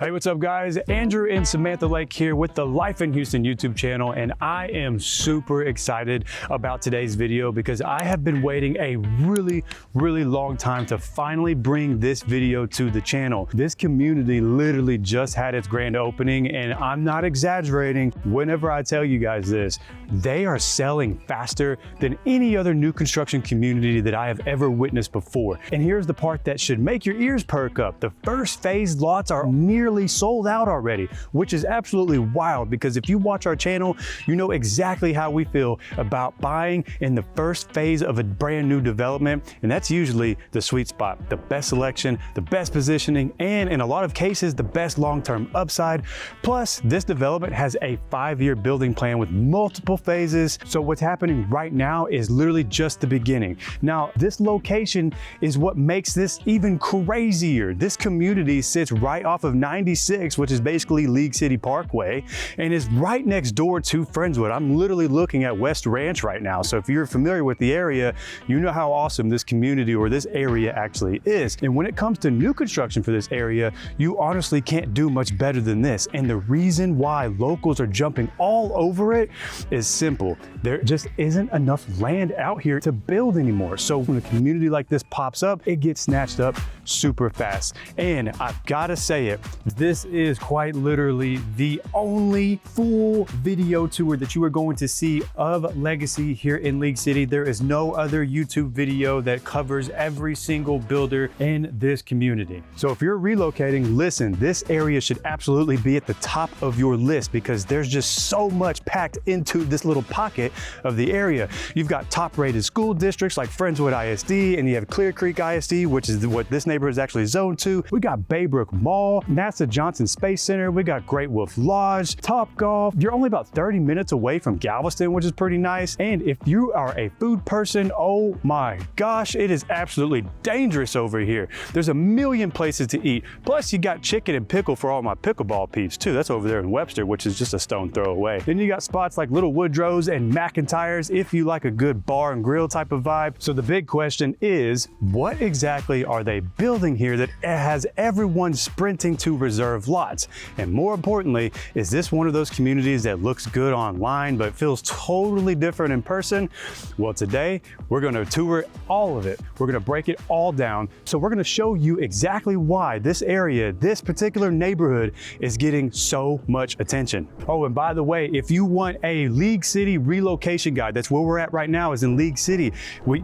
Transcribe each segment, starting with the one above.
Hey, what's up guys? Andrew and Samantha Lake here with the Life in Houston YouTube channel, and I am super excited about today's video because I have been waiting a really long time to finally bring this video to the channel. This community literally just had its grand opening, and I'm not exaggerating whenever I tell you guys this. They are selling faster than any other new construction community that I have ever witnessed before. And here's the part that should make your ears perk up. The first phase lots are nearly sold out already, which is absolutely wild because if you watch our channel, you know exactly how we feel about buying in the first phase of a brand new development. And that's usually the sweet spot, the best selection, the best positioning, and in a lot of cases, the best long-term upside. Plus, this development has a 5-year building plan with multiple phases. So what's happening right now is literally just the beginning. Now, this location is what makes this even crazier. This community sits right off of 96, which is basically League City Parkway, and is right next door to Friendswood. I'm literally looking at West Ranch right now. So if you're familiar with the area, you know how awesome this community or this area actually is. And when it comes to new construction for this area, you honestly can't do much better than this. And the reason why locals are jumping all over it is simple. There just isn't enough land out here to build anymore. So when a community like this pops up, it gets snatched up super fast. And I've got to say it, this is quite literally the only full video tour that you are going to see of Legacy here in League City. There is no other YouTube video that covers every single builder in this community. So if you're relocating, listen, this area should absolutely be at the top of your list because there's just so much packed into this little pocket of the area. You've got top-rated school districts like Friendswood ISD, and you have Clear Creek ISD, which is what this neighborhood is actually zoned to. We got Baybrook Mall, NASA Johnson Space Center, we got Great Wolf Lodge, Top Golf. You're only about 30 minutes away from Galveston, which is pretty nice. And if you are a food person, oh my gosh, it is absolutely dangerous over here. There's a million places to eat. Plus you got chicken and pickle for all my pickleball peeps too. That's over there in Webster, which is just a stone throw away. Then you got spots like Little Woodrow's and McIntyre's if you like a good bar and grill type of vibe. So the big question is, what exactly are they building here that has everyone sprinting to reserve lots? And more importantly, is this one of those communities that looks good online but feels totally different in person? Well, today we're going to tour all of it. We're going to break it all down. So we're going to show you exactly why this area, this particular neighborhood is getting so much attention. Oh, and by the way, if you want a League City relocation guide, that's where we're at right now, is in League City.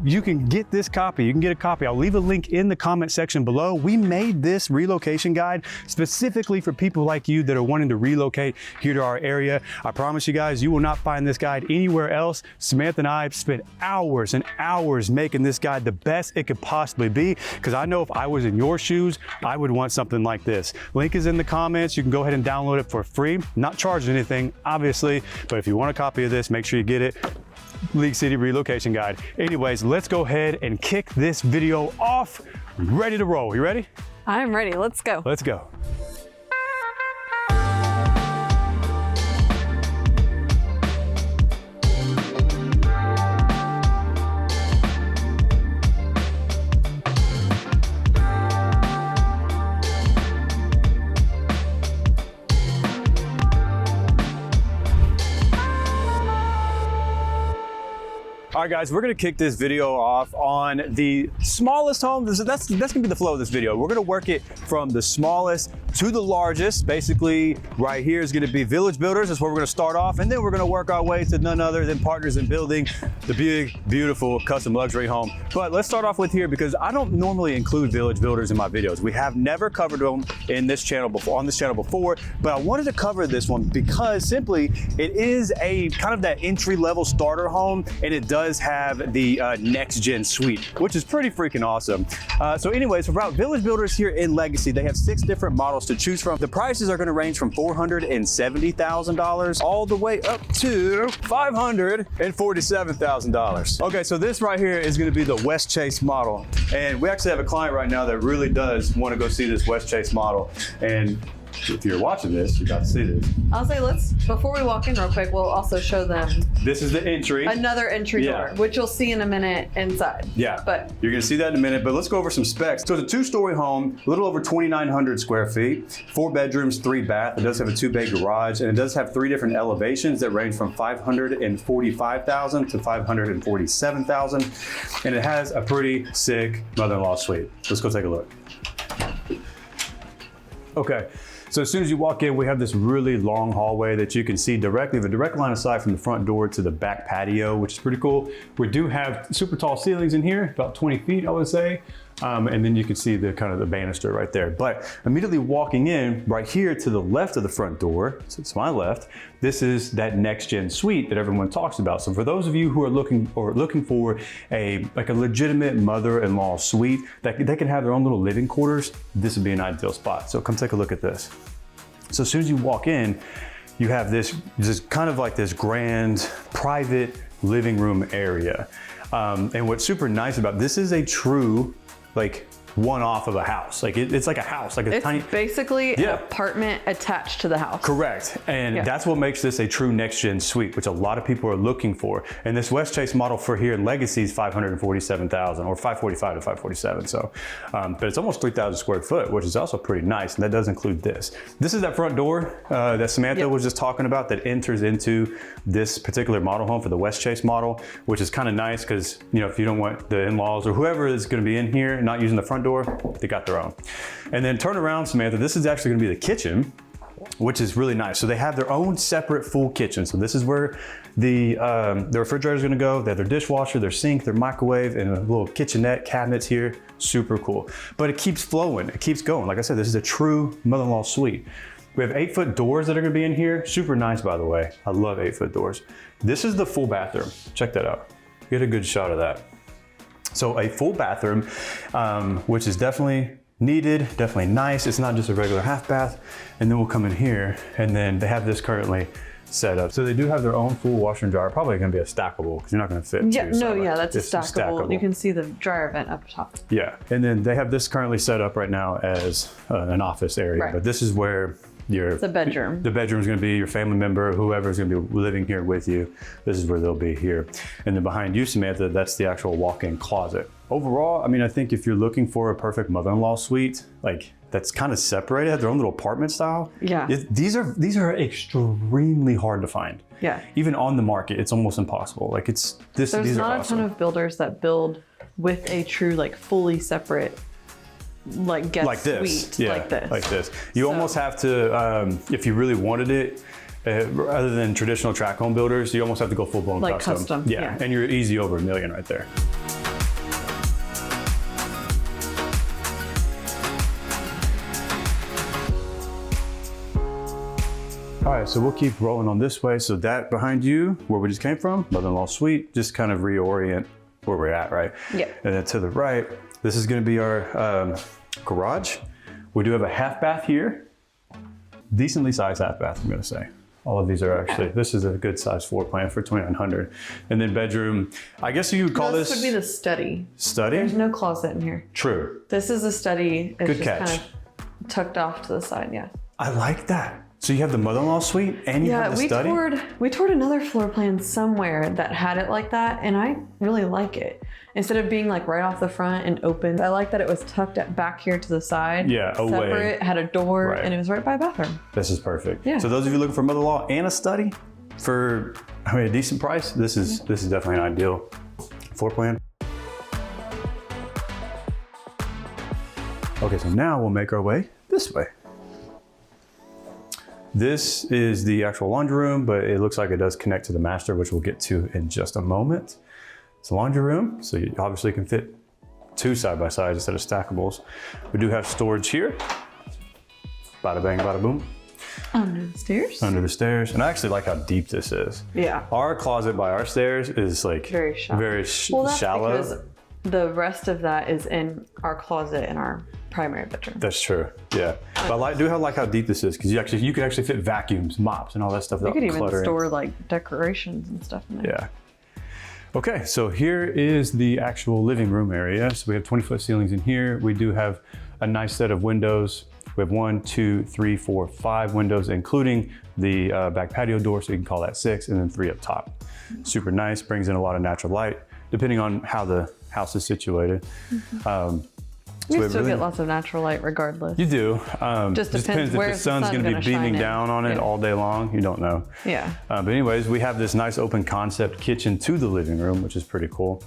You can get this copy. You can get a copy. I'll leave a link in the comment section below. We made this relocation guide specifically for people like you that are wanting to relocate here to our area. I promise you guys, you will not find this guide anywhere else. Samantha and I have spent hours and hours making this guide the best it could possibly be, because I know if I was in your shoes, I would want something like this. Link is in the comments. You can go ahead and download it for free. Not charging anything, obviously, but if you want a copy of this, make sure you get it. League City Relocation Guide. Anyways, let's go ahead and kick this video off. Ready to roll. You ready? I'm ready. Let's go. Let's go. All right, guys, we're gonna kick this video off on the smallest home. That's gonna be the flow of this video. We're gonna work it from the smallest to the largest. Basically, right here is gonna be Village Builders. That's where we're gonna start off, and then we're gonna work our way to none other than Partners in Building, the big, beautiful custom luxury home. But let's start off with here because I don't normally include Village Builders in my videos. We have never covered them in this channel before, on this channel before, but I wanted to cover this one because simply it is a kind of that entry-level starter home, and it does have the next gen suite, which is pretty freaking awesome. So anyways, about Village Builders here in Legacy, they have 6 different models to choose from. The prices are going to range from $470,000 all the way up to $547,000. Okay, so this right here is going to be the West Chase model, and we actually have a client right now that really does want to go see this West Chase model. And if you're watching this, you got to see this. I'll say before we walk in real quick, we'll also show them This is the entry. another entry door, which you'll see in a minute inside. Yeah, but you're gonna see that in a minute, but let's go over some specs. So it's a 2-story home, a little over 2,900 square feet, 4 bedrooms, 3 bath. It does have a 2-bay garage, and it does have 3 different elevations that range from 545,000 to 547,000. And it has a pretty sick mother-in-law suite. Let's go take a look. Okay, so as soon as you walk in, we have this really long hallway that you can see directly, the direct line of sight from the front door to the back patio, which is pretty cool. We do have super tall ceilings in here, about 20 feet, I would say. And then you can see the kind of the banister right there. But immediately walking in right here to the left of the front door, so it's my left, this is that next gen suite that everyone talks about. So for those of you who are looking for a legitimate mother-in-law suite that they can have their own little living quarters, this would be an ideal spot. So come take a look at this. So as soon as you walk in, you have this kind of like this grand private living room area. And what's super nice about this is a true like one-off of a house. Like it's like a house, like a tiny. It's basically an apartment attached to the house. Correct, and that's what makes this a true next-gen suite, which a lot of people are looking for. And this West Chase model for here in Legacy is 547,000 or 545 to 547. So, but it's almost 3,000 square foot, which is also pretty nice. And that does include this. This is that front door that Samantha was just talking about that enters into this particular model home for the West Chase model, which is kind of nice because, you know, if you don't want the in-laws or whoever is going to be in here not using the front door, they got their own. And then turn around, Samantha, this is actually going to be the kitchen, which is really nice. So they have their own separate full kitchen. So this is where the refrigerator is going to go. They have their dishwasher, their sink, their microwave, and a little kitchenette cabinets here. Super cool. But it keeps flowing. It keeps going. Like I said, this is a true mother-in-law suite. We have 8-foot doors that are going to be in here. Super nice, by the way. I love 8-foot doors. This is the full bathroom. Check that out. Get a good shot of that. So a full bathroom, which is definitely needed, definitely nice. It's not just a regular half bath. And then we'll come in here, and then they have this currently set up. So they do have their own full washer and dryer. Probably going to be a stackable because you're not going to fit. Yeah, that's a stackable. You can see the dryer vent up top. Yeah, and then they have this currently set up right now as an office area. Right. But this is where it's a bedroom. The bedroom is going to be your family member, whoever is going to be living here with you. This is where they'll be here. And then behind you, Samantha, that's the actual walk-in closet. Overall, I mean, I think if you're looking for a perfect mother-in-law suite, like that's kind of separated, have their own little apartment style. Yeah. These are extremely hard to find. Yeah. Even on the market, it's almost impossible. Like There's these are awesome. not a ton of builders that build with a true like fully separate like guest suite like this. You almost have to, if you really wanted it, rather than traditional track home builders, you almost have to go full blown like custom. Yeah, and you're easy over $1 million right there. All right, so we'll keep rolling on this way. So that behind you, where we just came from, mother-in-law suite, just kind of reorient where we're at, right? Yeah. And then to the right, this is going to be our garage. We do have a half bath here. Decently sized half bath, I'm going to say. All of these are actually, this is a good size floor plan for 2,900. And then bedroom, I guess you would call this. This would be the study. Study? There's no closet in here. True. This is a study. It's good just catch. Kind of tucked off to the side, yeah. I like that. So you have the mother-in-law suite and you have the study? We toured another floor plan somewhere that had it like that, and I really like it. Instead of being like right off the front and open, I like that it was tucked back here to the side. Yeah, away. Separate, had a door, and it was right by a bathroom. This is perfect. Yeah. So those of you looking for mother-in-law and a study for a decent price, this is definitely an ideal floor plan. Okay, so now we'll make our way this way. This is the actual laundry room, but it looks like it does connect to the master, which we'll get to in just a moment. It's a laundry room, so you obviously can fit 2 side by sides instead of stackables. We do have storage here. Bada bang, bada boom. Under the stairs? Under the stairs. And I actually like how deep this is. Yeah. Our closet by our stairs is like very shallow. Well, that's because the rest of that is in our closet in our primary bedroom. That's true, yeah. But I do like how deep this is, because you could actually fit vacuums, mops, and all that stuff. You could even store like decorations and stuff in there. Yeah. Okay, so here is the actual living room area. So we have 20-foot ceilings in here. We do have a nice set of windows We have 1, 2, 3, 4, 5 windows, including the back patio door, so you can call that 6, and then 3 up top. Super nice, brings in a lot of natural light, depending on how the house is situated. You still get lots of natural light regardless. You do. Just depends if the sun's going to be beaming down on it all day long. You don't know. Yeah. But anyways, we have this nice open concept kitchen to the living room, which is pretty cool.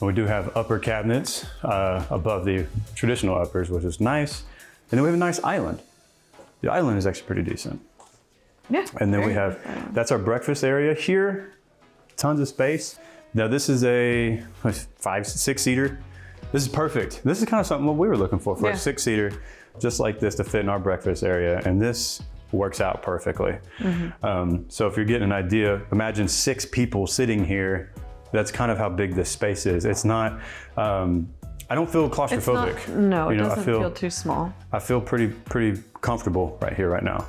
And we do have upper cabinets above the traditional uppers, which is nice. And then we have a nice island. The island is actually pretty decent. Yeah. And then we have, that's our breakfast area here. Tons of space. Now this is a 5-6-seater. This is perfect. This is kind of something what we were looking for a 6-seater, just like this to fit in our breakfast area. And this works out perfectly. So if you're getting an idea, imagine 6 people sitting here. That's kind of how big this space is. It's not, I don't feel claustrophobic. No, it doesn't feel too small. I feel pretty comfortable right here, right now.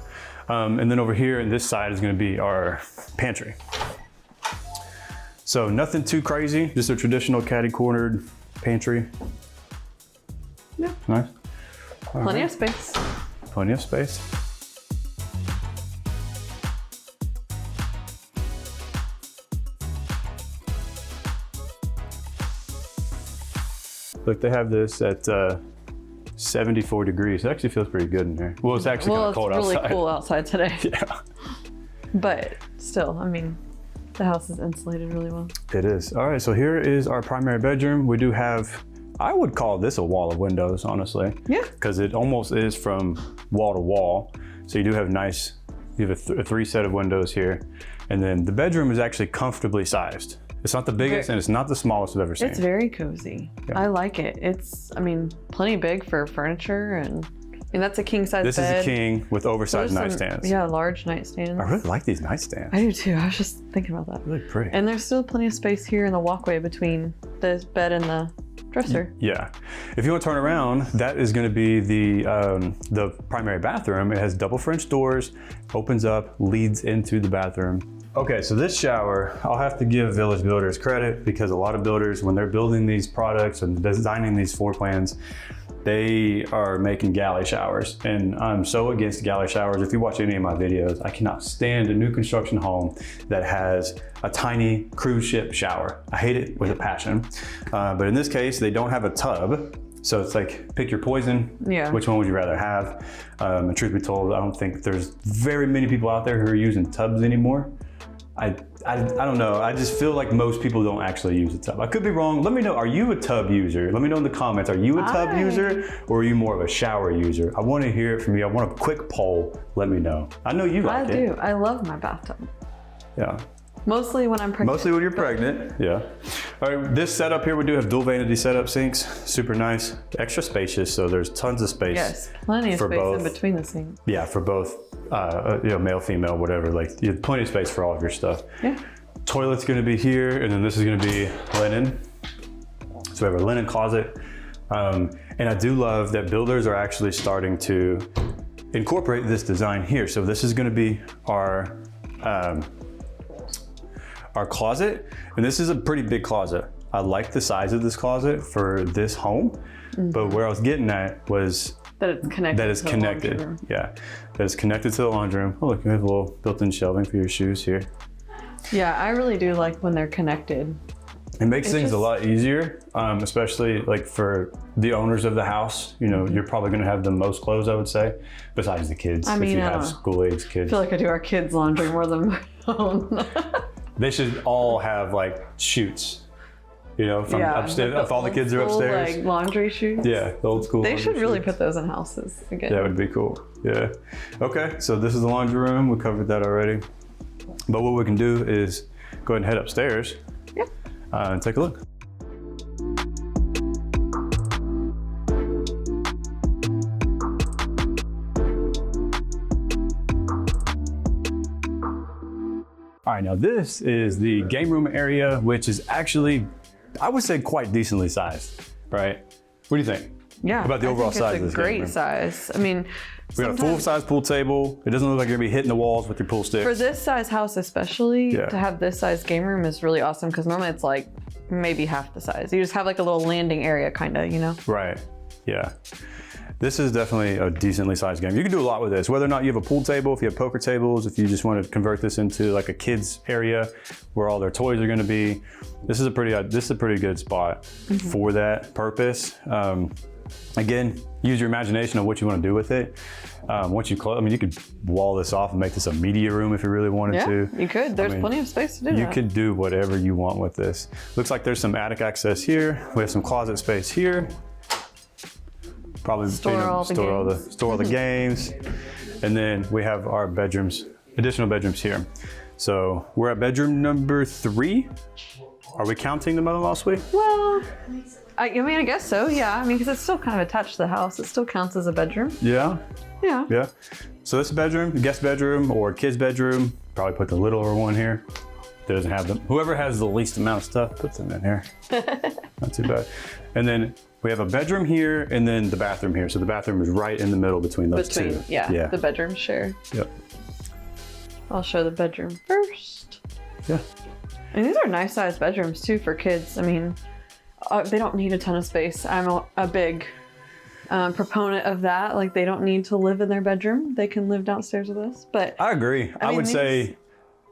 And then over here, and this side is gonna be our pantry. So nothing too crazy, just a traditional catty-cornered pantry. Yeah. Nice. Plenty of space. Plenty of space. Look, they have this at 74 degrees. It actually feels pretty good in here. Well, it's actually kind of cold outside. It's really cool outside today. Yeah. But still, I mean, the house is insulated really well. It is. All right, so here is our primary bedroom. We do have, I would call this a wall of windows, honestly. Yeah. Because it almost is from wall to wall. So you do have nice, you have a 3 set of windows here. And then the bedroom is actually comfortably sized. It's not the biggest and it's not the smallest I've ever seen. It's very cozy. Yeah. I like it. It's, I mean, plenty big for furniture and that's a king size bed. This is a king with oversized nightstands. Yeah, large nightstands. I really like these nightstands. I do too. I was just thinking about that. Really pretty. And there's still plenty of space here in the walkway between the bed and the dresser. Yeah. If you want to turn around, that is going to be the primary bathroom. It has double French doors, opens up, leads into the bathroom. Okay, so this shower, I'll have to give Village Builders credit because a lot of builders, when they're building these products and designing these floor plans, they are making galley showers. And I'm so against galley showers. If you watch any of my videos, I cannot stand a new construction home that has a tiny cruise ship shower. I hate it with a passion. But in this case, they don't have a tub. So it's like, pick your poison. Yeah. Which one would you rather have? And truth be told, I don't think there's very many people out there who are using tubs anymore. I don't know. I just feel like most people don't actually use a tub. I could be wrong. Let me know. Are you a tub user? Let me know in the comments. Are you a tub user or are you more of a shower user? I want to hear it from you. I want a quick poll. Let me know. I know you like it. I do. I love my bathtub. Yeah. Mostly when I'm pregnant. Mostly when you're pregnant, yeah. All right, this setup here, we do have dual vanity setup sinks. Super nice, extra spacious, so there's tons of space. Yes, plenty of space in between the sinks. Yeah, for both, male, female, whatever. Like, you have plenty of space for all of your stuff. Yeah. Toilet's gonna be here, and then this is gonna be linen. So we have a linen closet. And I do love that builders are actually starting to incorporate this design here. So this is gonna be our closet, and this is a pretty big closet. I like the size of this closet for this home, but where I was getting at was that it's connected. That it's connected. Yeah, that it's connected to the laundry room. Oh, look, you have a little built-in shelving for your shoes here. Yeah, I really do like when they're connected. It makes things a lot easier, especially like for the owners of the house. You know, you're probably going to have the most clothes, I would say, besides the kids. I mean, if you have school-age kids. I feel like I do our kids' laundry more than my own. They should all have like chutes, you know, from upstairs. If all the kids are upstairs, like laundry chutes. Yeah, the old school. They should really put those in houses again. That would be cool. Yeah. Okay, so this is the laundry room. We covered that already. But what we can do is go ahead and head upstairs. Yeah. And take a look. All right, now this is the game room area, which is actually, I would say, quite decently sized, right? What do you think? Yeah. About the overall size of this game room? It's a great size. I mean, we got a full-size pool table. It doesn't look like you're gonna be hitting the walls with your pool sticks. For this size house especially, to have this size game room is really awesome because normally it's like maybe half the size. You just have like a little landing area kind of, you know? Right, yeah. This is definitely a decently sized game. You can do a lot with this, whether or not you have a pool table, if you have poker tables, if you just want to convert this into like a kid's area where all their toys are going to be. This is a pretty good spot for that purpose. Again, use your imagination on what you want to do with it. Once you close, I mean, you could wall this off and make this a media room if you really wanted to. Yeah, you could. There's plenty of space to do that. You could do whatever you want with this. Looks like there's some attic access here. We have some closet space here. Probably store all the games. And then we have our bedrooms, additional bedrooms here. So we're at bedroom number 3. Are we counting the mother-in-law suite? Well, I mean, I guess so, yeah. I mean, because it's still kind of attached to the house. It still counts as a bedroom. Yeah? Yeah. Yeah. So this bedroom, guest bedroom or kid's bedroom, probably put the littler one here. Doesn't have them. Whoever has the least amount of stuff, puts them in here. Not too bad. And then we have a bedroom here and then the bathroom here. So the bathroom is right in the middle between those two. Yeah, the bedrooms share. Yep. I'll show the bedroom first. Yeah. And these are nice sized bedrooms too for kids. I mean, they don't need a ton of space. I'm a big proponent of that. Like, they don't need to live in their bedroom. They can live downstairs with us. But I agree. I would say,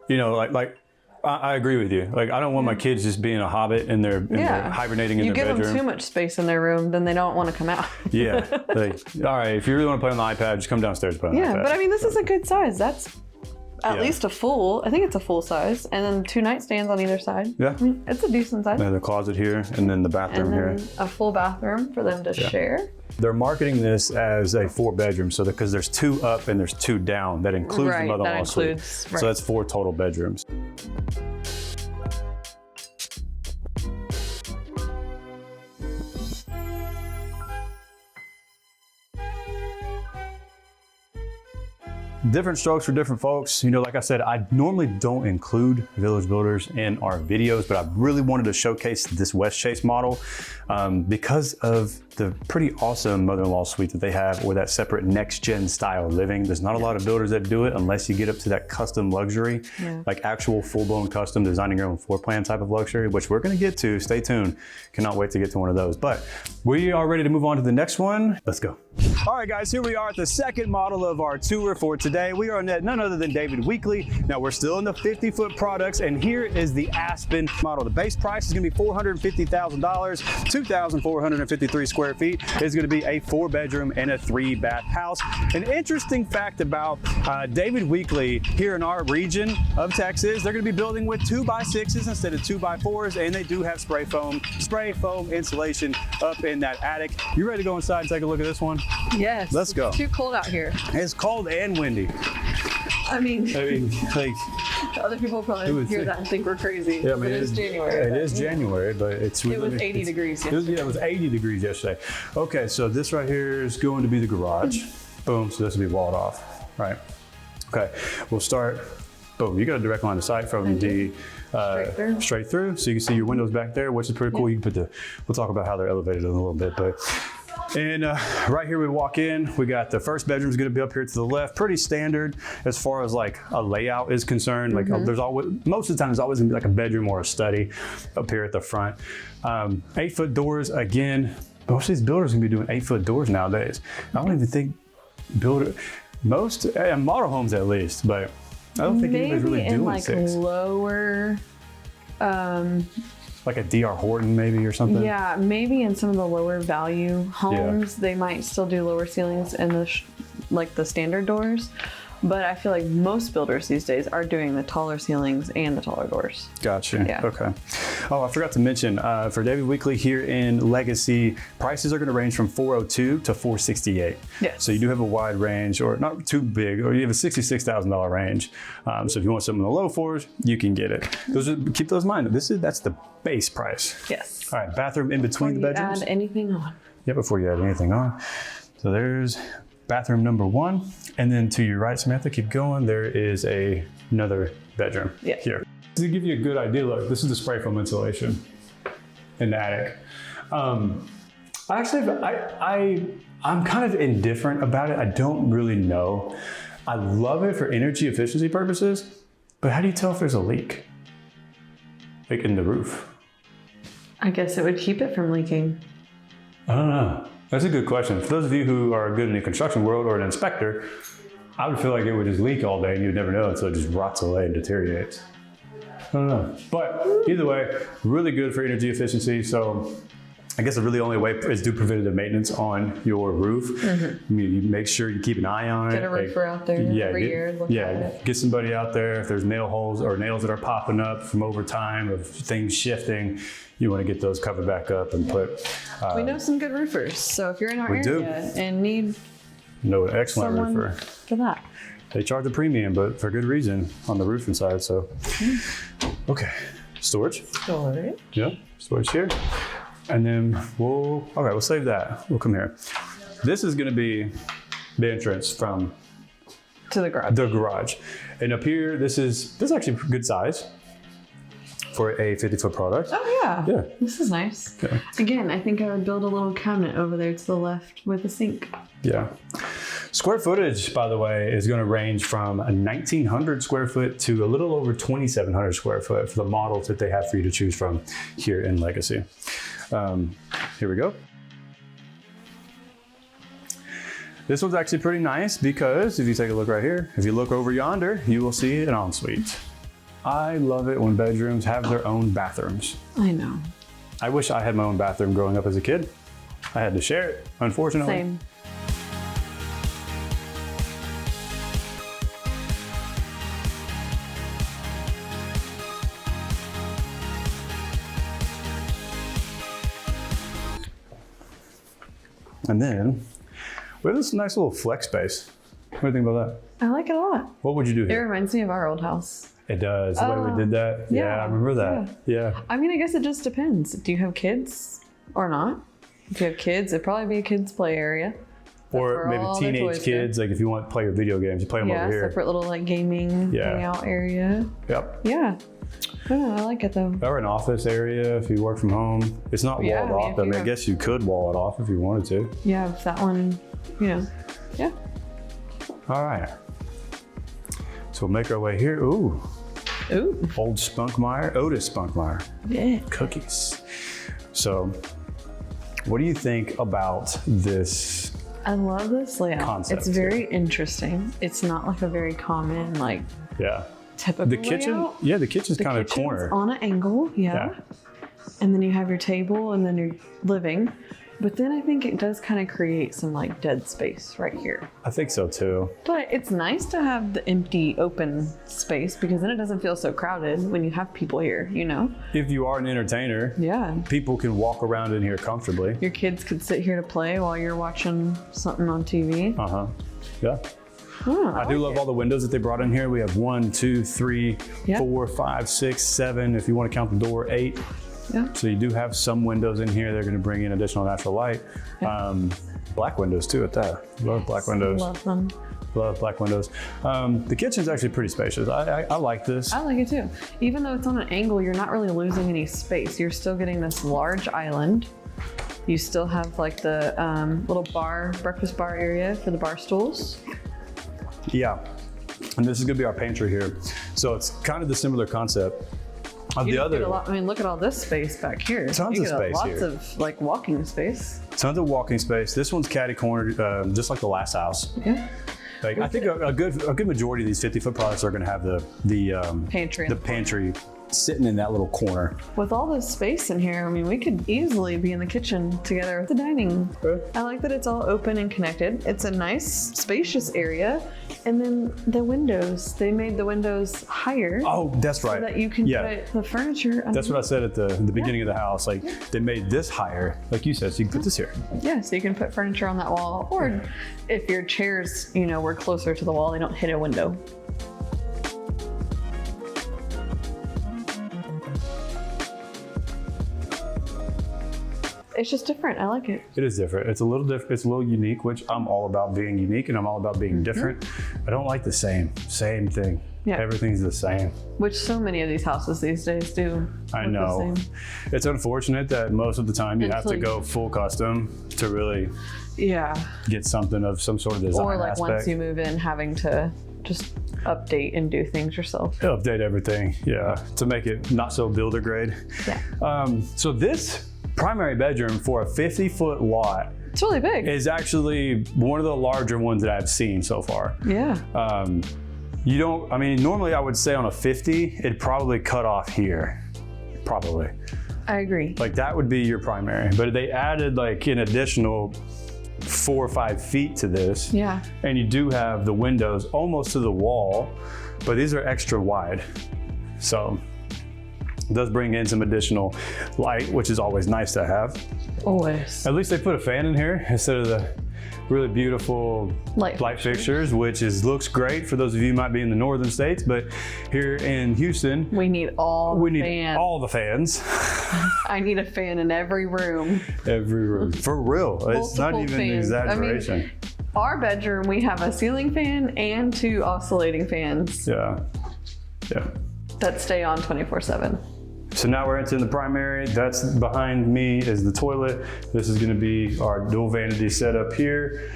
you know, like I agree with you. Like, I don't want my kids just being a hobbit and they're hibernating in their bedroom. You give them too much space in their room, then they don't want to come out. Yeah. Like, all right, if you really want to play on the iPad, just come downstairs and play on the iPad. Yeah, but I mean, this is a good size. That's at least a full, I think it's a full size. And then 2 nightstands on either side. Yeah. I mean, it's a decent size. And the closet here and then the bathroom here. A full bathroom for them to share. They're marketing this as a 4-bedroom, so because there's 2 up and there's 2 down, that includes the mother-in-law suite. So that's 4 total bedrooms. Different strokes for different folks. You know, like I said, I normally don't include village builders in our videos, but I really wanted to showcase this West Chase model because of the pretty awesome mother-in-law suite that they have, or that separate next-gen style living. There's not a lot of builders that do it unless you get up to that custom luxury, like actual full-blown custom designing your own floor plan type of luxury, which we're gonna get to. Stay tuned. Cannot wait to get to one of those. But we are ready to move on to the next one. Let's go. All right, guys, here we are at the second model of our tour for today. We are at none other than David Weekley. Now, we're still in the 50-foot products, and here is the Aspen model. The base price is gonna be $450,000, 2,453 square feet. It's gonna be a 4-bedroom and a 3-bath house. An interesting fact about David Weekley here in our region of Texas, they're gonna be building with 2x6s instead of 2x4s, and they do have spray foam insulation up in that attic. You ready to go inside and take a look at this one? Yes. Let's go. It's too cold out here. It's cold and windy. I mean, like, other people probably hear that and think we're crazy. Yeah, I mean, it is January. It is January, but it was 80 degrees yesterday. It was 80 degrees yesterday. Okay, so this right here is going to be the garage. Boom, so this will be walled off, right? Okay, we'll start. Boom, you got a direct line of sight from the straight through. So you can see your windows back there, which is pretty cool. You can put we'll talk about how they're elevated in a little bit, but. And right here we walk in, we got the first bedroom is going to be up here to the left. Pretty standard as far as like a layout is concerned. Like there's always, most of the time there's always going to be like a bedroom or a study up here at the front. 8-foot doors again. Most of these builders are going to be doing 8-foot doors nowadays. I don't even think most model homes at least, but I don't think anybody's really doing like 6. Lower. Like a DR Horton maybe or something? Yeah, maybe in some of the lower value homes, they might still do lower ceilings and like the standard doors. But I feel like most builders these days are doing the taller ceilings and the taller doors. Gotcha. Yeah. Okay. Oh, I forgot to mention, for David Weekley here in Legacy, prices are going to range from $402 to $468. Yes. So you do have a wide range, or not too big, or you have a $66,000 range. So if you want something in the low 4s, you can get it. Keep those in mind. That's the base price. Yes. All right. Bathroom in between the bedrooms. Add anything on. Yeah, before you add anything on. So there's bathroom number 1, and then to your right, Samantha, keep going. There is another bedroom here. To give you a good idea, look, this is the spray foam insulation in the attic. I'm kind of indifferent about it. I don't really know. I love it for energy efficiency purposes, but how do you tell if there's a leak? Like in the roof? I guess it would keep it from leaking. I don't know. That's a good question. For those of you who are good in the construction world or an inspector, I would feel like it would just leak all day and you'd never know until it just rots away and deteriorates. I don't know. But either way, really good for energy efficiency. So I guess the really only way is do preventative maintenance on your roof. I mean, you make sure you keep an eye on it. Get a roofer out there every year. Look at it. Get somebody out there. If there's nail holes or nails that are popping up from over time of things shifting, you want to get those covered back up and put. We know some good roofers. So if you're in our area and need an excellent roofer for that. They charge a premium, but for good reason on the roofing side. So, okay, storage. Yeah, storage here. And then we'll save that. We'll come here. This is gonna be the entrance from to the garage. And up here, this is actually good size for a 50-foot product. Oh yeah. Yeah. This is nice. Yeah. Again, I think I would build a little cabinet over there to the left with a sink. Yeah. Square footage, by the way, is going to range from a 1,900 square foot to a little over 2,700 square foot for the models that they have for you to choose from here in Legacy. Here we go. This one's actually pretty nice because if you take a look right here, if you look over yonder, you will see an ensuite. I love it when bedrooms have their own bathrooms. I know. I wish I had my own bathroom growing up as a kid. I had to share it, unfortunately. Same. And then we have this nice little flex space. What do you think about that? I like it a lot. What would you do It here? reminds me of our old house. It does, the way we did that. Yeah, I remember that. Yeah. I mean, I guess it just depends. Do you have kids or not? If you have kids, it'd probably be a kids play area. Or maybe teenage kids, like if you want to play your video games, you play them over here. Separate little like gaming hangout area. Yep. Yeah. I like it though. Or an office area if you work from home. It's not walled off. I mean, I guess you could wall it off if you wanted to. Yeah, if that one, yeah. All right. So we'll make our way here. Ooh. Old Otis Spunkmeyer. Yeah. Cookies. So what do you think about this? I love this layout. Concept, it's very interesting. It's not like a very common, like, typical The kitchen, layout. the kitchen's kind of corner. On an angle, and then you have your table and then your living. But then I think it does kind of create some like dead space right here. I think so too. But it's nice to have the empty open space because then it doesn't feel so crowded when you have people here, you know? If you are an entertainer, people can walk around in here comfortably. Your kids could sit here to play while you're watching something on TV. Yeah. I do love all the windows that they brought in here. We have 1, 2, 3, 4, 5, 6, 7. If you want to count the door, 8. So you do have some windows in here. They're going to bring in additional natural light. Black windows too at that. Love black windows. Love them. Love black windows. The kitchen's actually pretty spacious. I like this. I like it too. Even though it's on an angle, you're not really losing any space. You're still getting this large island. You still have like the little breakfast bar area for the bar stools. Yeah. And this is going to be our pantry here. So it's kind of the similar concept. I mean, look at all this space back here. Tons of space here. Lots of like walking space. Tons of walking space. This one's catty cornered, just like the last house. Yeah. Like I think a good majority of these 50-foot products are going to have the pantry sitting in that little corner. With all this space in here, I mean, we could easily be in the kitchen together with the dining. I like that it's all open and connected. It's a nice, spacious area. And then the windows, they made the windows higher. Oh, that's right. So that you can put the furniture. That's what I said at the beginning of the house. Like they made this higher, like you said, so you can put this here. Yeah, so you can put furniture on that wall. Or if your chairs, were closer to the wall, they don't hit a window. It's just different. I like it. It is different. It's a little different. It's a little unique, which I'm all about being unique and I'm all about being different. I don't like the same thing. Yeah. Everything's the same. Which so many of these houses these days do. I know. It's unfortunate that most of the time you have to go full custom to really get something of some sort of design Or like aspect. Once you move in, having to just update and do things yourself. Update everything, to make it not so builder grade. Yeah. So this primary bedroom for a 50-foot lot It's really big. is actually one of the larger ones that I've seen so far. Yeah. You don't, I mean, normally I would say on a 50, it'd probably cut off here, probably. I agree. Like that would be your primary, but they added like an additional 4 or 5 feet to this. Yeah. And you do have the windows almost to the wall, but these are extra wide. So it does bring in some additional light, which is always nice to have. Always. At least they put a fan in here instead of the really beautiful light fixtures, which looks great for those of you who might be in the northern states, but here in Houston, we need all the fans. I need a fan in every room. Every room. For real. It's not even an exaggeration. I mean, our bedroom, we have a ceiling fan and 2 oscillating fans. Yeah. Yeah. That stay on 24/7. So now we're entering the primary. That's behind me is the toilet. This is gonna be our dual vanity setup here.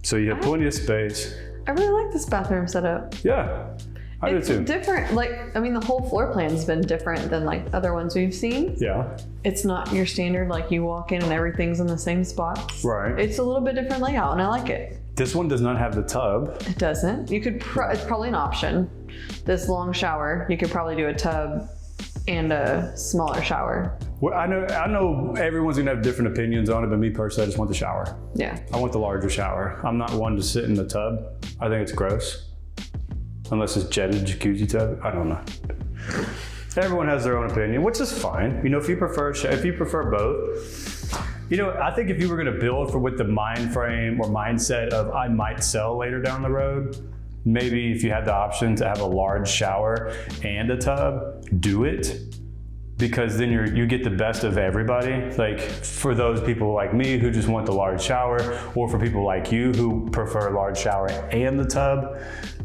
So you have plenty of space. I really like this bathroom setup. Yeah, I do too. It's different, like, I mean, the whole floor plan's been different than like other ones we've seen. Yeah. It's not your standard, like you walk in and everything's in the same spot. Right. It's a little bit different layout and I like it. This one does not have the tub. It doesn't. You could, it's probably an option. This long shower, you could probably do a tub and a smaller shower. Well, I know everyone's gonna have different opinions on it, but me personally, I just want the shower. Yeah. I want the larger shower. I'm not one to sit in the tub. I think it's gross. Unless it's jetted jacuzzi tub. I don't know. Everyone has their own opinion, which is fine. You know, if you prefer both. You know, I think if you were gonna build with the mind frame or mindset of I might sell later down the road, maybe if you had the option to have a large shower and a tub, do it. Because then you get the best of everybody. Like for those people like me who just want the large shower, or for people like you who prefer a large shower and the tub,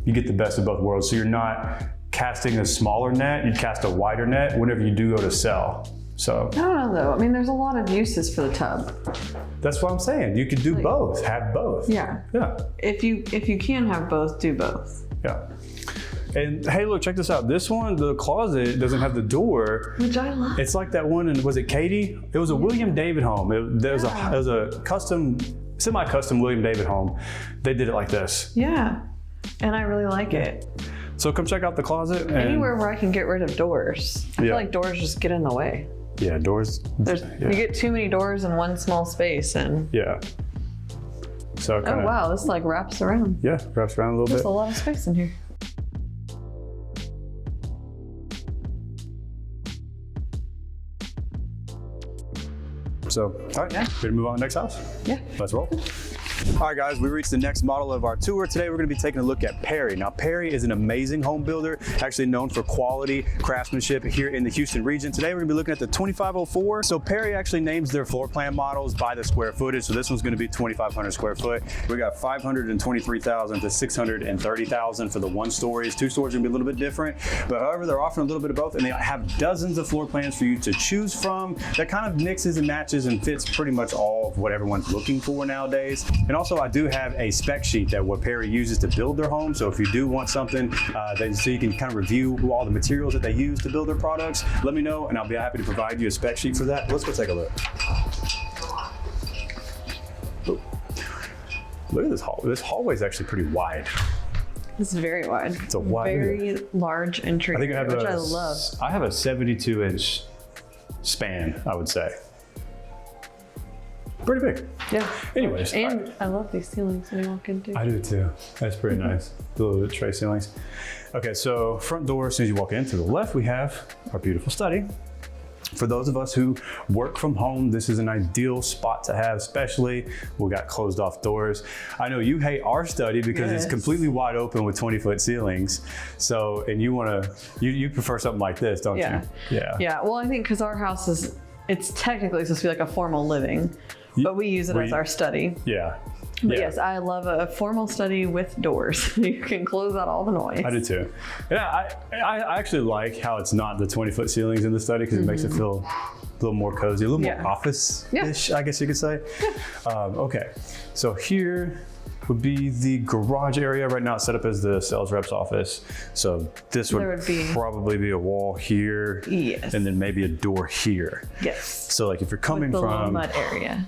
you get the best of both worlds. So you're not casting a smaller net, you cast a wider net whenever you do go to sell. So I don't know though. I mean, there's a lot of uses for the tub. That's what I'm saying. You could do both, have both. Yeah. Yeah. If you can have both, do both. Yeah. And hey, look, check this out. This one, the closet doesn't have the door. Which I love. It's like that one, and was it Katie? It was a William David home. It was a custom, semi-custom William David home. They did it like this. Yeah. And I really like it. So come check out the closet. Anywhere where I can get rid of doors. I feel like doors just get in the way. Yeah, doors. You get too many doors in one small space and. Yeah. So oh wow, this like wraps around. Yeah, wraps around a little bit. There's a lot of space in here. So, all right, ready to move on to the next house? Yeah. Let's roll. All right, guys, we reached the next model of our tour. Today, we're gonna be taking a look at Perry. Now, Perry is an amazing home builder, actually known for quality craftsmanship here in the Houston region. Today, we're gonna be looking at the 2504. So Perry actually names their floor plan models by the square footage. So this one's gonna be 2,500 square foot. We got 523,000 to 630,000 for the 1 stories. 2 stories are gonna be a little bit different, but however, they're offering a little bit of both, and they have dozens of floor plans for you to choose from that kind of mixes and matches and fits pretty much all of what everyone's looking for nowadays. And also, I do have a spec sheet that what Perry uses to build their home. So if you do want something so you can kind of review all the materials that they use to build their products, let me know and I'll be happy to provide you a spec sheet for that. Let's go take a look. Ooh. Look at this hall. This hallway is actually pretty wide. It's very wide. It's a wide, very large entry, which I love. I have a 72-inch span, I would say. Pretty big. Yeah. Anyways. And I love these ceilings when you walk into. I do too. That's pretty nice. The little tray ceilings. Okay, so front door, as soon as you walk in, to the left, we have our beautiful study. For those of us who work from home, this is an ideal spot to have, especially we got closed off doors. I know you hate our study because it's completely wide open with 20-foot ceilings. So, and you prefer something like this, don't you? Yeah. Yeah, well, I think because our house it's technically supposed to be like a formal living, but we use it as our study. Yeah. But yes, I love a formal study with doors. You can close out all the noise. I do too. Yeah, I actually like how it's not the 20-foot ceilings in the study because it makes it feel a little more cozy, a little more office-ish, I guess you could say. Okay, so here would be the garage area. Right now it's set up as the sales rep's office. So this would probably be a wall here. Yes. And then maybe a door here. Yes. So like if you're coming with the from mud area.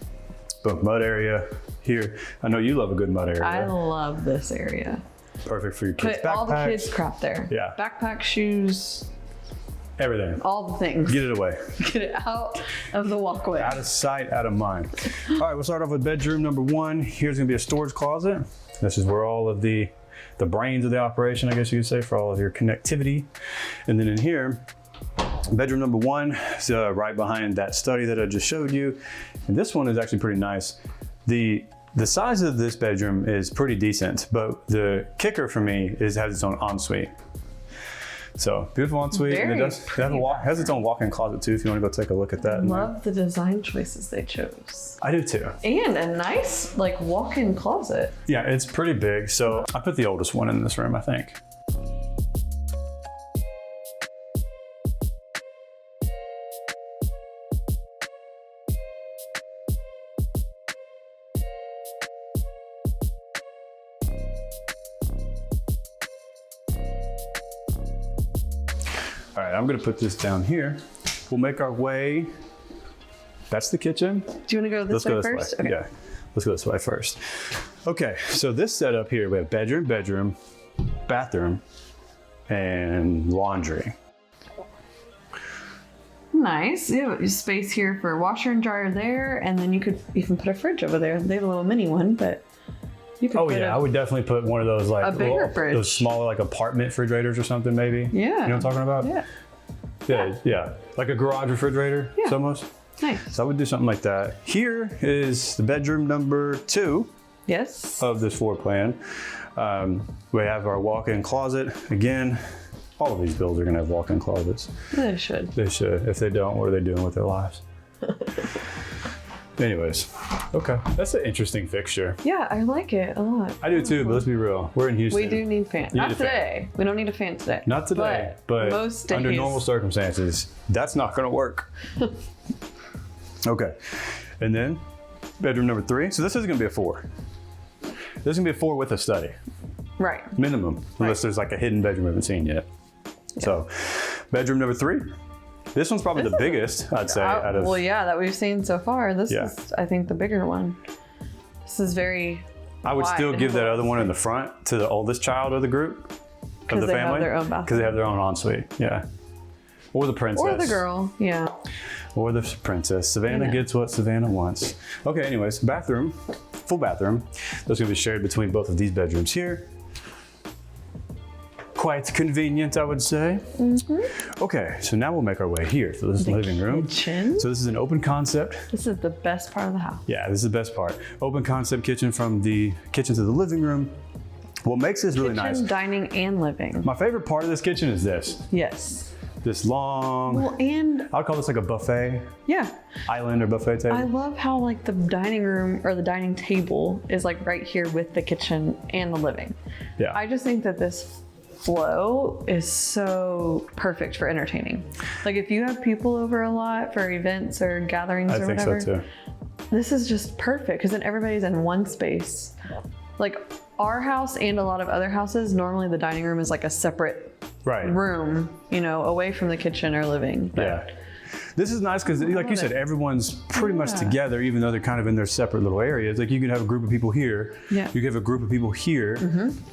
Boom, mud area here. I know you love a good mud area. I love this area. Perfect for your kids' Put backpacks. all the kids' crap there. Yeah. Backpack, shoes, Everything. all the things. Get it away. Get it out of the walkway. Out of sight, out of mind. All right, we'll start off with bedroom number 1. Here's gonna be a storage closet. This is where all of the brains of the operation, I guess you could say, for all of your connectivity. And then in here, bedroom number 1 is right behind that study that I just showed you. And this one is actually pretty nice. The size of this bedroom is pretty decent, but the kicker for me is it has its own ensuite. So beautiful ensuite, and it has its own walk-in closet too if you want to go take a look at that. Love the design choices they chose. I do too. And a nice like walk-in closet. Yeah, it's pretty big. So I put the oldest one in this room, I think. All right, I'm gonna put this down here. We'll make our way. That's the kitchen. Do you want to go this way first? Okay. Yeah, let's go this way first. Okay, so this setup here, we have bedroom, bathroom, and laundry. Nice. You have space here for a washer and dryer there, and then you could even put a fridge over there. They have a little mini one, but you could put I would definitely put one of those like a bigger fridge. Those smaller like apartment refrigerators or something maybe. Yeah. You know what I'm talking about? Yeah. Yeah. Like a garage refrigerator, almost. Nice. So I would do something like that. Here is the bedroom number 2 Yes. of this floor plan. We have our walk-in closet. Again, all of these builds are gonna have walk-in closets. They should. They should. If they don't, what are they doing with their lives? Anyways, okay. That's an interesting fixture. Yeah, I like it a lot. I do too, but let's be real. We're in Houston. We do need fans. Not today. We don't need a fan today. Not today, but most days. under normal circumstances, that's not gonna work. Okay, and then bedroom number 3. So this is gonna be a 4. This is gonna be a 4 with a study. Right. Minimum, unless there's like a hidden bedroom we haven't seen yet. Yeah. So bedroom number 3. This one's probably the biggest, I'd say, out of... Well, yeah, that we've seen so far. This is, I think, the bigger one. This is very I would still give that other one in the front to the oldest child of the group, of the family. Because they have their own bathroom. Because they have their own ensuite, yeah. Or the princess. Or the girl, yeah. Or the princess. Savannah gets what Savannah wants. Okay, anyways, bathroom, full bathroom. That's gonna be shared between both of these bedrooms here. Quite convenient, I would say. Mm-hmm. Okay, so now we'll make our way here. So this is the living room. Kitchen. So this is an open concept. This is the best part of the house. Yeah, this is the best part. Open concept kitchen from the kitchen to the living room. What makes this really nice. Kitchen, dining, and living. My favorite part of this kitchen is this. Yes. This long, well, and I'll call this like a buffet. Yeah. Island or buffet table. I love how like the dining room or the dining table is like right here with the kitchen and the living. Yeah. I just think that this flow is so perfect for entertaining. Like if you have people over a lot for events or gatherings or whatever. I think so too. This is just perfect because then everybody's in one space. Like our house and a lot of other houses, normally the dining room is like a separate room, you know, away from the kitchen or living. But yeah. This is nice because, like you said, everyone's pretty much together, even though they're kind of in their separate little areas. Like you could have a group of people here. Yeah. You could have a group of people here,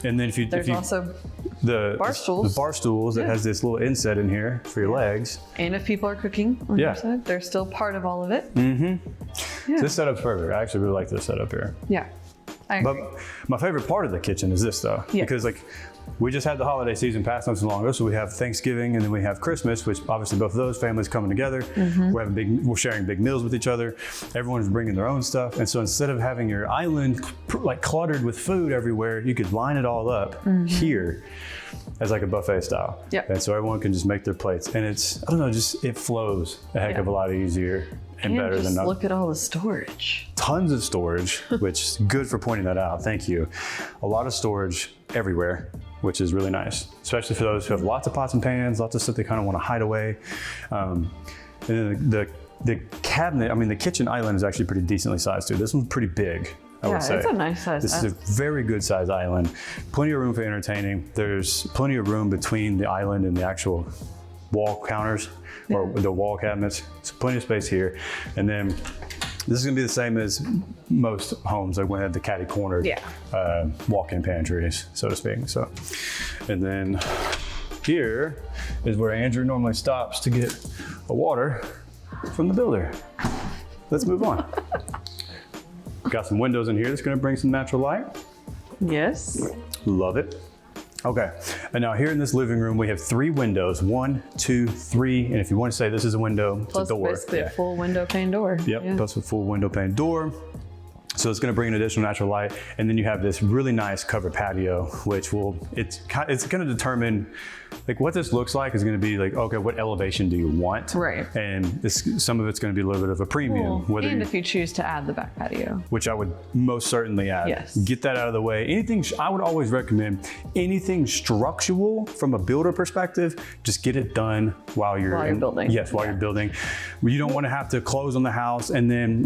and then if you also the bar stools. The bar stools that has this little inset in here for your legs. And if people are cooking on your side, they're still part of all of it. So this setup's perfect. I actually really like this setup here. Yeah. But my favorite part of the kitchen is this though, because like we just had the holiday season pass not so long ago, so we have Thanksgiving and then we have Christmas, which obviously both of those families coming together. We're sharing big meals with each other. Everyone's bringing their own stuff, and so instead of having your island like cluttered with food everywhere, you could line it all up here as like a buffet style. And so everyone can just make their plates, and it's, I don't know, just it flows a heck of a lot easier. And better just than look at all the storage. Tons of storage, which is good for pointing that out. Thank you. A lot of storage everywhere, which is really nice, especially for those who have lots of pots and pans, lots of stuff they kind of want to hide away. And then the cabinet, I mean, the kitchen island is actually pretty decently sized too. This one's pretty big, I would say. It's a nice size. This is a very good size island. Plenty of room for entertaining. There's plenty of room between the island and the actual wall counters or the wall cabinets. So plenty of space here. And then This is gonna be the same as most homes, like when they have the catty cornered walk-in pantries, so to speak. So, and then here is where Andrew normally stops to get a water from the builder. Let's move on. Got some windows in here that's gonna bring some natural light. Yes. Love it. Okay, and now here in this living room, we have 3 windows, 1, 2, 3, and if you want to say this is a window, it's a door. Basically a full window pane door. Yep, plus a full window pane door. So it's going to bring an additional natural light, and then you have this really nice covered patio, which it's going to determine like what this looks like is going to be like, okay, what elevation do you want? Right. And some of it's going to be a little bit of a premium. And if you choose to add the back patio, which I would most certainly add. Yes. Get that out of the way. Anything, I would always recommend anything structural from a builder perspective, just get it done while you're building. Yes, while you're building. You don't want to have to close on the house and then,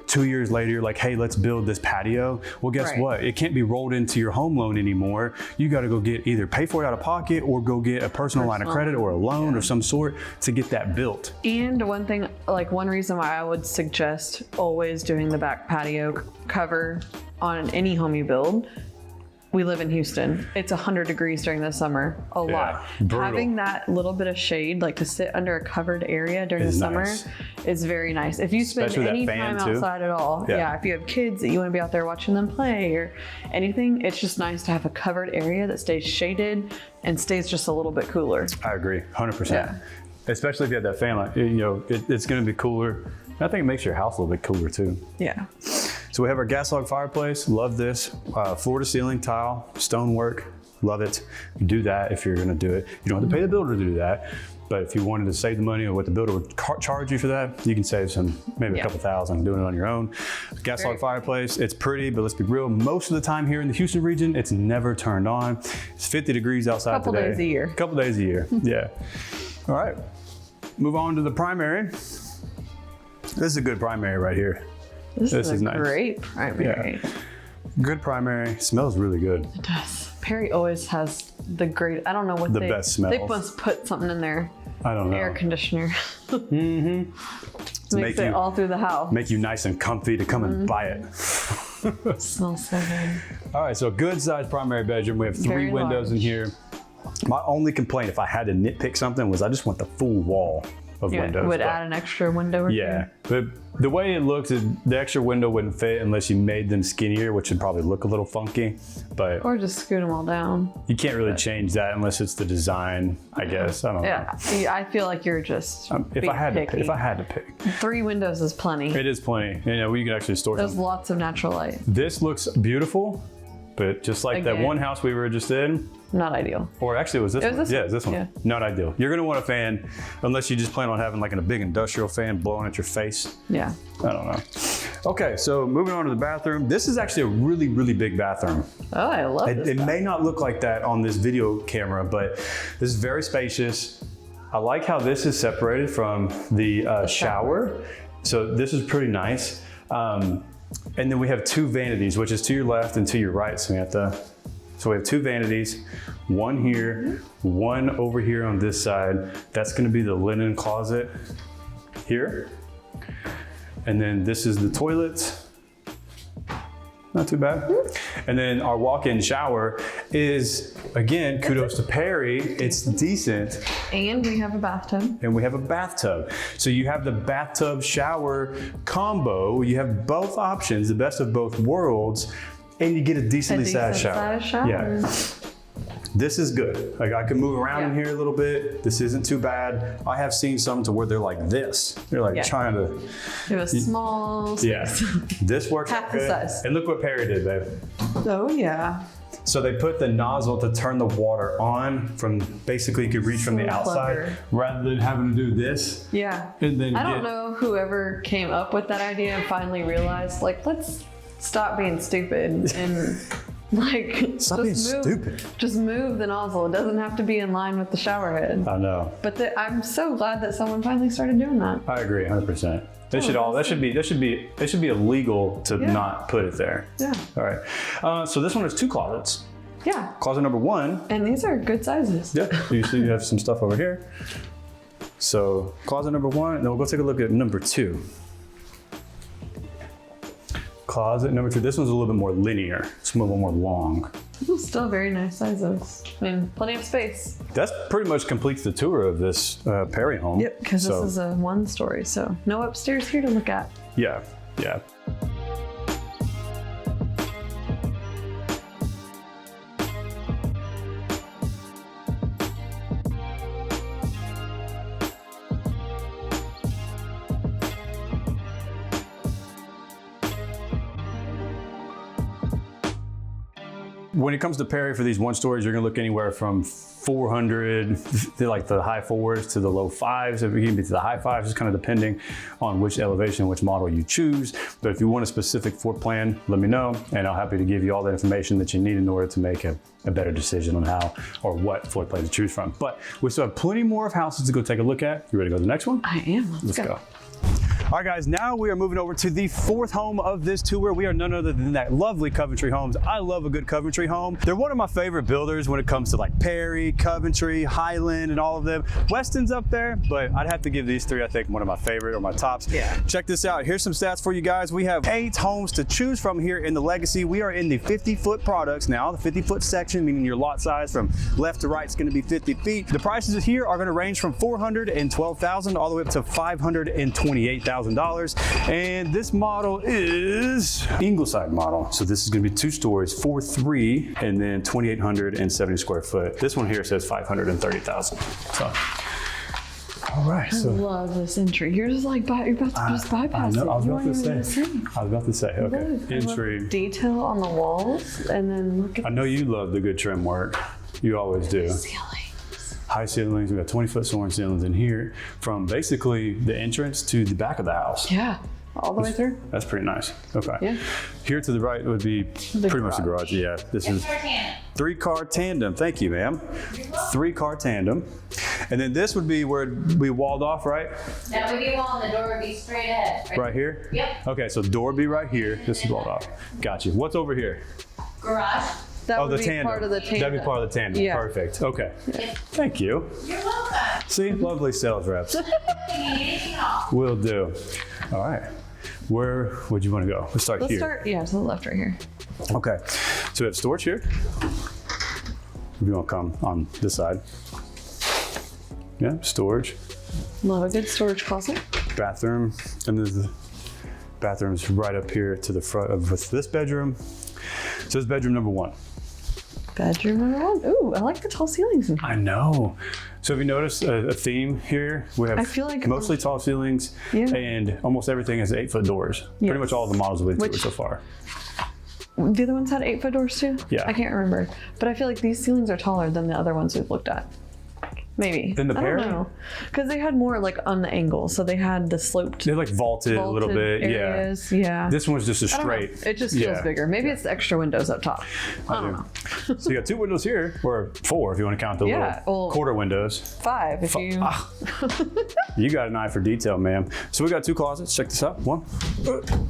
2 years later, you're like, hey, let's build this patio. Well, guess what? It can't be rolled into your home loan anymore. You got to go get either pay for it out of pocket or go get a personal line of credit or a loan of some sort to get that built. And one reason why I would suggest always doing the back patio cover on any home you build. We live in Houston. It's 100 degrees during the summer, a lot. Brutal. Having that little bit of shade, like to sit under a covered area during the summer is very nice. If you spend any time outside at all, if you have kids that you want to be out there watching them play or anything, it's just nice to have a covered area that stays shaded and stays just a little bit cooler. I agree, 100%. Yeah. Especially if you have that fan, it's going to be cooler. I think it makes your house a little bit cooler too. Yeah. So we have our gas log fireplace. Love this. Floor to ceiling tile, stonework. Love it. Do that if you're going to do it. You don't have to pay the builder to do that. But if you wanted to save the money or what the builder would charge you for that, you can save maybe a couple thousand doing it on your own. Gas log fireplace, it's pretty, but let's be real. Most of the time here in the Houston region, it's never turned on. It's 50 degrees outside today. Couple days a year. Couple days a year, yeah. All right, move on to the primary. This is a good primary right here. This is nice. Great primary. Yeah. Good primary. Smells really good. It does. Perry always has the great. I don't know what best smells. They must put something in there. I don't know. Air conditioner. Makes it all through the house. Make you nice and comfy to come and buy it. Smells so good. All right, so good sized primary bedroom. We have 3 windows in here. My only complaint, if I had to nitpick something, was I just want the full wall of windows. Would add an extra window or two? But the way it looks, the extra window wouldn't fit unless you made them skinnier, which would probably look a little funky. But or just scoot them all down. You can't really change that unless it's the design, I guess. I don't know. Yeah, I feel like you're just if I had to pick. 3 windows is plenty. It is plenty. You can actually store There's lots of natural light. This looks beautiful, but just like that one house we were just in, not ideal. Or actually, it was this one. Yeah, it's this one. Yeah. Not ideal. You're going to want a fan unless you just plan on having like a big industrial fan blowing at your face. Yeah. I don't know. Okay, so moving on to the bathroom. This is actually a really, really big bathroom. Oh, I love this. It may not look like that on this video camera, but this is very spacious. I like how this is separated from the shower. So this is pretty nice. And then we have 2 vanities, which is to your left and to your right, Samantha. So we have 2 vanities, one here, one over here on this side. That's gonna be the linen closet here. And then this is the toilet. Not too bad. And then our walk-in shower is, again, kudos to Perry. It's decent. And we have a bathtub. And we have a bathtub. So you have the bathtub shower combo. You have both options, the best of both worlds. And you get a decently sized shower. Yeah. This is good. Like I can move around in here a little bit. This isn't too bad. I have seen some to where they're like this. They're like trying to do a small space. This works half the size. And look what Perry did, babe. Oh yeah. So they put the nozzle to turn the water on from basically you could reach from the outside rather than having to do this. Yeah. And then I don't know whoever came up with that idea and finally realized like let's stop being stupid and like just move the nozzle. It doesn't have to be in line with the shower head. I know. But I'm so glad that someone finally started doing that. I agree 100%. It should be illegal to not put it there. Yeah. All right. So this one has 2 closets. Yeah. Closet number 1. And these are good sizes. Yeah. You see you have some stuff over here. So closet number 1, and then we'll go take a look at number 2. Closet number 2. This one's a little bit more linear. It's a little more long. Still very nice sizes. I mean, plenty of space. That's pretty much completes the tour of this Perry home. Yep, because this is a 1-story, so no upstairs here to look at. Yeah, yeah. When it comes to Perry for these 1-stories, you're gonna look anywhere from 400 to like the high 4s to the low 5s, or even to the high 5s, just kind of depending on which elevation, which model you choose. But if you want a specific floor plan, let me know, and I'll happy to give you all the information that you need in order to make a better decision on how or what floor plan to choose from. But we still have plenty more of houses to go take a look at. You ready to go to the next one? I am. Let's go. All right, guys, now we are moving over to the 4th home of this tour. We are none other than that lovely Coventry Homes. I love a good Coventry home. They're one of my favorite builders when it comes to like Perry, Coventry, Highland, and all of them. Weston's up there, but I'd have to give these 3, I think, one of my favorite or my tops. Yeah. Check this out. Here's some stats for you guys. We have 8 homes to choose from here in the Legacy. We are in the 50-foot products now, the 50-foot section, meaning your lot size from left to right is going to be 50 feet. The prices here are going to range from $412,000 all the way up to $528,000. And this model is Ingleside model. So this is going to be 2 stories, 4.3, and then 2,870 square foot. This one here says 530,000. So, all right. I love this entry. You're just like, you're about to just bypass it. I was about to say, okay. Look, Entry. Detail on the walls, and then look at I know you love the good trim work. You always do. ceiling. High ceilings. We've got 20-foot soaring ceilings in here from basically the entrance to the back of the house. Yeah, all the way through. That's pretty nice. Okay. Yeah. Here to the right would be pretty much the garage. Yeah. This is 3-car tandem. Thank you, ma'am. 3-car tandem. And then this would be where we walled off, right? That would be wall and the door would be straight ahead. Right here? Yep. Okay, so door would be right here. This is walled off. Got you. What's over here? Garage. That would the be tandem. part of the tandem. That'd be part of the tandem. Yeah. Perfect. Okay. Thank you. You're welcome. See, lovely sales reps. If you need anything else. Will do. All right. Where would you want to go? Let's start Let's here. start, to the left right here. Okay. So we have storage here. If you want to come on this side. Yeah, storage. Love a good storage closet. Bathroom. And there's the bathroom's right up here to the front of this bedroom. So this is bedroom number 1. Bedroom number 1. Ooh, I like the tall ceilings in here. I know. So have you noticed a theme here? We have I feel like mostly tall ceilings, Yeah. and almost everything has 8-foot doors. Yes. Pretty much all the models we've toured Which- so far. The other ones had 8-foot doors too? Yeah. I can't remember. But I feel like these ceilings are taller than the other ones we've looked at. Maybe. In the I Perry? don't know. Because they had more like on the angle. So they had the sloped They're like vaulted a little bit. areas. Yeah. This one's just a I don't know. straight. It just feels bigger. Maybe it's the extra windows up top. I don't know. So you got 2 windows here, or 4 if you want to count the Yeah, little well, quarter windows. 5 if you. You got an eye for detail, ma'am. So we got 2 closets. Check this out. 1.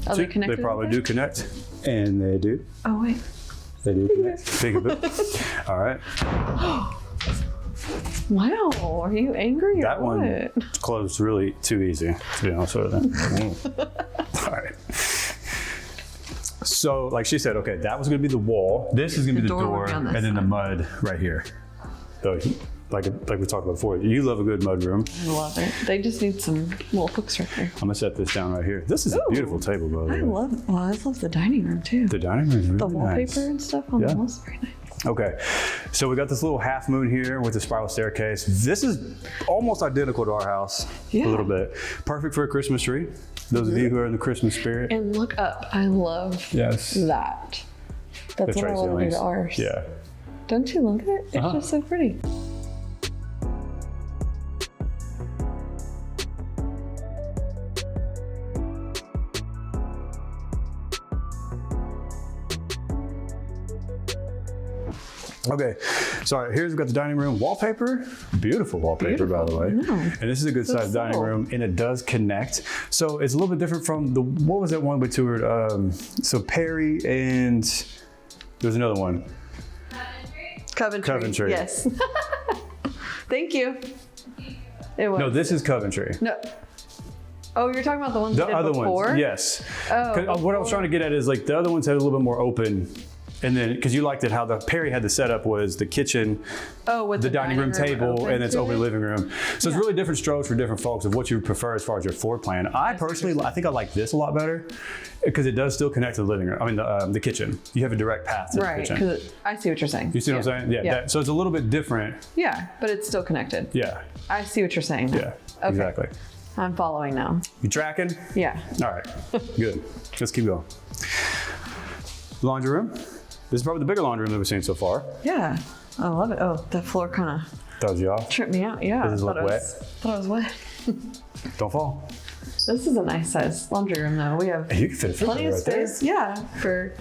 Are they connected? They probably do connect, and they do. Oh, wait. They do connect. Peekaboo. All right. Wow. Are you angry or That what? one closed really too easy, to be honest with you. All right. So, like she said, okay, that was going to be the wall. This is going to be the door door, would be on this and then the side. mud right here. So, like we talked about before, you love a good mud room. I love it. They just need some little hooks right there. I'm gonna set this down right here. This is a beautiful table, by the way. I love the dining room too. The dining room is really The wallpaper nice. and stuff on Yeah. the walls is very nice. Okay, so we got this little half moon here with the spiral staircase. This is almost identical to our house, Yeah. a little bit. Perfect for a Christmas tree. Those of you who are in the Christmas spirit. And look up. I love Yes. that. That's The what I tray want to do ceilings. to ours. Yeah. Don't you love it? It's just so pretty. Okay, so here's we've got the dining room wallpaper. Beautiful wallpaper, by the way. Beautiful. I know. And this is a good sized dining subtle. room, and it does connect. So it's a little bit different from the, what was that one we toured? So Perry and there's another one. Coventry. Yes. Thank you. It was. No, this is Coventry. No. Oh, you're talking about the ones The we did other before? ones, yes. Oh, What I was trying to get at is like the other ones had a little bit more open. And then, because you liked it, how the Perry had the setup was the kitchen, with the dining room table, and it's over the living room. So it's really different strokes for different folks of what you prefer as far as your floor plan. I personally, I think I like this a lot better because it does still connect to the living room. I mean, the kitchen. You have a direct path to the kitchen. Right, because I see what you're saying. You see what I'm saying? Yeah. So it's a little bit different. Yeah, but it's still connected. Yeah. I see what you're saying. Yeah. Okay. Exactly. I'm following now. You tracking? Yeah. All right. Good. Let's keep going. Laundry room. This is probably the bigger laundry room that we've seen so far. Yeah. I love it. Oh, the floor kind of Throws you off. tripped me out. Yeah. Does it look wet? Thought it was wet. Don't fall. This is a nice size laundry room though. We have You can fit a fridge plenty of right there. space. Yeah, for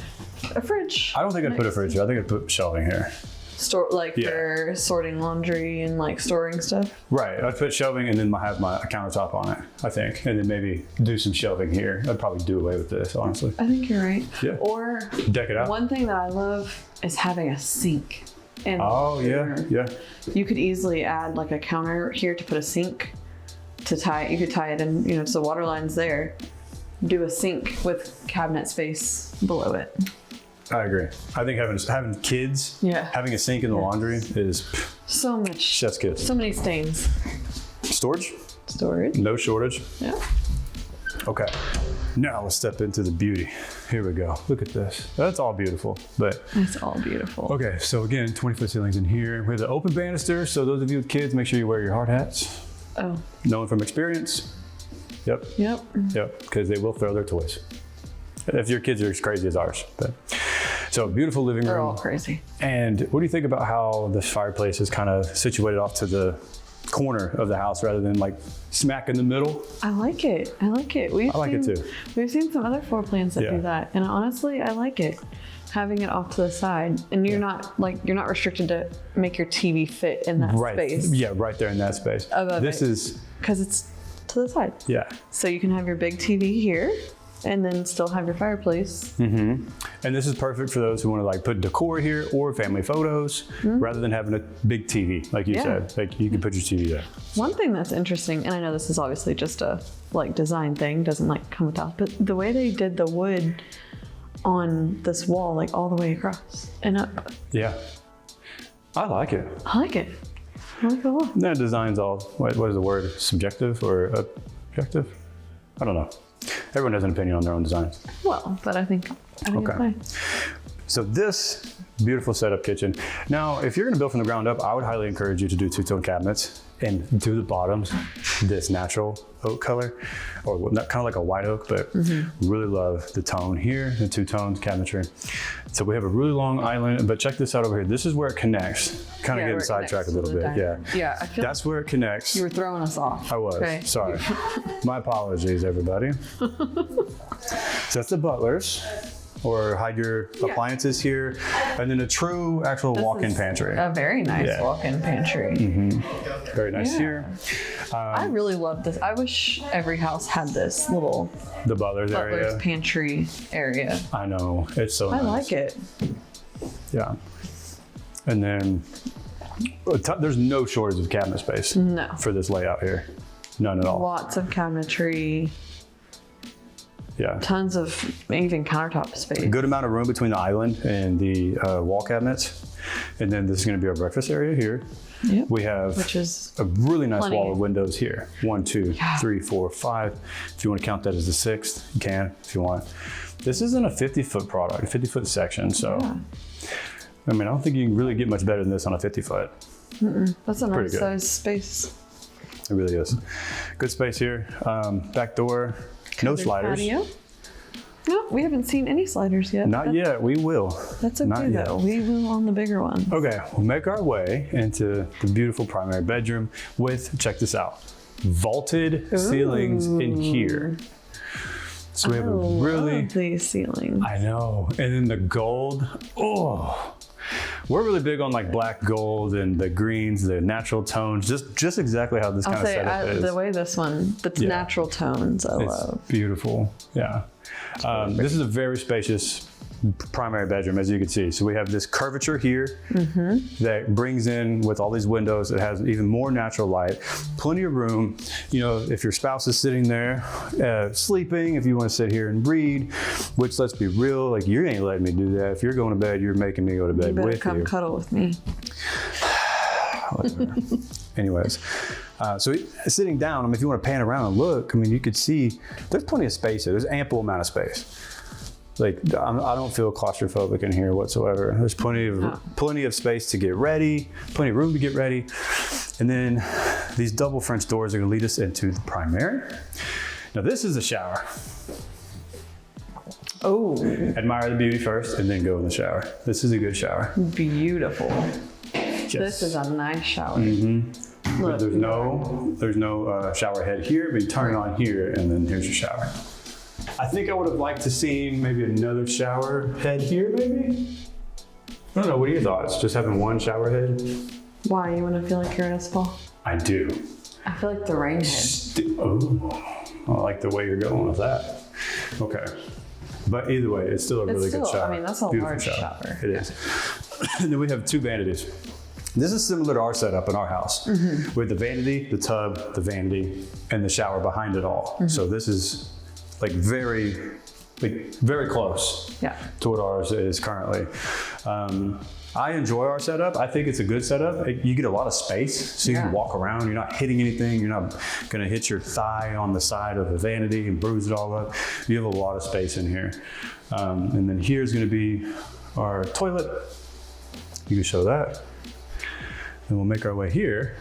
a fridge. I don't think I'd put a fridge here. I think I'd put shelving here. Store for sorting laundry and like storing stuff. Right. I'd put shelving and then have my countertop on it, I think. And then maybe do some shelving here. I'd probably do away with this, honestly. I think you're right. Yeah. Or Deck it out. one thing that I love is having a sink. And Oh, yeah. Yeah. you could easily add like a counter here to put a sink to tie it. You could tie it in, so the water line's there. Do a sink with cabinet space below it. I agree. I think having kids, having a sink in the laundry is So much. chef's kiss. So many stains. Storage? Storage. No shortage. Yeah. Okay. Now let's step into the beauty. Here we go. Look at this. That's all beautiful, but It's all beautiful. okay. So again, 20-foot ceilings in here. We have the open banister. So those of you with kids, make sure you wear your hard hats. Oh. Knowing from experience. Yep. Yep. Yep. Because they will throw their toys. If your kids are as crazy as ours. But so beautiful living room. They're all crazy. And what do you think about how this fireplace is kind of situated off to the corner of the house rather than like smack in the middle? I like it. I like it. I like it too. We've seen some other floor plans that do that, and honestly, I like it. Having it off to the side, and you're not restricted to make your TV fit in that space. Yeah, right there in that space. This is because it's to the side. Yeah. So you can have your big TV here, and then still have your fireplace. Mm-hmm. And this is perfect for those who want to like put decor here or family photos rather than having a big TV, like you said. Like you can put your TV there. One thing that's interesting, and I know this is obviously just a like design thing, doesn't like come with that, but the way they did the wood on this wall, like all the way across and up. Yeah. I like it. I like it. I like it a lot. That design's all, what is the word? Subjective or objective? I don't know. Everyone has an opinion on their own designs. Well, but I think it's fine. So this beautiful setup kitchen. Now, if you're gonna build from the ground up, I would highly encourage you to do two-tone cabinets and do the bottoms this natural oak color, or not kind of like a white oak, but really love the tone here, the two-tone cabinetry. So we have a really long island, but check this out over here. This is where it connects. Kind of getting sidetracked a little bit, Yeah, I feel that's where it connects. you were throwing us off. I was, Okay. sorry. My apologies, everybody. So that's the butlers, or hide your appliances here. And then a true actual walk-in pantry. A very nice walk-in pantry. Very nice here. I really love this. I wish every house had this little The butler's butler's area. pantry area. I know, it's so nice. I like it. Yeah. And then there's no shortage of cabinet space for this layout here. None at all. Lots of cabinetry. Yeah. Tons of even countertop space. Good amount of room between the island and the wall cabinets. And then this is going to be our breakfast area here. Yep. We have Which is a really nice plenty. wall of windows here. 1, 2, 3, 4, 5. If you want to count that as the 6th, you can if you want. This isn't a 50-foot product, a 50-foot section. So, I mean, I don't think you can really get much better than this on a 50-foot. That's a nice good. size space. It really is. Good space here. Back door, no Covered sliders. patio. No, we haven't seen any sliders yet. Not yet, we will. That's Not okay yet. though. We will on the bigger one. Okay, we'll make our way into the beautiful primary bedroom with, check this out, vaulted ceilings in here. So we have a really, love these ceilings. I know, and then the gold, we're really big on like black gold and the greens, the natural tones, just exactly how this I'll kind of say setup is. the way this one, the natural tones, I It's love. beautiful, yeah. This is a very spacious primary bedroom, as you can see. So we have this curvature here that brings in with all these windows. It has even more natural light, plenty of room. You know, if your spouse is sitting there sleeping, if you want to sit here and read, which let's be real, like you ain't letting me do that. If you're going to bed, you're making me go to bed You better with come you. cuddle with me. Anyways, so sitting down, I mean, if you want to pan around and look, I mean, you could see there's plenty of space here. There's ample amount of space. Like, I don't feel claustrophobic in here whatsoever. There's plenty of space to get ready, plenty of room to get ready. And then these double French doors are going to lead us into the primary. Now, this is the shower. Oh, Admire the beauty first and then go in the shower. This is a good shower. beautiful. Yes. This is a nice shower. Look, There's no shower head here, but you turn it on here and then here's your shower. I think I would have liked to see maybe another shower head here, maybe? I don't know, what are your thoughts? Just having one shower head? why, you want to feel like you're in a spa? I do. I feel like the rain head. Oh, I like the way you're going with that. Okay. But either way, it's still a really good shower. I mean, that's a Beautiful large shower. It is. And then we have two vanities. This is similar to our setup in our house with the vanity, the tub, the vanity, and the shower behind it all. So this is like very close to what ours is currently. I enjoy our setup. I think it's a good setup. You get a lot of space, so you can walk around. You're not hitting anything. You're not going to hit your thigh on the side of the vanity and bruise it all up. You have a lot of space in here. And then here's going to be our toilet. You can show that. Then we'll make our way here.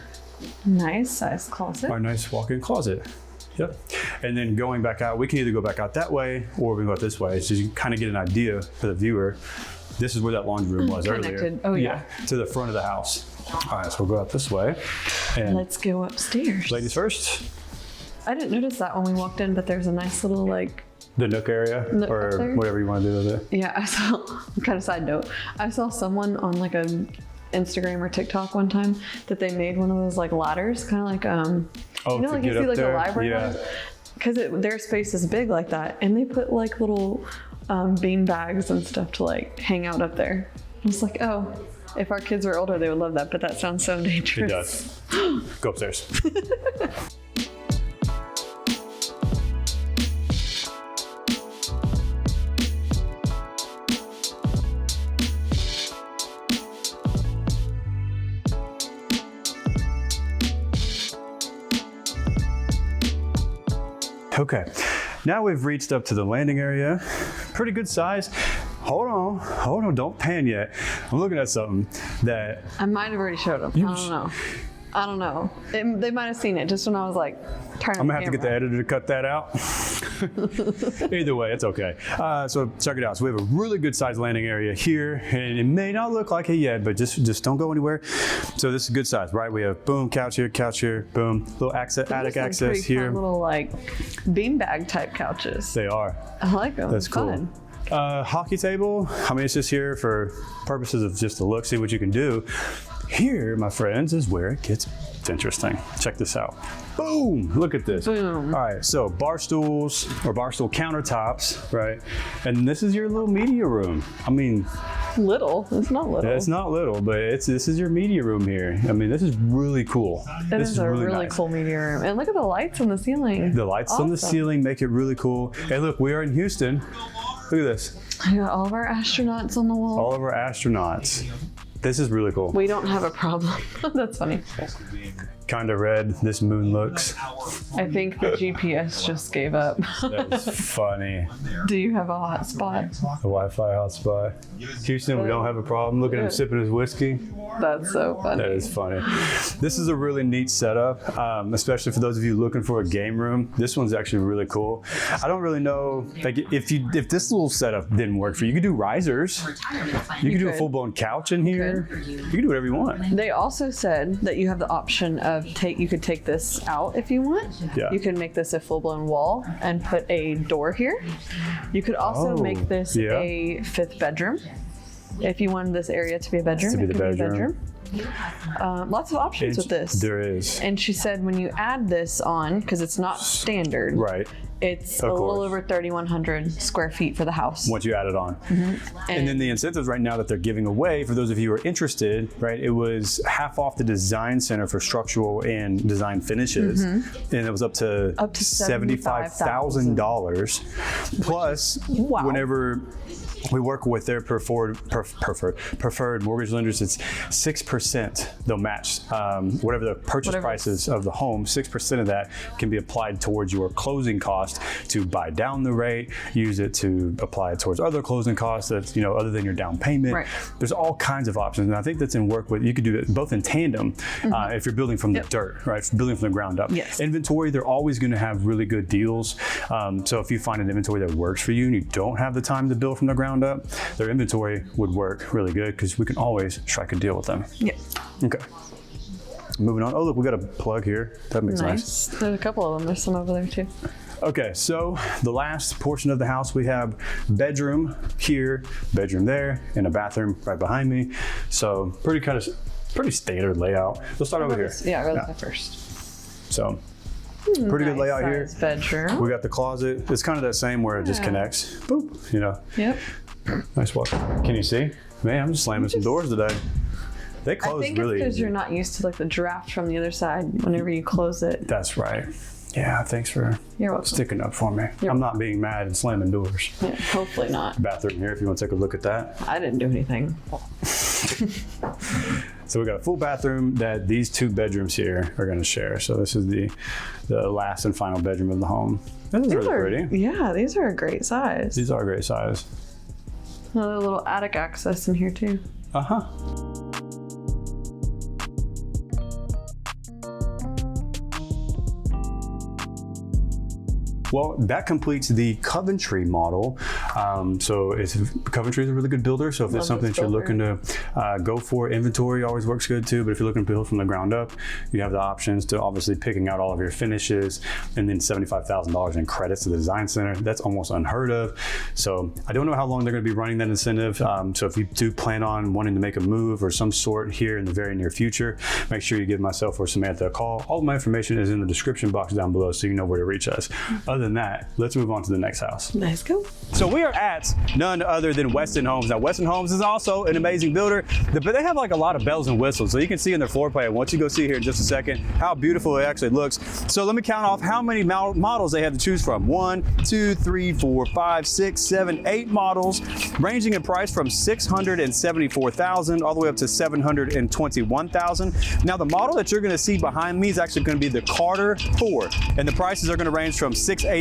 Nice size closet. Our nice walk-in closet. Yep. And then going back out, we can either go back out that way or we can go out this way. So you can kind of get an idea for the viewer. This is where that laundry room was Connected. earlier. Oh, yeah. To the front of the house. All right, so we'll go out this way. And Let's go upstairs. ladies first, I didn't notice that when we walked in, but there's a nice little like, the nook area Nook up or there? whatever you want to do with it. yeah, I saw, kind of side note, I saw someone on like a Instagram or TikTok one time that they made one of those like ladders, kind of like, Oh, you know, to like you get see up like there? a library Yeah. because their space is big like that, and they put like little bean bags and stuff to like hang out up there. I was like, oh, if our kids were older, they would love that, but that sounds so dangerous. It does. Go upstairs. Okay, now we've reached up to the landing area. Pretty good size. Hold on, don't pan yet. I'm looking at something that I might have already showed them. I don't know. They might have seen it just when I was like turning I'm the gonna have to get the editor to cut that out. Either way, it's okay. So check it out. So we have a really good sized landing area here, and it may not look like it yet, but just don't go anywhere. So this is good size, right? We have boom, couch here, boom, little attic access here. Little like beanbag type couches. They are. I like them. That's It's cool. fun. Hockey table. I mean, it's just here for purposes of just to look, see what you can do. Here, my friends, is where it gets interesting. Check this out. Boom! Look at this. Boom. All right, so bar stools or bar stool countertops, right? And this is your little media room. I mean, Little. It's not little. it's not little, but this is your media room here. I mean, this is really cool. It This is a really nice. cool media room. And look at the lights on the ceiling. The lights on the Awesome. ceiling make it really cool. Hey, look, we are in Houston. Look at this. I got all of our astronauts on the wall. All of our astronauts. This is really cool. We don't have a problem. That's funny. Kind of red this moon looks. I think the GPS just gave up. That's funny. Do you have a hot spot? The Wi-Fi hotspot. Houston, we don't have a problem. Look at him sipping his whiskey. That's so funny. That is funny. This is a really neat setup, especially for those of you looking for a game room. This one's actually really cool. I don't really know, like if this little setup didn't work for you, you could do risers. You could do a could. full-blown couch in here. You can do whatever you want. They also said that you have the option of you could take this out if you want. Yeah. You could make this a full-blown wall and put a door here. You could also make this yeah. a 5th bedroom. If you wanted this area to be a bedroom, To be it the could bedroom. Lots of options with this. There is. And she said when you add this on, because it's not standard, Right. it's a little over 3,100 square feet for the house. Once you add it on. And then the incentives right now that they're giving away, for those of you who are interested, right, it was half off the design center for structural and design finishes. And it was up to $75,000. Plus, whenever we work with their preferred mortgage lenders, it's 6%. They'll match whatever the purchase prices of the home. 6% of that can be applied towards your closing cost to buy down the rate, use it to apply it towards other closing costs that's, other than your down payment. Right. There's all kinds of options. And I think that's in work with, you could do it both in tandem if you're building from the dirt, right? If you're building from the ground up. Yes. Inventory, they're always going to have really good deals. So if you find an inventory that works for you and you don't have the time to build from the ground up, their inventory would work really good because we can always strike a deal with them. Yeah. Okay. Moving on. Oh, look, we got a plug here. That makes nice. There's a couple of them. There's some over there too. Okay, so the last portion of the house, we have bedroom here, bedroom there, and a bathroom right behind me. So pretty standard layout. Let's start over here. Yeah, I'll go first. So pretty good layout here. Bedroom. We got the closet. It's kind of that same where it just connects. Boop, Yep. Nice walk. Can you see? Man, I'm just slamming some doors today. They close I think really it's because easy. you're not used to like the draft from the other side whenever you close it. That's right. Yeah, thanks for sticking up for me. I'm not being mad and slamming doors. Yeah, hopefully not. Bathroom here if you want to take a look at that. I didn't do anything. So we got a full bathroom that these two bedrooms here are going to share. So this is the last and final bedroom of the home. This is really pretty. Yeah, these are a great size. These are a great size. Another little attic access in here too. Uh-huh. Well, that completes the Coventry model. Coventry is a really good builder. So if there's something that you're looking to go for, inventory always works good too. But if you're looking to build from the ground up, you have the options to obviously picking out all of your finishes and then $75,000 in credits to the design center. That's almost unheard of. So I don't know how long they're going to be running that incentive. So if you do plan on wanting to make a move or some sort here in the very near future, make sure you give myself or Samantha a call. All of my information is in the description box down below so you know where to reach us. Other than that, let's move on to the next house. Let's go. So we are at none other than Weston Homes. Now, Weston Homes is also an amazing builder, but they have like a lot of bells and whistles. So you can see in their floor plan, once you go see here in just a second, how beautiful it actually looks. So let me count off how many models they have to choose from. 1, 2, 3, 4, 5, 6, 7, 8 models, ranging in price from $674,000 all the way up to $721,000. Now, the model that you're gonna see behind me is actually gonna be the Carter 4, and the prices are gonna range from $689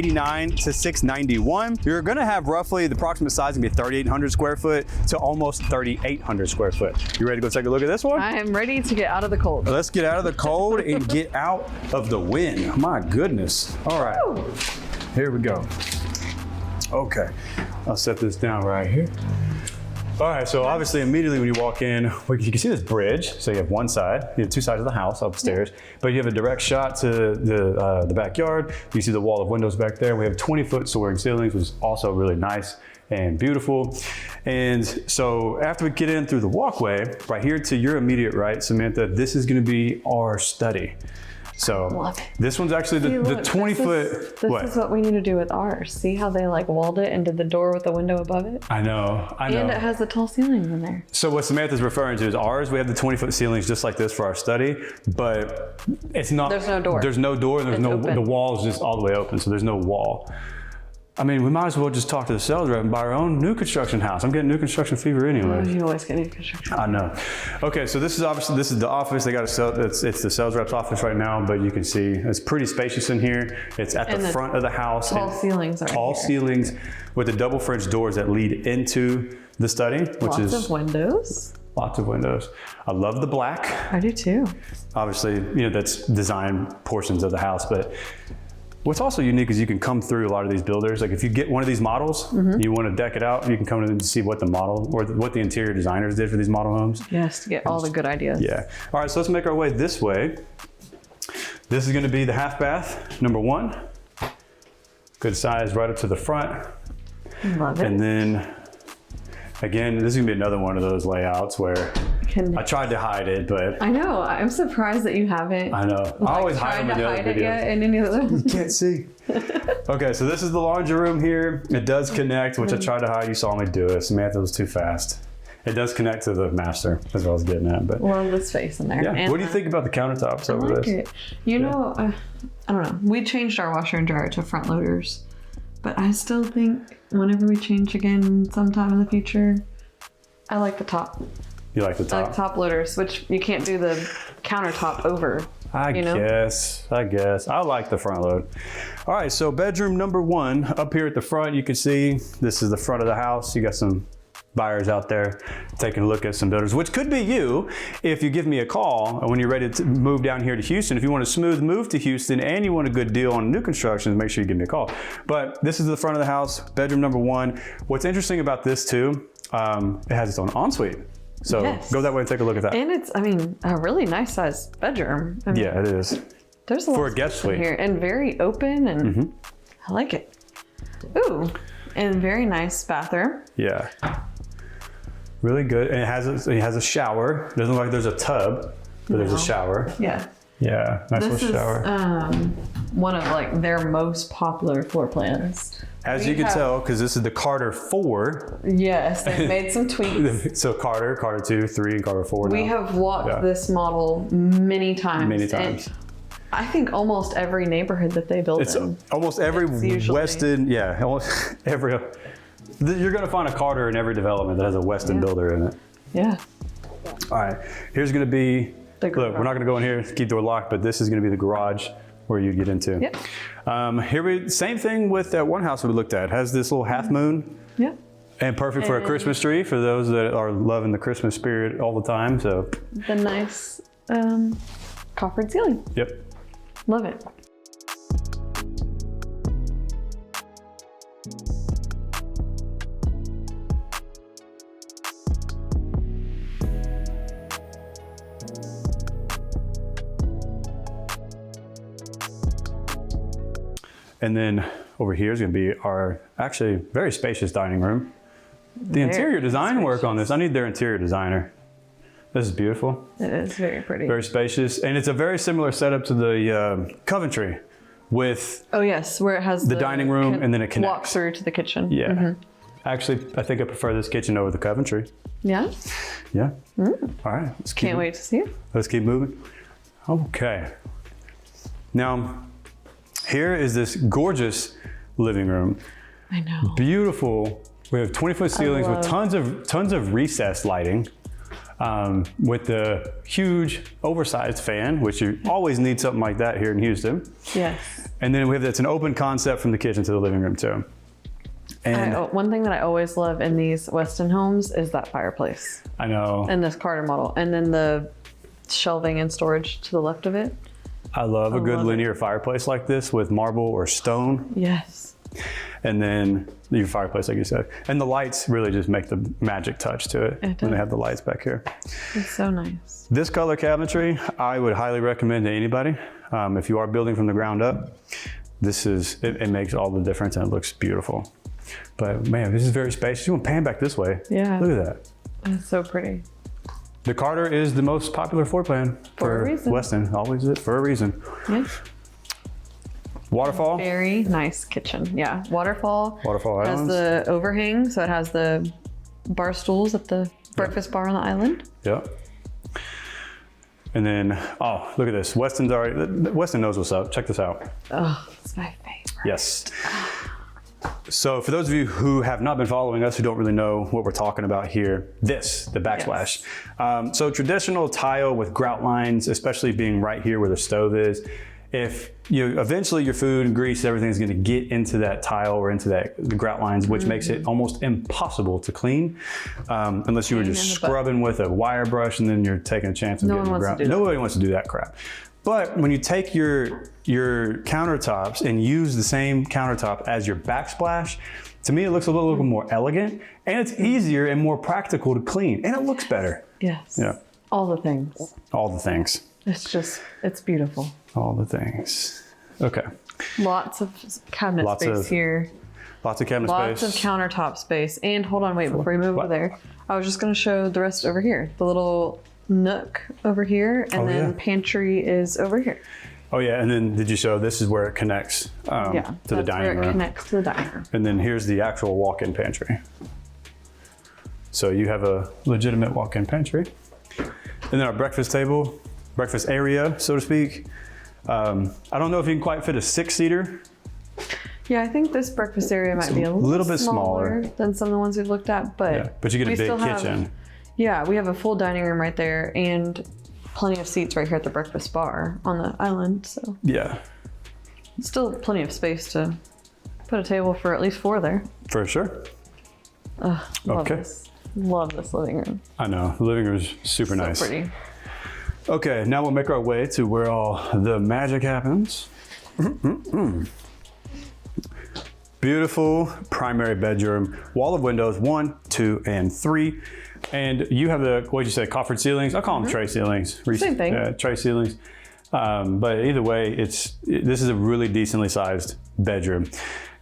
to $691. You're gonna have roughly the approximate size gonna be 3,800 square foot to almost 3,800 square foot. You ready to go take a look at this one? I am ready to get out of the cold. Let's get out of the cold and get out of the wind. My goodness. All right, here we go. Okay, I'll set this down right here. All right, so obviously immediately when you walk in, you can see this bridge. So you have one side, you have two sides of the house upstairs, but you have a direct shot to the backyard. You see the wall of windows back there. We have 20-foot soaring ceilings, which is also really nice and beautiful. And so after we get in through the walkway, right here to your immediate right, Samantha, this is gonna be our study. So this one's actually the 20-foot. This is what we need to do with ours. See how they like walled it and did the door with the window above it? I know. And it has the tall ceilings in there. So what Samantha's referring to is ours. We have the 20-foot ceilings just like this for our study, but it's not. There's no door. There's no door. And there's the wall is just all the way open, so there's no wall. I mean, we might as well just talk to the sales rep and buy our own new construction house. I'm getting new construction fever anyway. You always get new construction. I know. Okay, so this is the office. They got it's the sales rep's office right now, but you can see it's pretty spacious in here. It's at the front of the house. Tall ceilings are tall ceilings with the double French doors that lead into the study, which is lots of windows. Lots of windows. I love the black. I do too. Obviously, that's design portions of the house, but what's also unique is you can come through a lot of these builders. Like if you get one of these models, you want to deck it out, you can come in and see what the model or what the interior designers did for these model homes. Yes, to get all the good ideas. Yeah. All right, so let's make our way this way. This is going to be the half bath, number 1. Good size right up to the front. Love it. And then again, this is going to be another one of those layouts where can. I tried to hide it, but I know. I'm surprised that you haven't. I know. I always hide them in the other it yet videos. in any of them. You can't see. Okay, so this is the laundry room here. It does connect, which I tried to hide. You saw me do it. Samantha was too fast. It does connect to the master, as what I was getting at. But Love the space in there. yeah, And what do you think about the countertops I over like this? it. You know, I don't know. We changed our washer and dryer to front loaders, but I still think whenever we change again sometime in the future, I like the top. You like the I top? like top loaders, which you can't do the countertop over. I guess. I like the front load. All right, so bedroom number 1 up here at the front, you can see this is the front of the house. You got some buyers out there taking a look at some builders, which could be you if you give me a call when you're ready to move down here to Houston. If you want a smooth move to Houston and you want a good deal on new construction, make sure you give me a call. But this is the front of the house, bedroom number 1. What's interesting about this too, it has its own ensuite. So Yes. go that way and take a look at that. And it's, I mean, a really nice sized bedroom. I mean, Yeah, it is. there's a lot For a of guest space in suite. here and very open, and I like it. Ooh, and very nice bathroom. Yeah. Really good. And it has a shower. It doesn't look like there's a tub, but there's a shower. Yeah. Yeah, nice This little shower. is one of like their most popular floor plans. As we you can have- tell, because this is the Carter 4. Yes, they've made some tweaks. So Carter 2, 3, and Carter 4 We now. have walked Yeah. this model many times. Many and times. I think almost every neighborhood that they build It's in. almost every It's usually- Weston, yeah, almost every. You're going to find a Carter in every development that has a Weston builder in it. Yeah. All right, here's going to be, The look, we're not going to go in here, keep the door locked, but this is going to be the garage where you get into. Yep. Same thing with that one house we looked at. It has this little half moon. Yep. And perfect for a Christmas tree for those that are loving the Christmas spirit all the time. So, The nice coffered ceiling. yep. Love it. And then over here is going to be our actually very spacious dining room. The interior design work on this, I need their interior designer. This is beautiful. It is very pretty. Very spacious. And it's a very similar setup to the Coventry with, Oh yes, where it has the dining room and then it walk connects. through to the kitchen. yeah. Actually, I think I prefer this kitchen over the Coventry. Yeah. Yeah. All right. Let's keep Can't wait to see it. Let's keep moving. Okay. Now, here is this gorgeous living room. I know. Beautiful. We have 20-foot ceilings with love- tons of recessed lighting, with the huge oversized fan, which you always need something like that here in Houston. Yes. And then we have that's an open concept from the kitchen to the living room too. And One thing that I always love in these Weston homes is that fireplace I know in this Carter model, and then the shelving and storage to the left of it. I love a good love it. linear fireplace like this with marble or stone. Yes. And then your fireplace, like you said. And the lights really just make the magic touch to it when they does. have the lights back here. It's so nice. This color cabinetry, I would highly recommend to anybody. If you are building from the ground up, it makes all the difference and it looks beautiful. But man, this is very spacious. You want to pan back this way. Yeah. Look at that. It's so pretty. The Carter is the most popular floor plan For a reason. Weston. Always is for a reason. Yeah. Waterfall. Very nice kitchen. Yeah. Waterfall. Waterfall has Islands. the overhang, so it has the bar stools at the breakfast bar on the island. Yep. And then, oh, look at this. Weston knows what's up. Check this out. Oh, it's my favorite. Yes. So for those of you who have not been following us, who don't really know what we're talking about here, the backsplash. So traditional tile with grout lines, especially being right here where the stove is, if eventually your food and grease, everything's gonna get into that tile or into the grout lines, which makes it almost impossible to clean, unless you were just in the butt. scrubbing with a wire brush and then you're taking a chance of No getting one the wants grout. to do that. Nobody wants to do that crap. But when you take your countertops and use the same countertop as your backsplash, to me it looks a little more elegant and it's easier and more practical to clean and it looks better. Yes. Yeah. All the things. All the things. It's beautiful. All the things. Okay. Lots of cabinet Lots space of- here. Lots of cabinet Lots space. of countertop space. And hold on, wait, before we move What? over there, I was just going to show the rest over here. The little nook over here, and then yeah. pantry is over here. Oh yeah, and then did you show this is where it connects to the That's where dining it room? connects to the dining room. And then here's the actual walk-in pantry. So you have a legitimate walk-in pantry. And then our breakfast table, breakfast area, so to speak. I don't know if you can quite fit a 6-seater. Yeah, I think this breakfast area might be a little bit smaller than some of the ones we've looked at, but Yeah, but you get a we big still have- kitchen. Yeah, we have a full dining room right there and plenty of seats right here at the breakfast bar on the island. So Yeah, still plenty of space to put a table for at least 4 there. for sure. Love Okay. this. Love this living room. I know, the living room's super nice. So pretty. Okay, now we'll make our way to where all the magic happens. Beautiful primary bedroom, wall of windows, 1, 2, and 3. And you have the, what'd you say, coffered ceilings? I call them tray ceilings. Same thing. Yeah, tray ceilings. But either way, this is a really decently sized bedroom.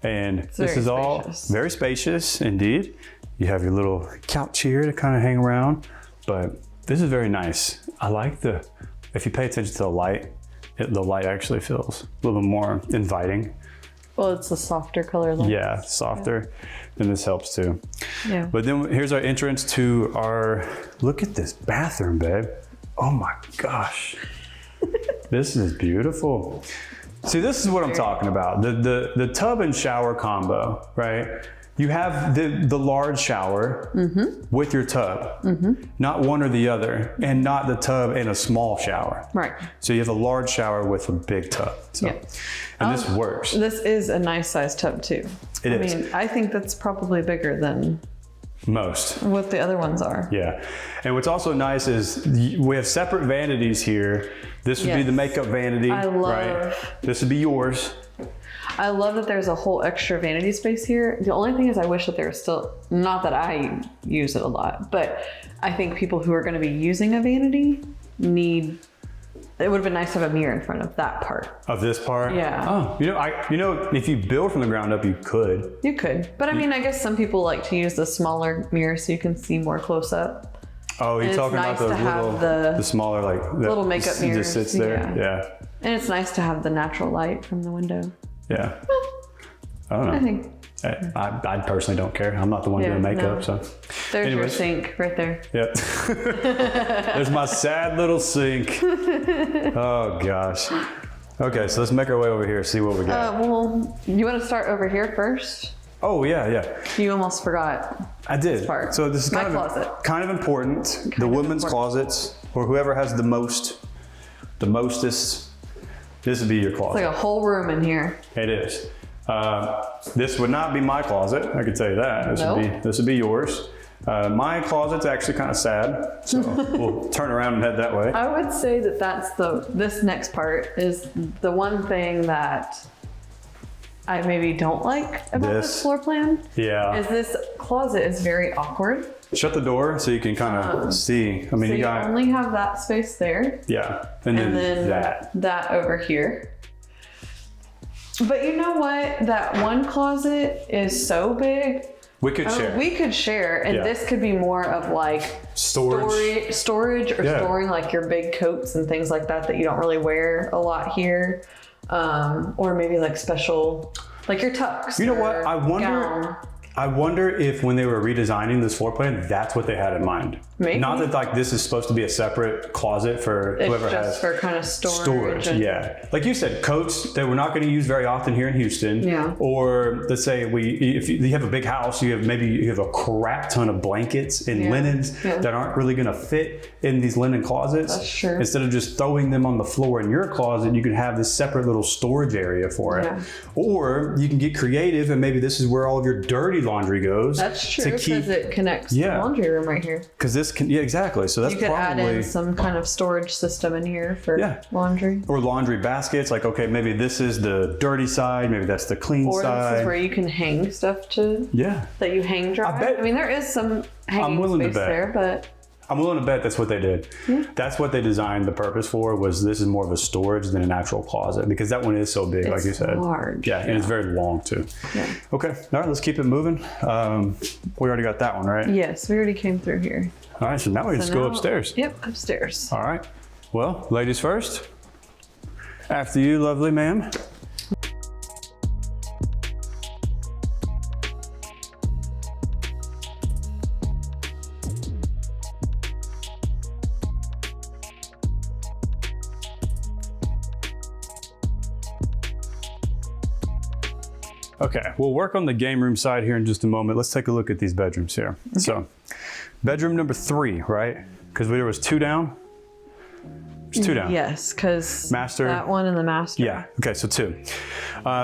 And this very is all spacious. very spacious indeed. You have your little couch here to kind of hang around, but this is very nice. I like if you pay attention to the light, the light actually feels a little bit more inviting. Well, it's a softer color light. Yeah, softer, and this helps too. Yeah. But then here's our entrance to our, look at this bathroom, babe. Oh my gosh. This is beautiful. See, this is what I'm talking about. The tub and shower combo, right? You have the large shower with your tub, not one or the other, and not the tub and a small shower. Right. So you have a large shower with a big tub. So, Yeah. and this works. This is a nice sized tub too. It I is. mean, I think that's probably bigger than Most. what the other ones are. Yeah. And what's also nice is we have separate vanities here. This would be Yes. the makeup vanity, I right? love- This would be yours. I love that there's a whole extra vanity space here. The only thing is I wish that there was still, not that I use it a lot, but I think people who are going to be using a vanity it would have been nice to have a mirror in front of that part. Of this part? Yeah. Oh, if you build from the ground up, you could. You could. But I mean, I guess some people like to use the smaller mirror so you can see more close up. Oh, you're it's talking nice about to have little, the the smaller, like, that little makeup just mirrors, sits there. yeah. And it's nice to have the natural light from the window. Yeah. I don't know. I think I personally don't care. I'm not the one Yeah, doing makeup, no. so. there's your Anyways. sink right there. Yep. There's my sad little sink. Oh gosh. Okay, so let's make our way over here, see what we got. Well, you want to start over here first? Oh yeah. You almost forgot. I did. part. So this is My kind closet. of important. The of women's important. closets, or whoever has the mostest. This would be your closet. It's like a whole room in here. It is. This would not be my closet. I can tell you that. This would be yours. My closet's actually kind of sad, so we'll turn around and head that way. I would say that this next part is the one thing that I maybe don't like about this floor plan. Yeah. Is this closet is very awkward. Shut the door so you can kind of see. I mean, So you you got only have that space there, yeah, and then that. over here. But you know what? That one closet is so big. We could share We could share, and Yeah. this could be more of like storage. storage or Yeah. storing like your big coats and things like that you don't really wear a lot here, or maybe like special, like your tux. You know what? or I gown. wonder if when they were redesigning this floor plan, that's what they had in mind. Maybe. Not that like this is supposed to be a separate closet for It's whoever just has for kind of storage. and- yeah. Like you said, coats that we're not going to use very often here in Houston. Yeah. Or let's say if you have a big house, you have a crap ton of blankets and Yeah. linens Yeah. that aren't really going to fit in these linen closets. That's true. Instead of just throwing them on the floor in your closet, you can have this separate little storage area for it. Yeah. Or you can get creative and maybe this is where all of your dirty laundry goes. That's true to because keep, it connects to the laundry room right here. because this can, yeah, exactly. So that's You could add probably, in some kind of storage system in here for Yeah. laundry. or laundry baskets. Like, okay, maybe this is the dirty side, maybe that's the clean Or side. this is where you can hang stuff Yeah. that you hang dry. I bet- mean, there is some hanging willing to space bet. there, but I'm willing to bet that's what they did. Yeah. That's what they designed the purpose for, was this is more of a storage than an actual closet, because that one is so big, like you said. Large. Yeah, and it's very long too. Yeah. Okay, all right, let's keep it moving. We already got that one, right? Yes, we already came through here. All right, so now we just go upstairs. Yep, upstairs. All right. Well, ladies first. After you, lovely ma'am. Okay, we'll work on the game room side here in just a moment. Let's take a look at these bedrooms here. Okay. So, bedroom number 3, right? Because there was 2 down. There's 2 down. Yes, because master. That one and the master. Yeah. Okay, so 2.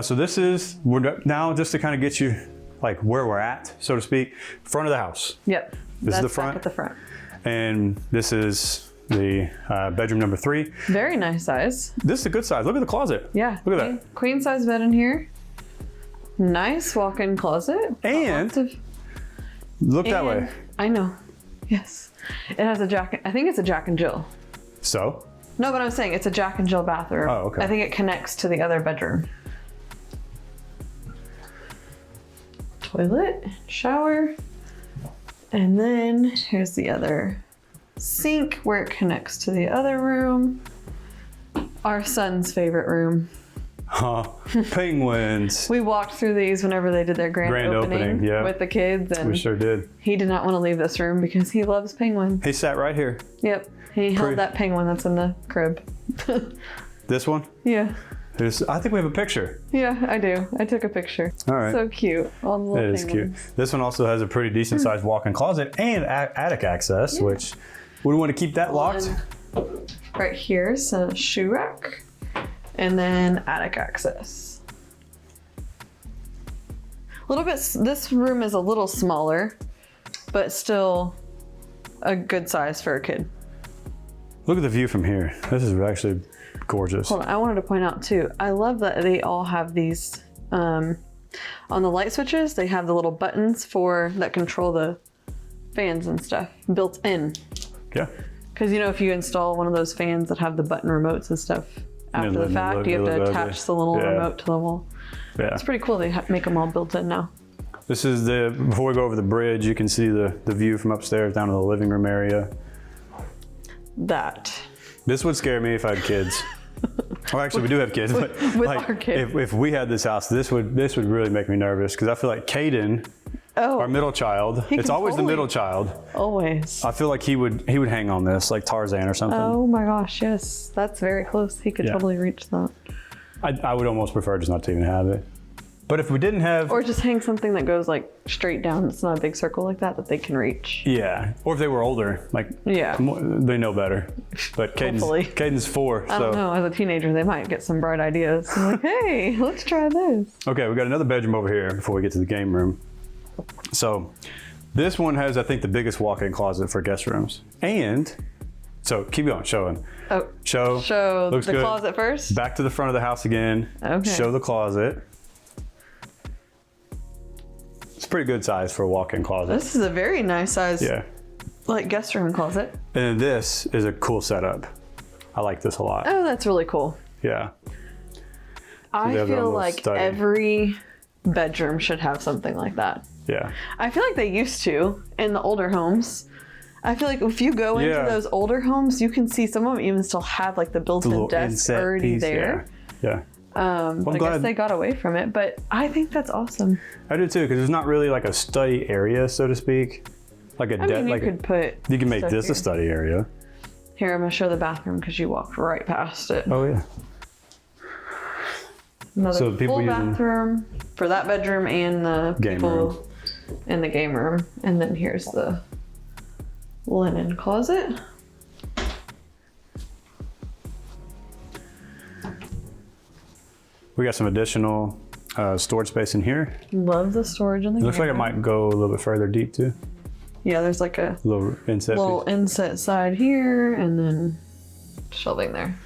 So this is, we're now just to kind of get you like where we're at, so to speak, front of the house. Yep. This is the front. Back at the front. And this is the bedroom number 3. Very nice size. This is a good size. Look at the closet. Yeah. Look at that. Queen size bed in here. Nice walk-in closet. And look that way. I know. Yes. It has a Jack. I think it's a Jack and Jill. So? No, but I'm saying it's a Jack and Jill bathroom. Oh, okay. I think it connects to the other bedroom. Toilet, shower, and then here's the other sink where it connects to the other room. Our son's favorite room. Penguins. We walked through these whenever they did their grand opening yeah. with the kids, and We sure did. he did not want to leave this room because he loves penguins. He sat right here. Yep, he held that penguin that's in the crib. This one? Yeah. I think we have a picture. Yeah, I do. I took a picture. All right. So cute. All the little It is cute. penguins. This one also has a pretty decent sized walk-in closet and attic access, which we want to keep that locked. Right here's a shoe rack, and then attic access. A little bit. This room is a little smaller, but still a good size for a kid. Look at the view from here. This is actually gorgeous. Hold on, I wanted to point out too, I love that they all have these, on the light switches, they have the little buttons that control the fans and stuff built in. Yeah. Because you know, if you install one of those fans that have the button remotes and stuff after the fact, you have to attach the little remote to the wall. Yeah. It's pretty cool they make them all built in now. This is before we go over the bridge, you can see the view from upstairs down to the living room area. This would scare me if I had kids. Well, actually, we do have kids, but with like, our kids. if we had this house, this would really make me nervous, because I feel like Caden, our middle child, it's always the middle child. Always. I feel like he would hang on this like Tarzan or something. Oh my gosh, yes, that's very close. He could totally reach that. I would almost prefer just not to even have it. But if we didn't have... Or just hang something that goes like straight down. It's not a big circle like that they can reach. Yeah. Or if they were older, like they know better. But Caden's 4. I don't know. As a teenager, they might get some bright ideas. I'm like, hey, let's try this. Okay, we got another bedroom over here before we get to the game room. So this one has, I think, the biggest walk-in closet for guest rooms. And so keep going, showing. Oh, show looks the good. Closet first. Back to the front of the house again. Okay. Show the closet. It's pretty good size for a walk-in closet. This is a very nice size, like guest room closet. And this is a cool setup. I like this a lot. Oh, that's really cool. Yeah. I feel like every bedroom should have something like that. Yeah. I feel like they used to in the older homes. I feel like if you go into those older homes, you can see some of them even still have like the built-in desk already there. Yeah. I guess they got away from it, but I think that's awesome. I do too, because there's not really like a study area, so to speak. Like a you can make this a study area. Here, I'm gonna show the bathroom because you walked right past it. Oh yeah. Another full bathroom for that bedroom and the game room in the game room, and then here's the linen closet. We got some additional storage space in here. Love the storage in the game room. Looks like it might go a little bit further deep too. Yeah, there's like a little inset side here, and then shelving there.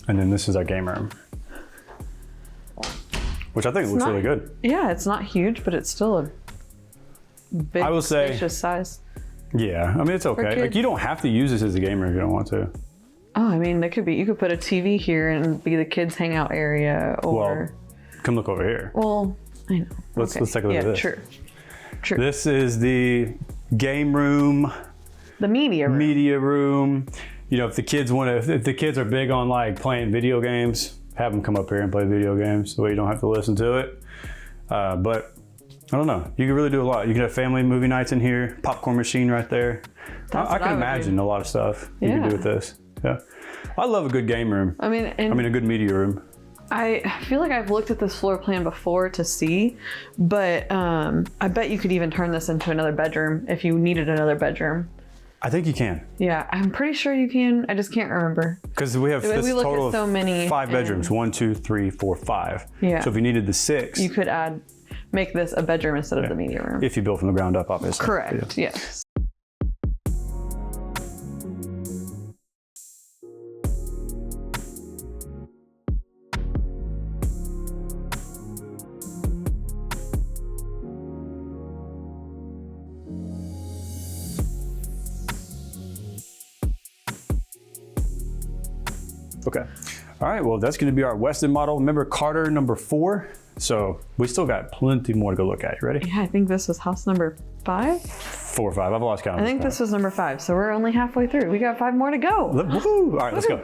And then this is our game room, which I think looks really good. Yeah, it's not huge, but it's still a big, spacious size. Yeah, I mean, it's okay. Like, you don't have to use this as a game room if you don't want to. Oh, I mean, you could put a TV here and be the kids' hangout area, or. Well, come look over here. Well, I know. Let's take a look at this. True. This is the game room. The media room. Media room. You know, if the kids are big on like playing video games, have them come up here and play video games. The way you don't have to listen to it. But I don't know. You can really do a lot. You can have family movie nights in here. Popcorn machine right there. I can imagine a lot of stuff you can do with this. Yeah, I love a good game room. I mean, a good media room. I feel like I've looked at this floor plan before to see, but I bet you could even turn this into another bedroom if you needed another bedroom. I think you can. Yeah, I'm pretty sure you can. I just can't remember. Because we have this total of so many 5 bedrooms. 1, 2, 3, 4, 5. Yeah. So if you needed the 6, you could make this a bedroom instead of the media room. If you built from the ground up, obviously. Correct. Yeah. Yes. Okay. All right, well, that's gonna be our Weston model. Remember Carter number 4? So we still got plenty more to go look at. You ready? Yeah, I think this was house number 5. 4 or 5, I've lost count. I think this was number 5, so we're only halfway through. We got 5 more to go. Woo-hoo. All right, let's go.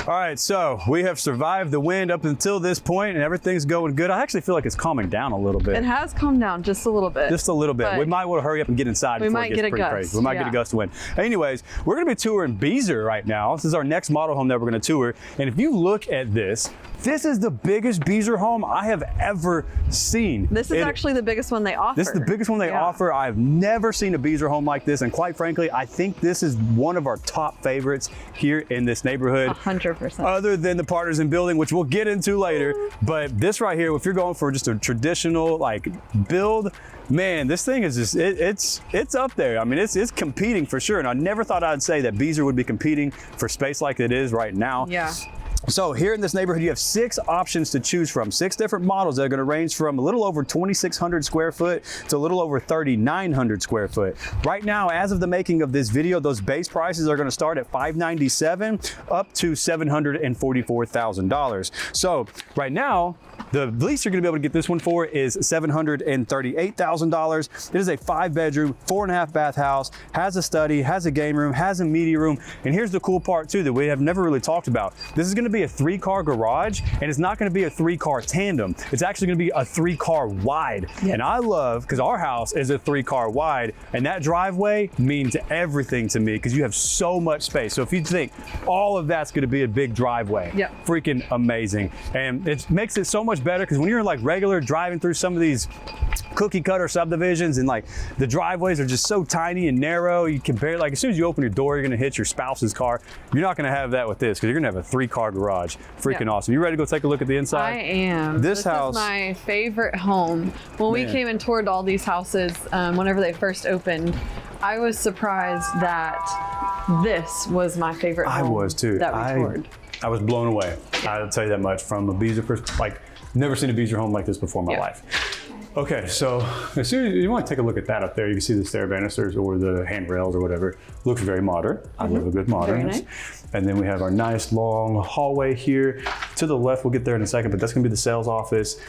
All right, so we have survived the wind up until this point and everything's going good. I actually feel like it's calming down a little bit. It has calmed down just a little bit. Just a little bit. We might want to hurry up and get inside before it gets pretty crazy. We might get a gust of wind. Anyways, we're gonna be touring Beezer right now. This is our next model home that we're gonna tour. And if you look at this is the biggest Beezer home I have ever seen. This is actually the biggest one they offer. This is the biggest one they offer. I've never seen a Beezer home like this. And quite frankly, I think this is one of our top favorites here in this neighborhood. 100%. Other than the Partners in Building, which we'll get into later. But this right here, if you're going for just a traditional like build, man, this thing is just, it's up there. I mean, it's competing for sure. And I never thought I'd say that Beezer would be competing for space like it is right now. Yeah. So here in this neighborhood, you have 6 options to choose from, 6 different models that are gonna range from a little over 2,600 square foot to a little over 3,900 square foot. Right now, as of the making of this video, those base prices are gonna start at $597,000 up to $744,000. So right now, the least you're gonna be able to get this one for is $738,000. It is a 5-bedroom, 4.5 bath house, has a study, has a game room, has a media room. And here's the cool part too that we have never really talked about. This is gonna be a 3-car garage, and it's not gonna be a 3-car tandem. It's actually gonna be a 3-car wide. Yeah. And I love, because our house is a 3-car wide, and that driveway means everything to me because you have so much space. So if you think all of that's gonna be a big driveway, freaking amazing. And it makes it so much better because when you're like regular driving through some of these cookie cutter subdivisions and like the driveways are just so tiny and narrow, you compare, like as soon as you open your door, you're gonna hit your spouse's car. You're not gonna have that with this because you're gonna have a 3-car garage. Freaking awesome. You ready to go take a look at the inside? I am. This house is my favorite home. When we came and toured all these houses, whenever they first opened, I was surprised that this was my favorite home. I was too. That we toured. I was blown away. I'll tell you that much from a Beezer perspective. Like, never seen a Beezer home like this before in my life. Okay, so as soon as you want to take a look at that up there, you can see the stair banisters or the handrails or whatever. Looks very modern. I love a good modern. Nice. And then we have our nice long hallway here. To the left, we'll get there in a second, but that's gonna be the sales office.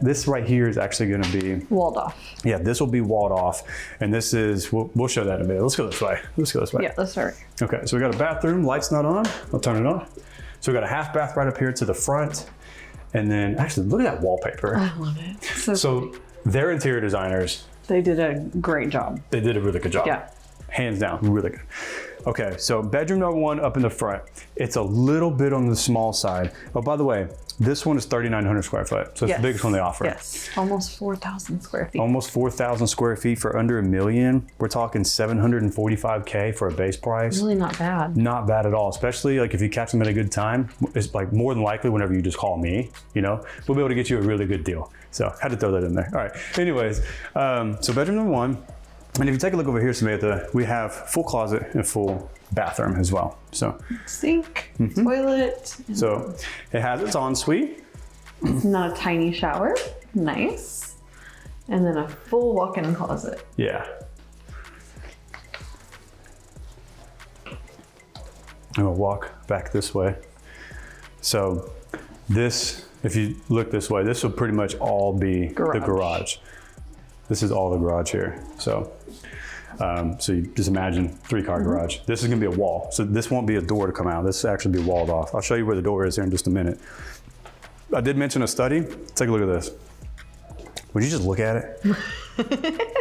This right here is actually gonna be walled off. Yeah, this will be walled off. And this is, we'll show that in a minute. Let's go this way. Let's go this way. Yeah, let's start. Okay, so we got a bathroom, light's not on. I'll turn it on. So we got a half bath right up here to the front. And then actually look at that wallpaper. I love it. So they're interior designers. They did a great job. They did a really good job. Yeah. Hands down, really good. Okay, so bedroom number 1 up in the front. It's a little bit on the small side. Oh, by the way, this one is 3,900 square foot. So it's the biggest one they offer. Yes, almost 4,000 square feet. Almost 4,000 square feet for under $1 million. We're talking $745K for a base price. Really not bad. Not bad at all, especially like if you catch them at a good time. It's like more than likely whenever you just call me, you know, we'll be able to get you a really good deal. So had to throw that in there. All right, anyways, so bedroom number 1. And if you take a look over here, Samantha, we have full closet and full bathroom as well. So sink, toilet. So it has its ensuite. Not a tiny shower. Nice. And then a full walk-in closet. Yeah. I'm gonna walk back this way. So this, if you look this way, this will pretty much all be the garage. This is all the garage here. So, so you just imagine 3-car garage. This is gonna be a wall. So this won't be a door to come out. This will actually be walled off. I'll show you where the door is here in just a minute. I did mention a study. Take a look at this. Would you just look at it?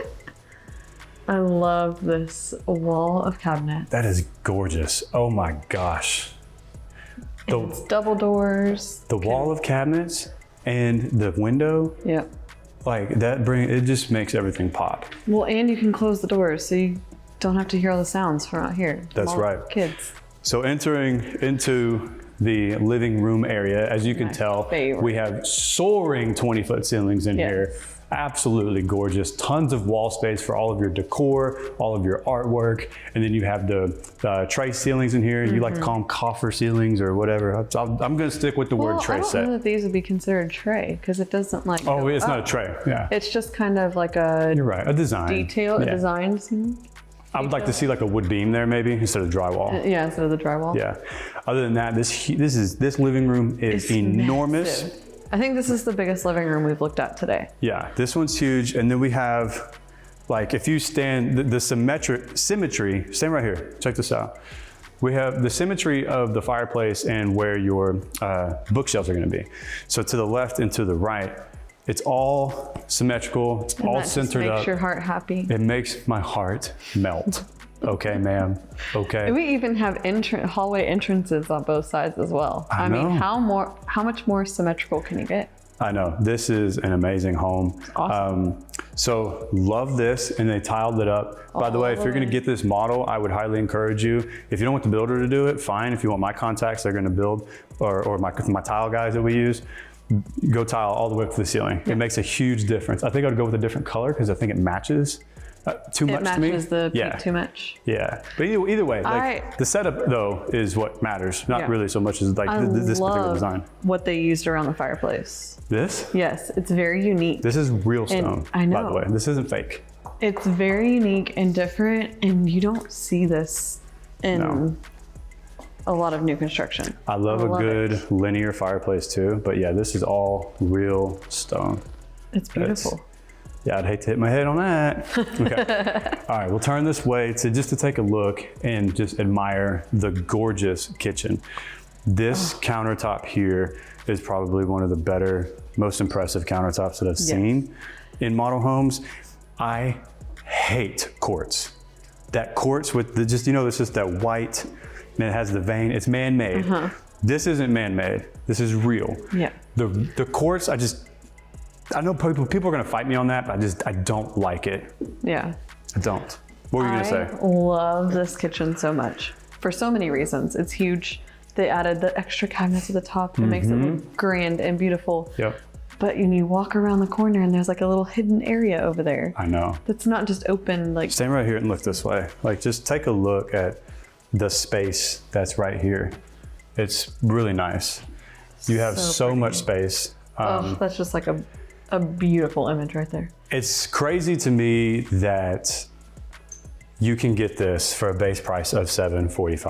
I love this wall of cabinets. That is gorgeous. Oh my gosh. It's double doors. The wall of cabinets and the window. Yep. Like it just makes everything pop. Well, and you can close the doors so you don't have to hear all the sounds from out here. That's right. Kids. So entering into the living room area, as you can tell, we have soaring 20-foot ceilings in here. Absolutely gorgeous. Tons of wall space for all of your decor, all of your artwork. And then you have the tray ceilings in here. You like to call them coffer ceilings or whatever. I'm going to stick with the word tray set. I don't know that these would be considered tray because it doesn't like. Oh, it's not a tray. Yeah. It's just kind of like a. You're right. A design. Detail, a design ceiling. I would like to see like a wood beam there maybe instead of drywall. Yeah, instead of the drywall. Yeah. Other than that, this living room is enormous. Massive. I think this is the biggest living room we've looked at today. Yeah, this one's huge. And then we have, like, if you stand, the symmetry, stand right here, check this out. We have the symmetry of the fireplace and where your bookshelves are gonna be. So to the left and to the right, it's all symmetrical, it's all centered up. It makes your heart happy. It makes my heart melt. Okay, ma'am, okay. And we even have hallway entrances on both sides as well. I mean, how much more symmetrical can you get? I know, this is an amazing home. Awesome. So love this, and they tiled it up. By the way, if you're gonna get this model, I would highly encourage you. If you don't want the builder to do it, fine. If you want my contacts, they're gonna build, or my tile guys that we use, go tile all the way up to the ceiling. It makes a huge difference. I think I'd go with a different color because I think it matches too much to me. It matches the pink too much. Yeah, but either way, like the setup though is what matters, not really so much as like this particular design. What they used around the fireplace. This? Yes, it's very unique. This is real stone, I know. by the way. This isn't fake. It's very unique and different, and you don't see this in a lot of new construction. I love a good linear fireplace too, but yeah, this is all real stone. It's beautiful. Yeah, I'd hate to hit my head on that. Okay. All right, we'll turn this way just to take a look and just admire the gorgeous kitchen. This countertop here is probably one of the better, most impressive countertops that I've seen in model homes. I hate quartz. That quartz with the it's just that white, and it has the vein. It's man-made. This isn't man-made. This is real. Yeah. The quartz, I know people are gonna fight me on that, but I don't like it. Yeah. I don't. What were you gonna say? I love this kitchen so much for so many reasons. It's huge. They added the extra cabinets at the top. It makes it look grand and beautiful. Yep. But when you walk around the corner and there's like a little hidden area over there. I know. That's not just open like. Stand right here and look this way. Like just take a look at the space that's right here. It's really nice. You have so much space. That's just like a beautiful image right there. It's crazy to me that you can get this for a base price of $745,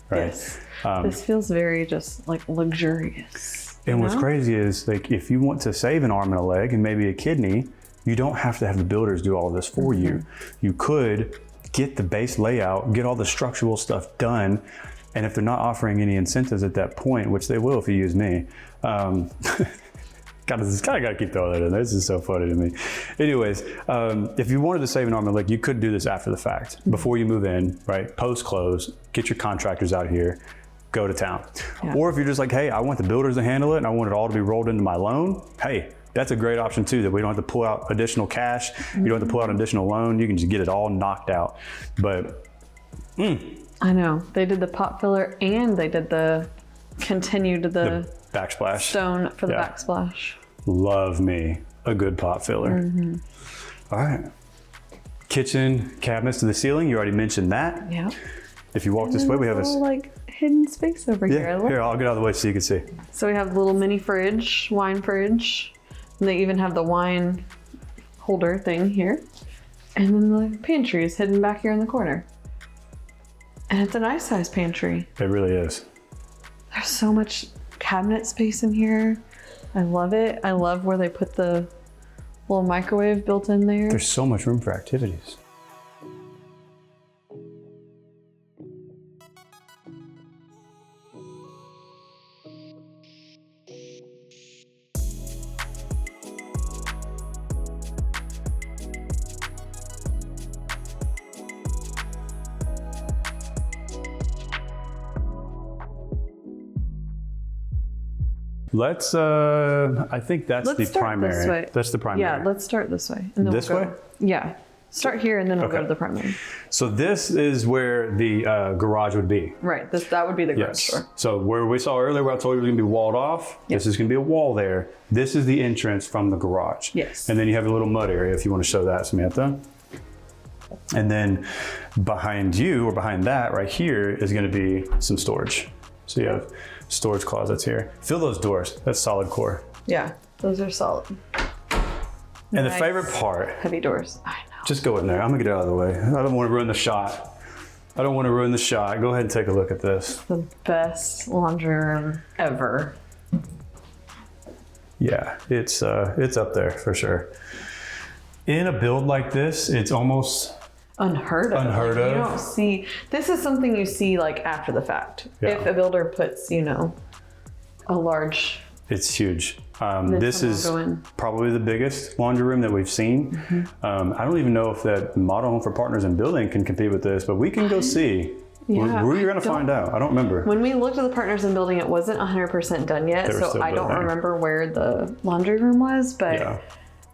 right? Yes. This feels very just like luxurious. And what's crazy is like if you want to save an arm and a leg and maybe a kidney, you don't have to have the builders do all of this for you. You could get the base layout, get all the structural stuff done, and if they're not offering any incentives at that point, which they will if you use me, gotta keep throwing that in there. This is so funny to me. Anyways, if you wanted to save an arm and leg, you could do this after the fact, before you move in, right? Post-close, get your contractors out here, go to town. Or if you're just like, hey, I want the builders to handle it and I want it all to be rolled into my loan, hey, that's a great option too, that we don't have to pull out additional cash. You don't have to pull out an additional loan. You can just get it all knocked out. But, I know, they did the pot filler and they did the backsplash. Stone for the backsplash. Love me a good pot filler. All right. Kitchen cabinets to the ceiling. You already mentioned that. Yeah. If you walk this way, we have a like hidden space over here. Here, I'll get out of the way so you can see. So we have a little mini fridge, wine fridge. And they even have the wine holder thing here. And then the pantry is hidden back here in the corner. And it's a nice size pantry. It really is. There's so much cabinet space in here. I love it. I love where they put the little microwave built in there. There's so much room for activities. Let's, I think that's the primary. This way. That's the primary. Yeah, let's start this way. And then This we'll go. way? Yeah. Start here and then we'll go Okay. to the primary. So this is where the garage would be. Right. That would be the garage Yes. door. So where we saw earlier, where I told you it was going to be walled off, Yep. this is going to be a wall there. This is the entrance from the garage. Yes. And then you have a little mud area if you want to show that, Samantha. And then behind you, or behind that right here, is going to be some storage. So you have storage closets here. Feel those doors. That's solid core. Yeah. Those are solid. And the Nice. favorite part, Heavy doors. I know. just go in there. I'm going to get out of the way. I don't want to ruin the shot. I don't want to ruin the shot. Go ahead and take a look at this. The best laundry room ever. Yeah, it's up there for sure. In a build like this, it's almost Unheard of. Unheard Like, of. You don't see, this is something you see like after the fact. Yeah. If a builder puts, a large, it's huge. Then This someone is will go in. probably the biggest laundry room that we've seen. Mm-hmm. I don't even know if that model home for partners in building can compete with this, but we can go see. Yeah, We're going I to find out. I don't remember. when we looked at the partners in building, it wasn't 100% done yet. They were So still I don't building. remember where the laundry room was, but Yeah.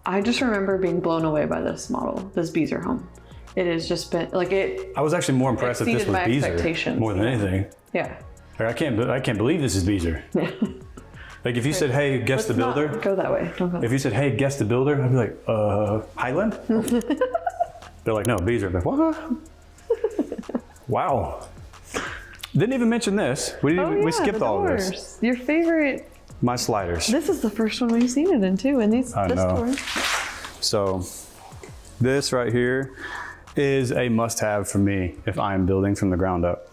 I just remember being blown away by this model, this Beezer home. It has just been like it. I was actually more impressed that this exceeded was my Beezer expectations. more than anything. Yeah. Like, I can't believe this is Beezer. Like if you said, "Hey, guess the Let's not builder." go that way. Don't go. If you said, "Hey, guess the builder," I'd be like, Highland?" They're like, "No, Beezer." I'm like, what? Wow. Didn't even mention this. We Oh, skipped the all of this. doors. Your favorite. My sliders. This is the first one we've seen it in too, and this know. door. So this right here is a must-have for me if I'm building from the ground up.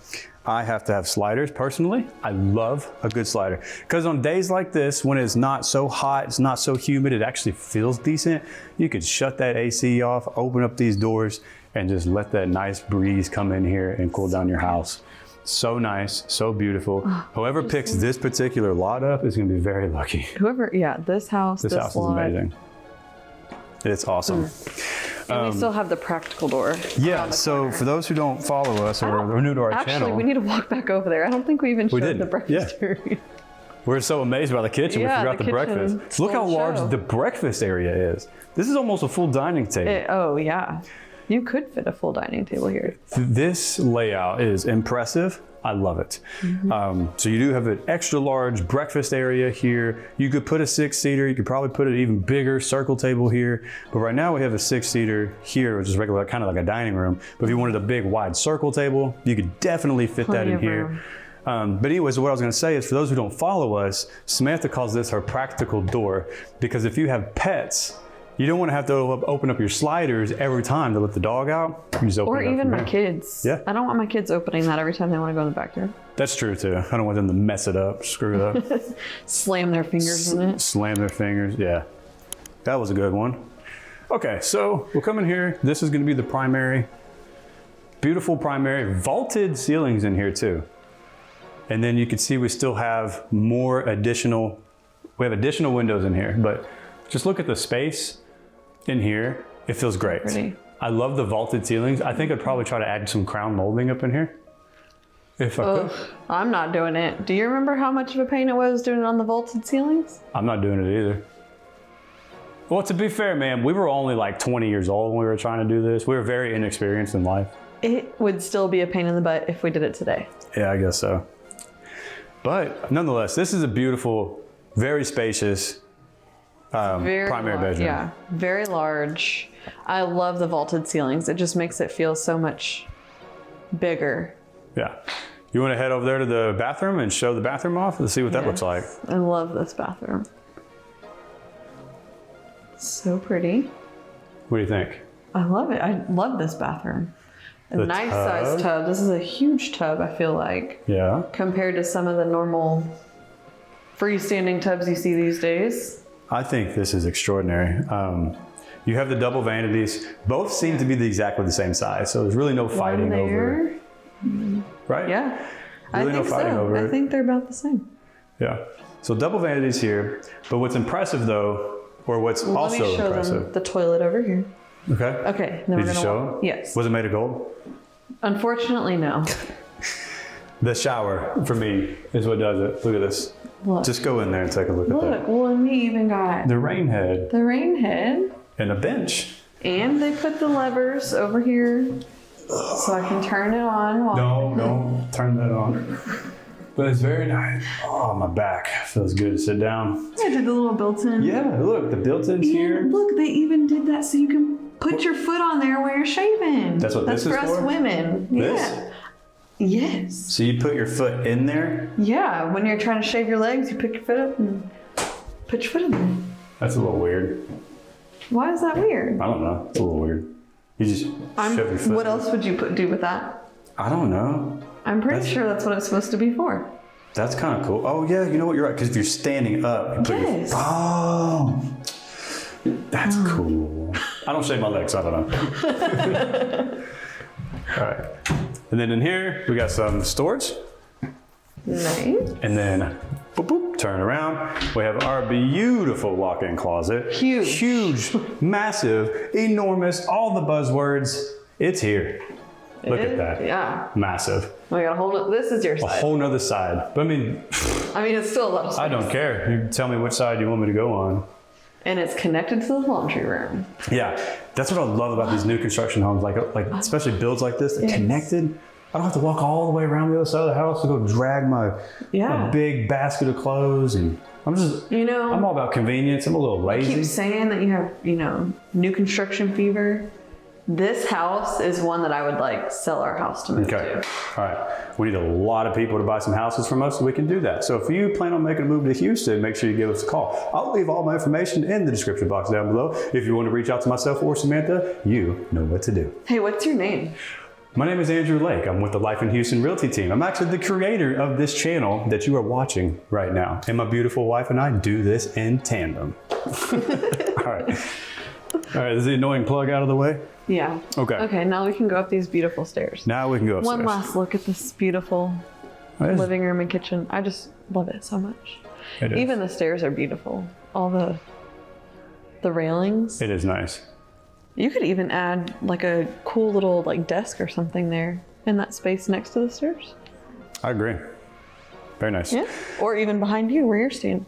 I have to have sliders personally. I love a good slider because on days like this, when it's not so hot, it's not so humid, it actually feels decent. You could shut that AC off, open up these doors, and just let that nice breeze come in here and cool down your house. So nice, so beautiful. Whoever picks this particular lot up is gonna be very lucky. Whoever, this house, This house is lot. amazing. It's awesome. And we still have the practical door. Yeah, around the so corner. for those who don't follow us or are new to our Actually, channel, we need to walk back over there. I don't think we even showed didn't. the breakfast area. we're so amazed by the kitchen, Yeah, we forgot the the kitchen breakfast. Look how stole the large show. the breakfast area is. This is almost a full dining table. Oh, yeah. You could fit a full dining table here. This layout is impressive. I love it. So you do have an extra large breakfast area here. You could put a 6-seater. You could probably put an even bigger circle table here. But right now we have a 6-seater here, which is regular, kind of like a dining room. But if you wanted a big wide circle table, you could definitely fit Plenty that in of here. room. But anyways, what I was going to say is for those who don't follow us, Samantha calls this her practical door because if you have pets, you don't want to have to open up your sliders every time to let the dog out. You just open Or it up even from my here. kids. Yeah. I don't want my kids opening that every time they want to go in the backyard. That's true too. I don't want them to mess it up, screw it up, Slam their fingers in it. slam their fingers. Yeah, that was a good one. Okay, so we'll come in here. This is going to be the primary. Beautiful primary, vaulted ceilings in here too. And then you can see we still have more additional, we have additional windows in here, but just look at the space in here. It feels great. Pretty. I love the vaulted ceilings. I think I'd probably try to add some crown molding up in here. If I could. Ugh, I'm not doing it. Do you remember how much of a pain it was doing it on the vaulted ceilings? I'm not doing it either. Well, to be fair, man, we were only like 20 years old when we were trying to do this. We were very inexperienced in life. It would still be a pain in the butt if we did it today. Yeah, I guess so. But nonetheless, this is a beautiful, very spacious primary large, bedroom. Yeah, very large. I love the vaulted ceilings. It just makes it feel so much bigger. Yeah. You want to head over there to the bathroom and show the bathroom off? Let's see what that looks like. I love this bathroom. So pretty. What do you think? I love it. I love this bathroom. A nice sized tub. This is a huge tub, I feel like. Yeah. Compared to some of the normal freestanding tubs you see these days. I think this is extraordinary. You have the double vanities. Both seem to be exactly the same size, so there's really no fighting over. Right? Yeah. Really I think no fighting so. over it. I think they're about the same. Yeah. So double vanities here, but what's impressive though, or what's also Let me show impressive. them the toilet over here. Okay. Okay. Then Did we're you gonna show walk. them? Yes. Was it made of gold? Unfortunately, no. The shower for me is what does it. Look at this. Look. Just go in there and take a look at that. Look. Well, and we even got The rain head the rain head, and a bench. and they put the levers over here, so I can turn it on. While No, don't turn that on. But it's very nice. Oh, my back feels good to sit down. I did the little built-in. Yeah, look, the built-in's here. And look, they even did that so you can put your foot on there while you're shaving. That's what this is for us for? women. This? Yeah. Yes. So you put your foot in there? Yeah. When you're trying to shave your legs, you pick your foot up and put your foot in there. That's a little weird. Why is that weird? I don't know. It's a little weird. You just shove your foot. What else would you do with that? I don't know. I'm pretty sure that's what it's supposed to be for. That's kind of cool. Oh, yeah, you know what? You're right. Because if you're standing up, you put Yes. your... Oh. That's cool. I don't shave my legs, so I don't know. All right. And then in here, we got some storage. Nice. And then, boop, boop, turn around. We have our beautiful walk-in closet. Huge. Huge, massive, enormous, all the buzzwords. It's here. Look at that. Yeah. Massive. We got a whole. This is your A side. whole nother side. But I mean, It's still a lot of space. I don't care. You tell me which side you want me to go on. And it's connected to the laundry room. Yeah, that's what I love about these new construction homes, like especially builds like this, they're connected. I don't have to walk all the way around the other side of the house to go drag my big basket of clothes, and I'm just, I'm all about convenience. I'm a little lazy. Keep saying that you have, new construction fever. This house is one that I would like sell our house to move to. All right. We need a lot of people to buy some houses from us so we can do that. So if you plan on making a move to Houston, make sure you give us a call. I'll leave all my information in the description box down below. If you want to reach out to myself or Samantha, you know what to do. Hey, what's your name? My name is Andrew Lake. I'm with the Life in Houston Realty team. I'm actually the creator of this channel that you are watching right now. And my beautiful wife and I do this in tandem. All right. All right, is the annoying plug out of the way? Yeah. Okay. Okay, now we can go up these beautiful stairs. Now we can go upstairs. One last look at this beautiful living room and kitchen. I just love it so much. It is. Even the stairs are beautiful. All the railings. It is nice. You could even add like a cool little desk or something there in that space next to the stairs. I agree. Very nice. Yeah. Or even behind you where you're standing.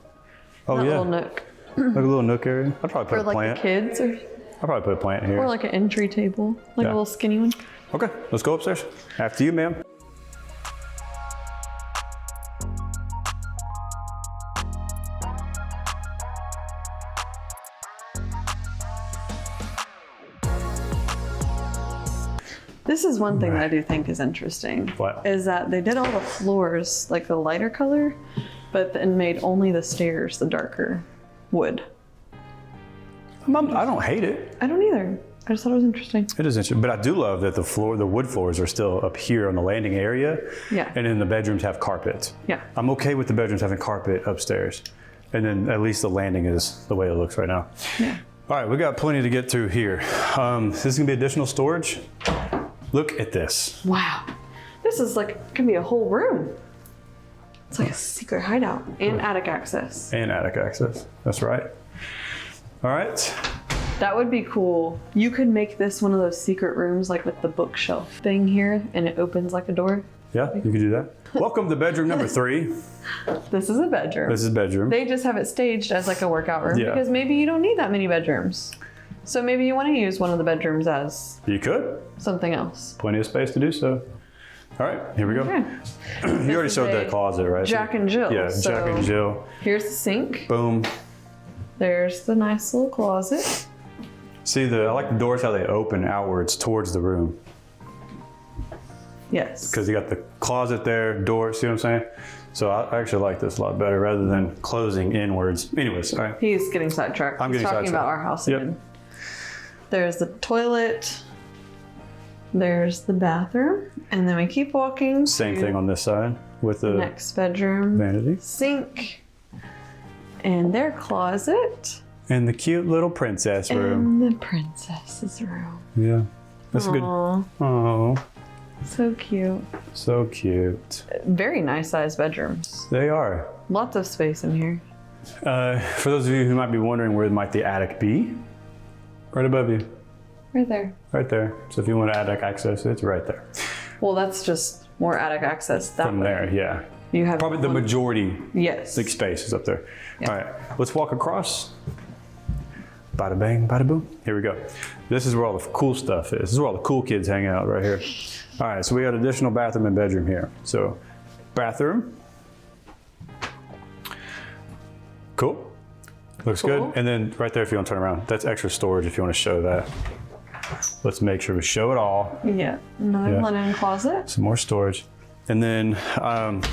Oh, that yeah. little nook. Like a little nook area. I'd probably For put a plant. the kids I'd probably put a plant here. or like an entry table. Like Yeah. a little skinny one. Okay, let's go upstairs. After you, ma'am. This is one thing that I do think is interesting. What? Is that they did all the floors like the lighter color, but then made only the stairs the darker wood. I don't hate it. I don't either. I just thought it was interesting. It is interesting, but I do love that the wood floors are still up here on the landing area. Yeah. And then the bedrooms have carpet. Yeah. I'm okay with the bedrooms having carpet upstairs. And then at least the landing is the way it looks right now. Yeah. All right, we got plenty to get to here. This is gonna be additional storage. Look at this. Wow. This is can be a whole room. It's like a secret hideout and attic access. And attic access, that's right. All right. That would be cool. You could make this one of those secret rooms with the bookshelf thing here and it opens like a door. Yeah, you can do that. Welcome to bedroom number 3. This is a bedroom. This is bedroom. They just have it staged as a workout room Yeah. because maybe you don't need that many bedrooms. So maybe you want to use one of the bedrooms as You could. something else. Plenty of space to do so. All right, here we go. Okay. You already is showed a that closet, right? Jack and Jill. Yeah, So Jack and Jill. Here's the sink. Boom. There's the nice little closet. See, I like the doors how they open outwards towards the room. Yes. Because you got the closet there, door, see what I'm saying? So I actually like this a lot better rather than closing inwards. Anyways, all right. He's getting sidetracked. I'm He's getting talking sidetracked. about our house Yep. again. There's the toilet. There's the bathroom, and then we keep walking. Same to thing on this side with the next bedroom, vanity. sink, and their closet, And the cute little princess room. and the princess's room. Yeah. That's a good. Aw, Oh, so cute. so cute. Very nice sized bedrooms. They are. Lots of space in here. For those of you who might be wondering where might the attic be, right above you, Right there. right there. So if you want attic access, it's right there. Well, that's just more attic access that From way. there, yeah. You have Probably the one- majority Yes. space is up there. Yeah. All right, let's walk across. Bada bang, bada boom. Here we go. This is where all the cool stuff is. This is where all the cool kids hang out right here. All right, so we got additional bathroom and bedroom here. So bathroom. Cool. Looks Cool. good. And then right there, if you want to turn around, that's extra storage if you want to show that. Let's make sure we show it all. Yeah. Another Yeah. linen closet. Some more storage. And then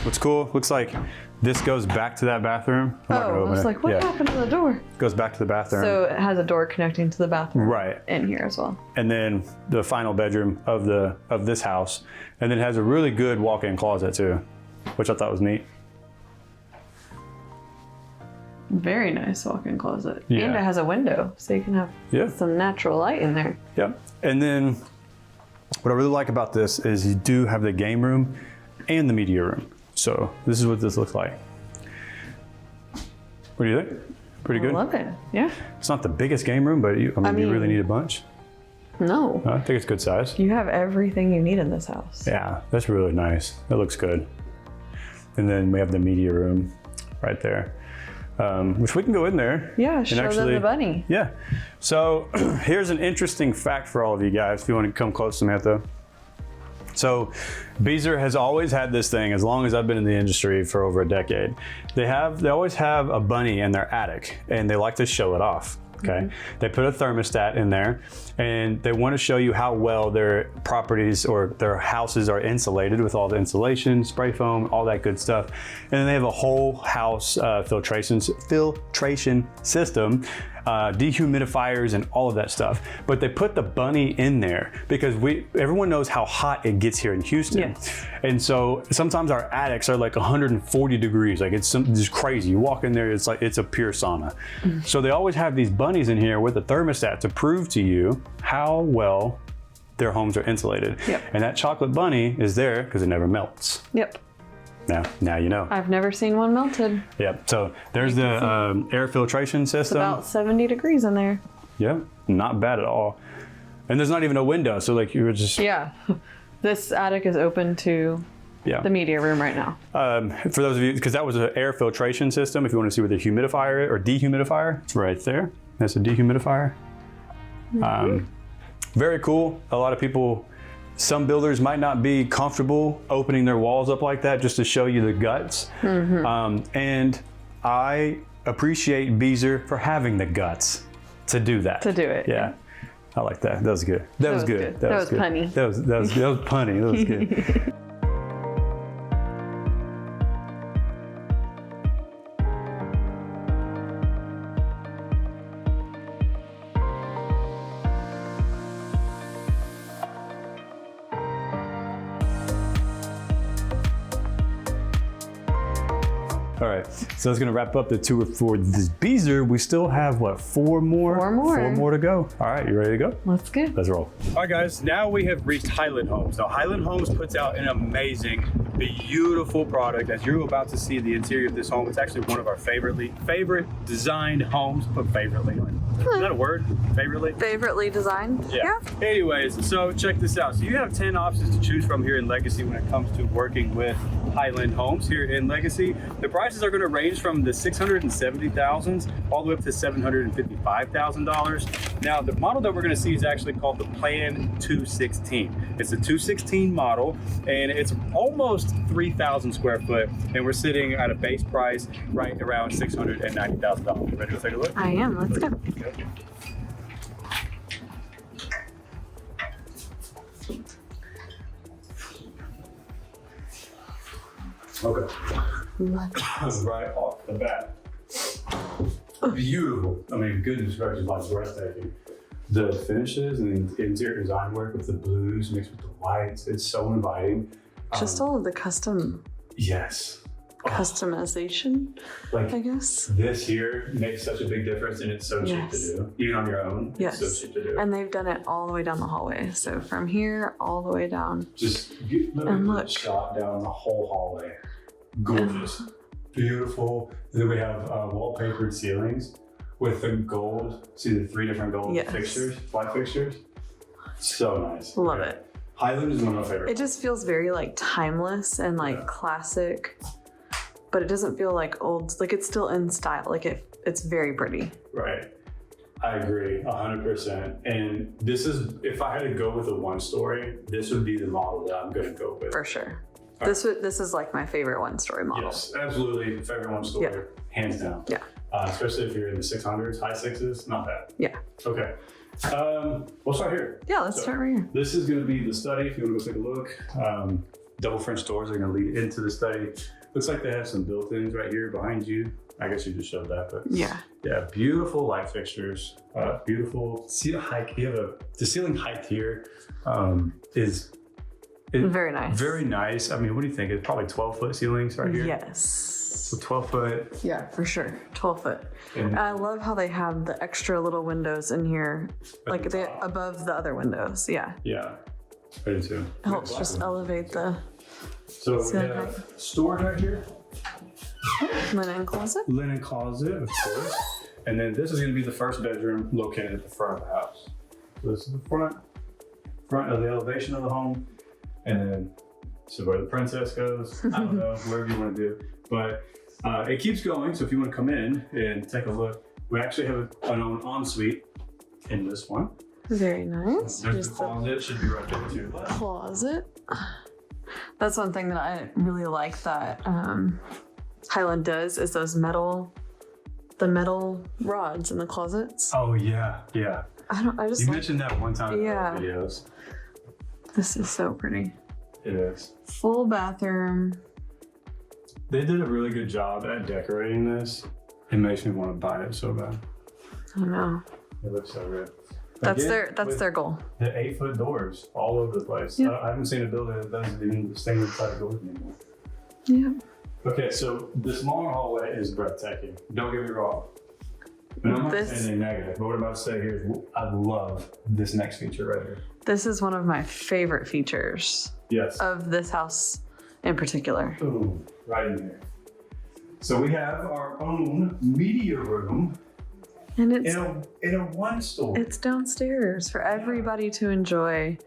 what's cool, looks like this goes back to that bathroom. I'm not Oh, gonna I open was it. like, what Yeah, happened to the door? goes back to the bathroom. So it has a door connecting to the bathroom. Right. In here as well. And then the final bedroom of this house. And then it has a really good walk-in closet too, which I thought was neat. Very nice walk-in closet. Yeah. And it has a window, so you can have Yeah. some natural light in there. Yep. And then what I really like about this is you do have the game room and the media room. So this is what this looks like. What do you think? Pretty good? I love it. Yeah. It's not the biggest game room, but you mean- really need a bunch. No. I think it's good size. You have everything you need in this house. Yeah, that's really nice. That looks good. And then we have the media room right there, which we can go in there. Yeah, and show them the bunny. Yeah. So here's an interesting fact for all of you guys, if you want to come close, Samantha. So Beezer has always had this thing, as long as I've been in the industry for over a decade. They always have a bunny in their attic, and they like to show it off. Okay, they put a thermostat in there, and they want to show you how well their properties or their houses are insulated with all the insulation, spray foam, all that good stuff. And then they have a whole house filtration system, dehumidifiers, and all of that stuff. But they put the bunny in there because everyone knows how hot it gets here in Houston. Yes. And so sometimes our attics are like 140 degrees, like it's just crazy. You walk in there, it's like it's a pure sauna. So they always have these bunnies in here with a thermostat to prove to you how well their homes are insulated. Yep. And that chocolate bunny is there because it never melts. Yep. Now you know. I've never seen one melted. Yep. So there's the air filtration system. About 70 degrees in there. Yeah, not bad at all. And there's not even a window, so like you were just Yeah. This attic is open to yeah. the media room right now. For those of you, because that was an air filtration system. If you want to see where the humidifier or dehumidifier, it's right there. That's a dehumidifier. Very cool. A lot of people. Some builders might not be comfortable opening their walls up like that just to show you the guts. And I appreciate Beezer for having the guts to do that. To do it. Yeah. I like that. That was good. That was good. That was good. punny. That was punny. That was good. All right, so that's gonna wrap up the tour for this Beezer. We still have what, four more? Four more. 4 more to go. All right, you ready to go? Let's go. Let's roll. All right, guys, now we have reached Highland Homes. Now, Highland Homes puts out an amazing, beautiful product. As you're about to see the interior of this home, it's actually one of our favorite designed homes. Put favoritely on. Is that a word? Favoritely? Favoritely designed? Yeah. Anyways, so check this out. So you have 10 options to choose from here in Legacy when it comes to working with Highland Homes here in Legacy. The prices are going to range from the $670,000 all the way up to $755,000. Now, the model that we're going to see is actually called the Plan 216. It's a 216 model, and it's almost 3,000 square foot, and we're sitting at a base price right around $690,000. Ready to take a look? I am. Let's go. Okay. Right off the bat. Beautiful. I mean, goodness gracious, like breathtaking. the finishes and the interior design work with the blues mixed with the whites, it's so inviting. Just all of the custom Yes. customization, Like I guess. this here makes such a big difference, and it's so cheap to do. Even on your own, Yes. it's so cheap to do. And they've done it all the way down the hallway. So from here all the way down. Just let And me look. put a shot down the whole hallway. Gorgeous. Beautiful. And then we have wallpapered ceilings with the gold. See the 3 different gold Yes. fixtures, light fixtures? So nice. Love Okay. it. Highland is one of my favorites. It just feels very like timeless and like Yeah. classic, but it doesn't feel like old. Like it's still in style. Like it's very pretty. Right. I agree 100%. And this is, if I had to go with a 1-story, this would be the model that I'm going to go with. For sure. This is like my favorite 1-story model. Yes, absolutely. Favorite 1-story, Yeah. hands down. Yeah. Especially if you're in the 600s, high 6s, not bad. Yeah. Okay. We'll start here. Yeah, let's So, start right here. This is going to be the study. If you want to go take a look, double French doors are going to lead into the study. Looks like they have some built-ins right here behind you. I guess you just showed that, but Yeah. yeah, beautiful light fixtures. Beautiful height. You have the ceiling height here is Very nice. very nice. I mean, what do you think? It's probably 12-foot ceilings right here. Yes. So 12-foot. Yeah, for sure. 12 foot. And I love how they have the extra little windows in here, like the they top. above the other windows. Yeah. yeah, I do too. It helps just elevate the So we ceiling have storage right here, linen closet. linen closet, of course, and then this is going to be the first bedroom located at the front of the house. So this is the front of the elevation of the home, and then so where the princess goes. I don't know, wherever you want to do, but it keeps going. So if you want to come in and take a look, we actually have an ensuite in this one. Very nice. There's Just the closet, should be right there too. closet. That's one thing that I really like that Highland does is those metal rods in the closets. Oh yeah, yeah. I just You like, mentioned that one time in Yeah. the videos. this is so pretty. It is. Full bathroom. They did a really good job at decorating this. It makes me want to buy it so bad. I know. It looks so good. That's Again, their with their goal. The 8-foot doors all over the place. Yeah. I haven't seen a building that doesn't even standard side doors anymore. Yeah. Okay, so the smaller hallway is breathtaking. Don't get me wrong. And I'm not This- saying anything negative, but what I'm about to say here is I love this next feature right here. This is one of my favorite features Yes. of this house in particular. Boom, right in here. So we have our own media room And it's in a 1-story. it's downstairs for everybody to enjoy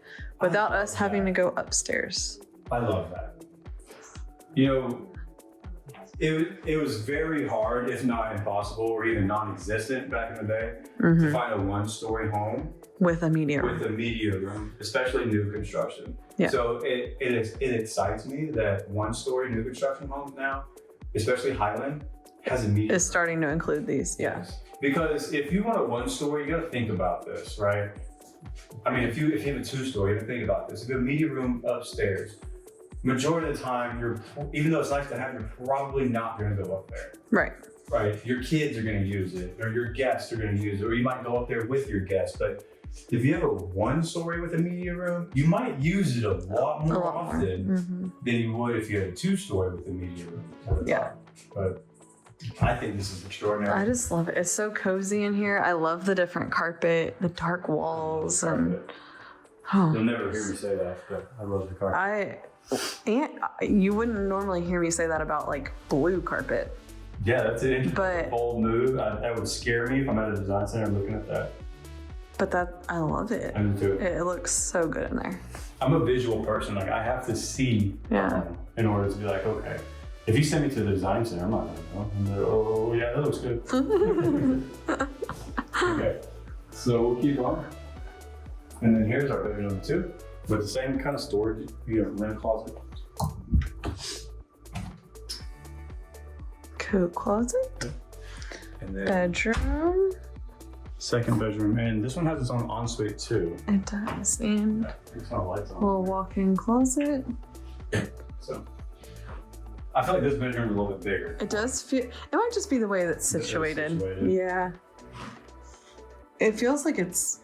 without us having to go upstairs. I love that. You know, it was very hard, if not impossible, or even non-existent back in the day, to find a 1-story home With a media room. with a media room, especially new construction. Yeah. So it excites me that 1-story new construction homes now, especially Highland, has a media Is starting to include these. Yeah. Yes. Because if you want a 1-story, you got to think about this, right? I mean, if you have a 2-story, you have to think about this. If you have a media room upstairs, majority of the time, even though it's nice to have, you're probably not going to go up there, Right. right? Your kids are going to use it, or your guests are going to use it, or you might go up there with your guests. But if you have a 1-story with a media room, you might use it a lot more often than you would if you had a 2-story with a media room. Yeah. But I think this is extraordinary. I just love it. It's so cozy in here. I love the different carpet, the dark walls, and You'll never hear me say that, but I love the carpet. you wouldn't normally hear me say that about like blue carpet. Yeah, that's an interesting, But- bold move. That would scare me if I'm at a design center looking at that. But I love it. I do too. It looks so good in there. I'm a visual person. Like I have to see Yeah. in order to be like, okay. If you send me to the design center, I'm not gonna know. I'm like, oh yeah, that looks good. Okay, so we'll keep on. And then here's our bedroom number 2 with the same kind of storage. You have a linen closet. Coat closet, And then bedroom. second bedroom, and this one has its own ensuite too. It does, and It's not lights on. little walk-in closet. So I feel like this bedroom is a little bit bigger. It does feel. It might just be the way that's It's situated. situated. Yeah. It feels like it's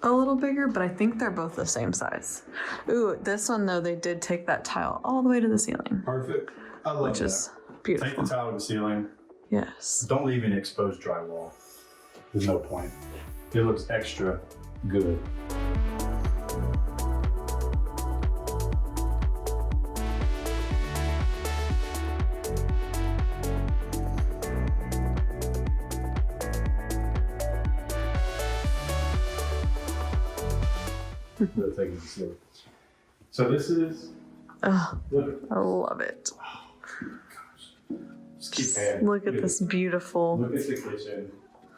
a little bigger, but I think they're both the same size. Ooh, this one though, they did take that tile all the way to the ceiling, Perfect. I love which that. is Take beautiful. the tile to the ceiling. Yes. Don't leave any exposed drywall. There's no point. It looks extra good. Let's take it to the ceiling. So this is, Oh, look, I love it. just keep panning. Look at this beautiful. Look at the kitchen.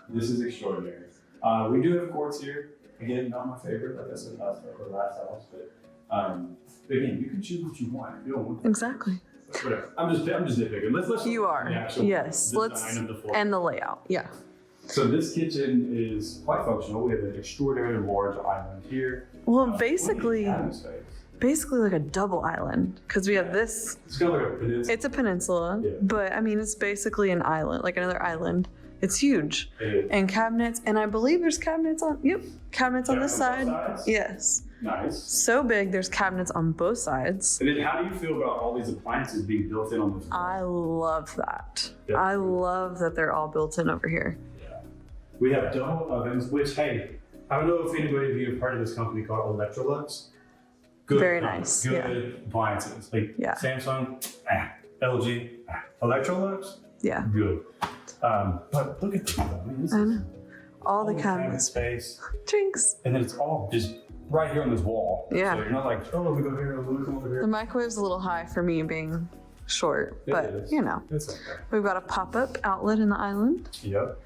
This is extraordinary. We do have quartz here. Again, not my favorite, like I said last house, but again, you can choose what you want. If you don't want Exactly. whatever. I'm just nitpicking. Let's You are. the actual Yes. design Let's of the floor. and the layout. Yeah. So this kitchen is quite functional. We have an extraordinarily large island here. Well, What basically, do you have in space? like a double island because we have this. It's kind of like a peninsula. It's a peninsula, Yeah. but I mean, it's basically an island, like another island. It's huge. It is. And cabinets, and I believe there's cabinets on. Yep, cabinets on this Cabinets side. on both sides? Yes. Nice. So big, there's cabinets on both sides. And then how do you feel about all these appliances being built in on this? I love that. Yeah. I love that they're all built in over here. We have double ovens, which, hey, I don't know if anybody of you have heard of this company called Electrolux. Good Very company, nice, Good yeah. appliances. Like Yeah. Samsung, LG, Electrolux, Yeah. good. But look at this. I mean, this I is know. All the cabinet cabinets. space. Drinks. And then it's all just right here on this wall. Yeah. So you're not like, oh, let me go here, let me come over The here. microwave's a little high for me being short, It but is. you know. It's okay. We've got a pop-up outlet in the island. Yep.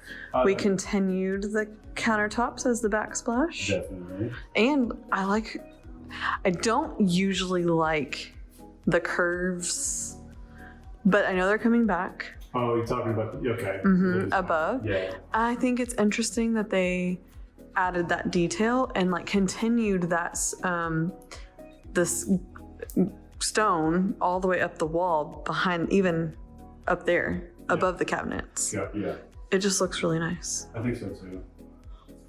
We continued the countertops as the backsplash. Definitely. And I don't usually like the curves, but I know they're coming back Oh, you're talking about, okay. It is. above. Yeah. I think it's interesting that they added that detail and like continued that this stone all the way up the wall behind, even up there above the cabinets. Yeah, yeah. It just looks really nice. I think so too.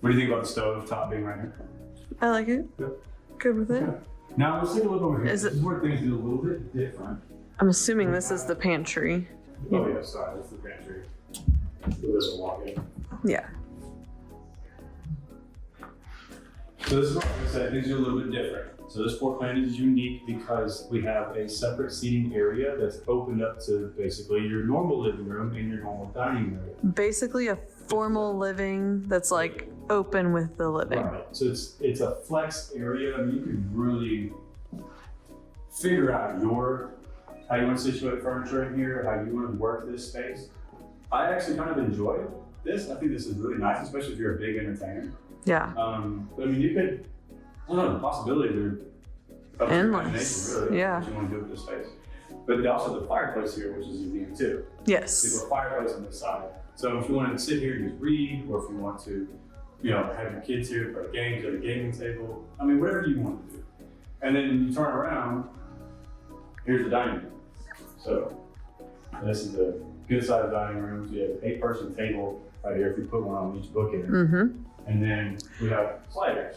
What do you think about the stove top being right here? I like it. Yep. Good with it. Okay. Now let's take a look over here. Is This it- is where things get a little bit different. I'm assuming this is the pantry. Oh yeah, sorry, that's the pantry. So this will walk in. Yeah. So this is what I said, things are a little bit different. So this floor plan is unique because we have a separate seating area that's opened up to basically your normal living room and your normal dining area. Basically a formal living that's like open with the living. Right. So it's a flex area. I mean, you can really figure out how you want to situate furniture in here, how you want to work this space. I actually kind of enjoy this. I think this is really nice, especially if you're a big entertainer. Yeah. But I mean, you could, I don't know, the possibilities are up to your Endless. imagination, really, Yeah. what you want to do with this space. But also the fireplace here, which is unique too. So you Yes. have a fireplace on this side. So if you want to sit here and just read, or if you want to, have your kids here play games at a gaming table, I mean, whatever you want to do. And then you turn around, here's the dining room. So this is a good sized dining room. So you have an 8-person table right here if you put one on each bookend. Mm-hmm. And then we have sliders.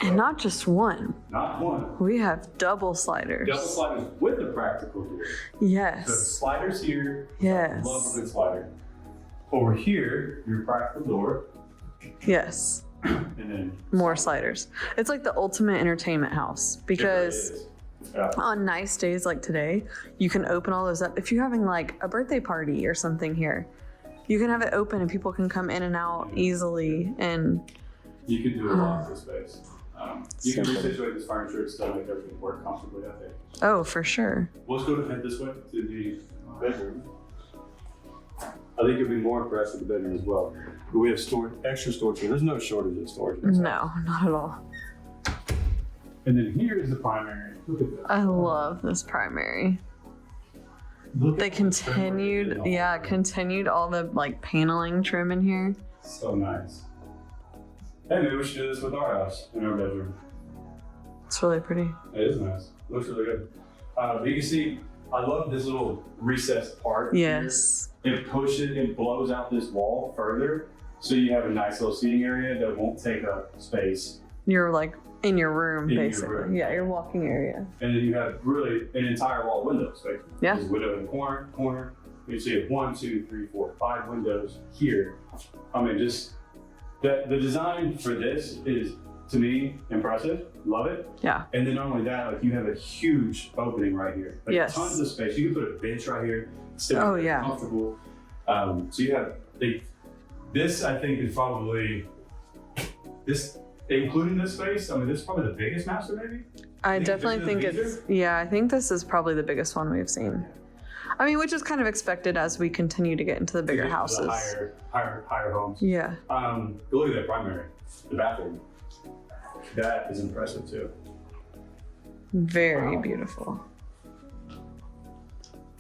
So And not just one. not one. We have double sliders. Double sliders with the practical door. So Yes. sliders here. Yes. Love a good slider. Over here, your practical door. Yes. And then More sliders. It's like the ultimate entertainment house it because really is. Yeah. on nice days like today, you can open all those up. If you're having like a birthday party or something here, you can have it open and people can come in and out easily. And You can do a lot with this space. You can So good. resituate this furniture and still make everything work comfortably, I think. oh, for sure. Let's go to head this way to the bedroom. I think you'll be more impressed with the bedroom as well. But we have extra storage here. There's no shortage of storage. in this house. No, not at all. And then here is the primary. Look at that. I love this primary. Look They at the trim work continued, and all yeah, that. continued all the like paneling trim in here. So nice. Hey, maybe we should do this with our house in our bedroom. It's really pretty. It is nice. Looks really good. You can see, I love this little recessed part. Yes. Here. It pushes and blows out this wall further, so you have a nice little seating area that won't take up space you're like in your room, In your basically. room. Yeah, your walking area. And then you have really an entire wall of windows. Like Yeah. there's a window in the corner. You see it 1, 2, 3, 4, 5 windows here. I mean, just the design for this is, to me, impressive. Love it. Yeah. And then not only that, like you have a huge opening right here. Like Yes. tons of space. You can put a bench right here. Still Oh, very yeah. comfortable. So you have this. I think is probably this, including this space. I mean, this is probably the biggest master, maybe. I Think definitely this think is it's, easier? yeah, I think this is probably the biggest one we've seen. I mean, which is kind of expected as we continue to get into the bigger To houses. the higher homes. Yeah. Look at that primary, the bathroom. That is impressive too. Very Wow. beautiful.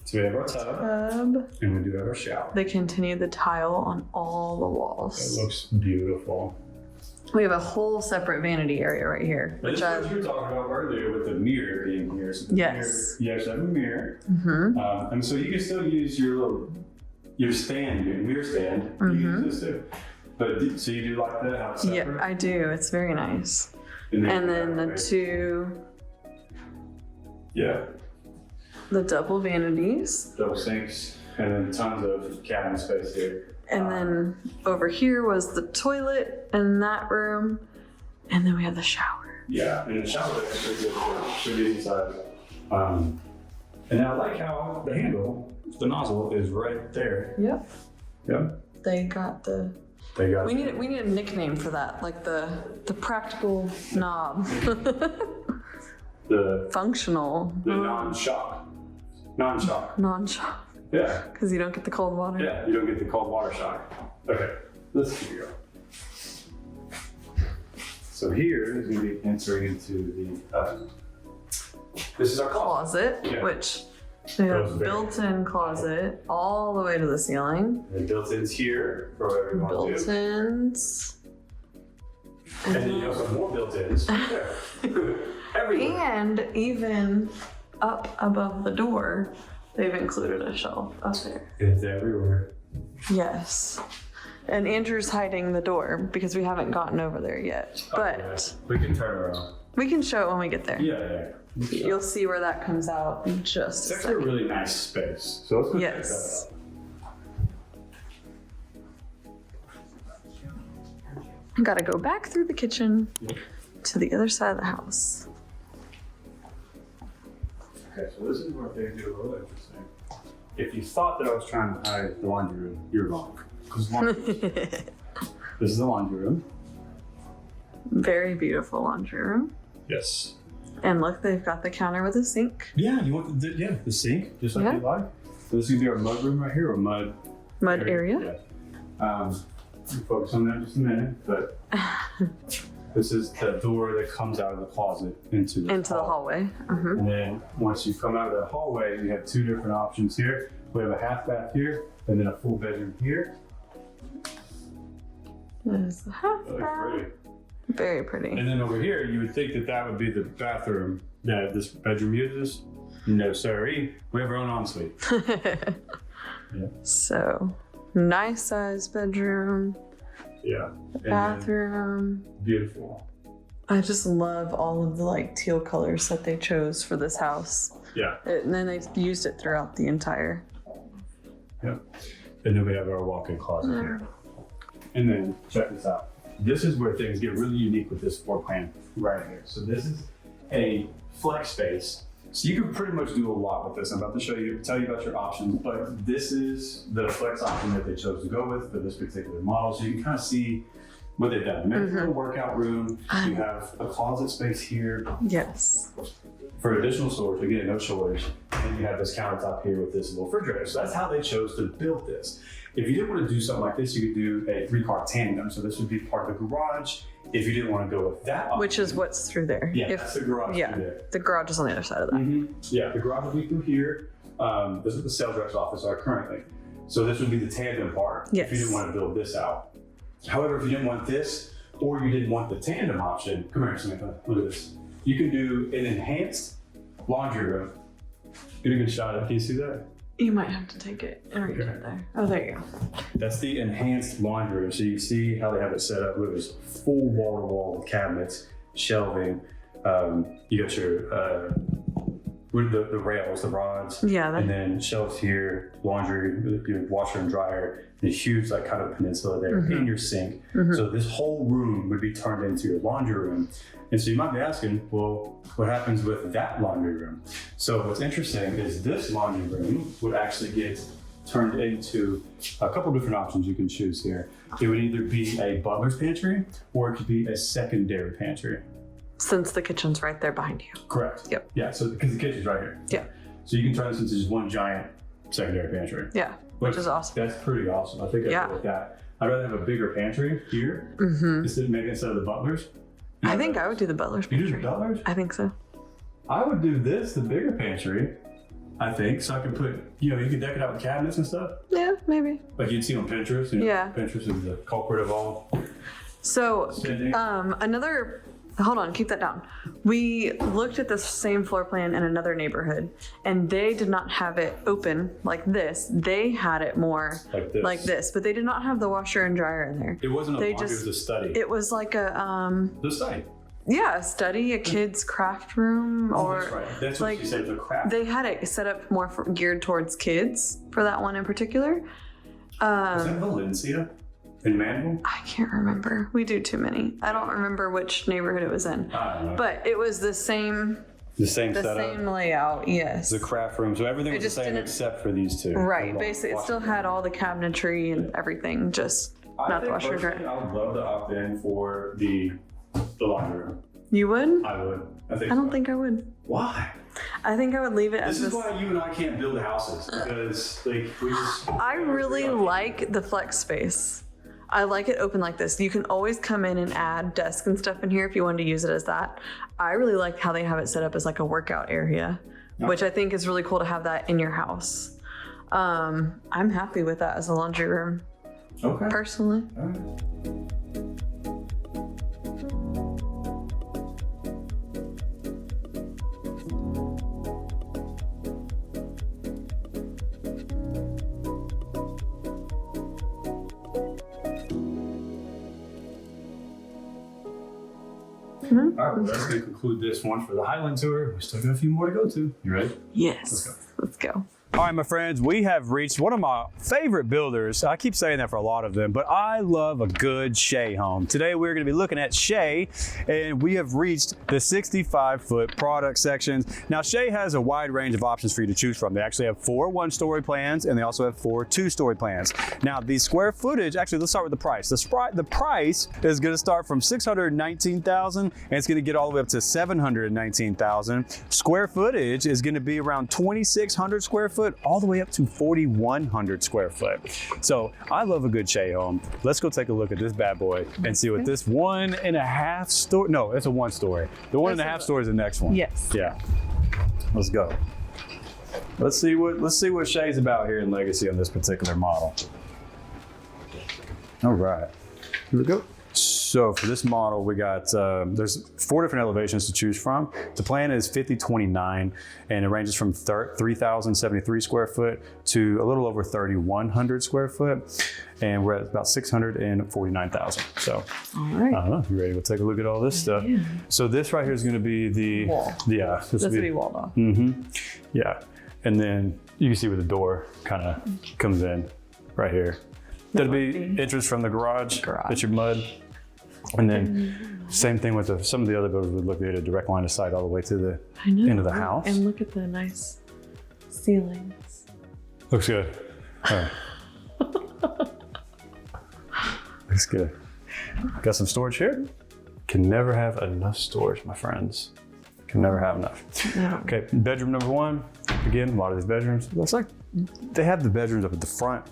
So we have our tub, and we do have our shower. They continue the tile on all the It walls. looks beautiful. We have a whole separate vanity area right here, This which is I, what you were talking about earlier with the mirror being here. So the Yes. mirror, you actually have a mirror. Mhm. And so you can still use your stand, your mirror stand. You can use this too. But so you do like that, how it's separate? yeah, I do. It's very nice. And then the two, Yeah, the double vanities. double sinks, and then tons of cabinet space here. And then over here was the toilet in that room. And then we have the shower. Yeah, and the shower is pretty good for getting inside. And I like how the handle, the nozzle is right there. Yep. Yep. They got the, They got we need a nickname for that, like the practical knob. the Functional. non-shock. Non-shock. Non-shock. Yeah. Because you don't get the cold water. Yeah, you don't get the cold water shock. Okay, let's keep going. So here is going to be entering into the, this is our closet. Closet, Yeah. which we have Goes there. built-in closet all the way to the ceiling. And built-ins here for whatever you want to do. Built-ins. And then you also have more built-ins. Everywhere. And even up above the door, they've included a shelf up there. It's everywhere. Yes. And Andrew's hiding the door because we haven't gotten over there yet. But Okay. We can turn around. we can show it when we get there. Yeah. You'll see where that comes out in just It's a actually a second. really nice space. So let's go check Yes. that out. Gotta go back through the kitchen to the other side of the house. Okay, so this is where things get a little interesting. If you thought that I was trying to hide the laundry room, you're wrong. 'Cause this is the laundry room. Very beautiful laundry room. Yes. And look, they've got the counter with a sink. Yeah, you want the sink, just like Yeah. you like. So this is gonna be our mud room right here, or mud Mud area. Yeah. We'll focus on that in just a minute, but this is the door that comes out of the closet into the hallway. Mhm. And then once you come out of the hallway, you have two different options here. We have a half bath here, and then a full bedroom here. There's the half Really bath. pretty. Very pretty. And then over here, you would think that that would be the bathroom that this bedroom uses. No, sorry. We have our own ensuite. Yeah. So, nice size bedroom, Yeah. And then bathroom. beautiful. I just love all of the like teal colors that they chose for this house. Yeah. And then they used it throughout the entire. Yeah. And then we have our walk-in closet here. And then check this out. This is where things get really unique with this floor plan right here. So this is a flex space. So you can pretty much do a lot with this. I'm about to tell you about your options, but this is the flex option that they chose to go with for this particular model. So you can kind of see what they've done. They made a little workout room. You have a closet space here Yes. for additional storage. Again, no shortage. And you have this countertop here with this little refrigerator. So that's how they chose to build this. If you didn't want to do something like this, you could do a 3-car tandem. So this would be part of the garage. If you didn't want to go with that option, Which is what's through there. yeah, that's the garage yeah, through there. the garage is on the other side of that. Yeah, the garage would be through here. This is the sales rep's office are currently. So this would be the tandem part if you Yes. didn't want to build this out. However, if you didn't want this, or you didn't want the tandem option, come here, Samantha, look at this. You can do an enhanced laundry room. Get a good shot of it. Can you see that? You might have to take it and reach it there. Oh, there you go. That's the enhanced laundry room. So you see how they have it set up. It was full wall-to-wall cabinets, shelving. You got your the rails, the rods, and then shelves here, laundry, your washer and dryer, the huge like kind of peninsula there, and your sink. So this whole room would be turned into your laundry room. And so you might be asking, well, what happens with that laundry room? So what's interesting is this laundry room would actually get turned into a couple different options you can choose here. It would either be a butler's pantry or it could be a secondary pantry. Since the kitchen's right there behind you. Correct. Yep. Yeah, so because the kitchen's right here. Yeah. So you can turn this into just one giant secondary pantry. Yeah, which is awesome. That's pretty awesome. I think I'd go with that. I'd rather have a bigger pantry here instead of the butler's. I think I would do the butler's pantry. You do the butler's? I think so. I would do this, the bigger pantry, I think, so I can put, you can deck it out with cabinets and stuff. Yeah, maybe. Like you'd see on Pinterest. Yeah. Pinterest is the culprit of all. So, hold on, keep that down. We looked at the same floor plan in another neighborhood, and they did not have it open like this. They had it more like this, but they did not have the washer and dryer in there. It wasn't a laundry, it was a study. It was like the study. Yeah, a study, a kid's craft room, or that's right. That's what she said, the craft. They had it set up more geared towards kids for that one in particular. Is that Valencia? In Manuel? I can't remember. We do too many. I don't remember which neighborhood it was in. I don't know. But it was the same setup. Same layout, yes. The craft room. So everything was the same except for these two. Right. Basically, it still had all the cabinetry and everything, just not the washer and dryer. I would love to opt in for the laundry room. You would? I would. I don't think I would. Why? I think I would leave it as this. This is why you and I can't build houses, because we just... I really like the flex space. I like it open like this. You can always come in and add desks and stuff in here if you wanted to use it as that. I really like how they have it set up as like a workout area, which I think is really cool to have that in your house. I'm happy with that as a laundry room. Okay. Personally. All right. All right, well, that's going to conclude this one for the Highland tour. We still got a few more to go to. You ready? Yes. Let's go. All right, my friends, we have reached one of my favorite builders. I keep saying that for a lot of them, but I love a good Shea home. Today, we're going to be looking at Shea, and we have reached the 65-foot product sections. Now, Shea has a wide range of options for you to choose from. They actually have 4 one-story plans, and they also have 4 two-story plans. Now, the square footage, actually, let's start with the price. The price is going to start from $619,000, and it's going to get all the way up to $719,000. Square footage is going to be around 2,600 square foot, all the way up to 4,100 square foot. So I love a good Shea home. Let's go take a look at this bad boy and see what this 1.5 story, no, it's a 1 story. The 1.5 story is the next one. Yes. Yeah. Let's go. Let's see what Shea's about here in Legacy on this particular model. All right. Here we go. So for this model, we got, there's 4 different elevations to choose from. The plan is 5029, and it ranges from 3,073 square foot to a little over 3,100 square foot. And we're at about 649,000. So, all right. I don't know, you ready to take a look at all this stuff? Yeah. So this right here is gonna be the wall. Yeah. This will be walled off. Mm-hmm. Yeah. And then you can see where the door kind of comes in right here. That'll be entrance from the garage. That's your mud. And then same thing with some of the other builders would look at a direct line of sight all the way to the end of the house. And look at the nice ceilings. Looks good. All right. Looks good. Got some storage here. Can never have enough storage, my friends. Can never have enough. No. Okay, bedroom number 1. Again, a lot of these bedrooms, looks like they have the bedrooms up at the front.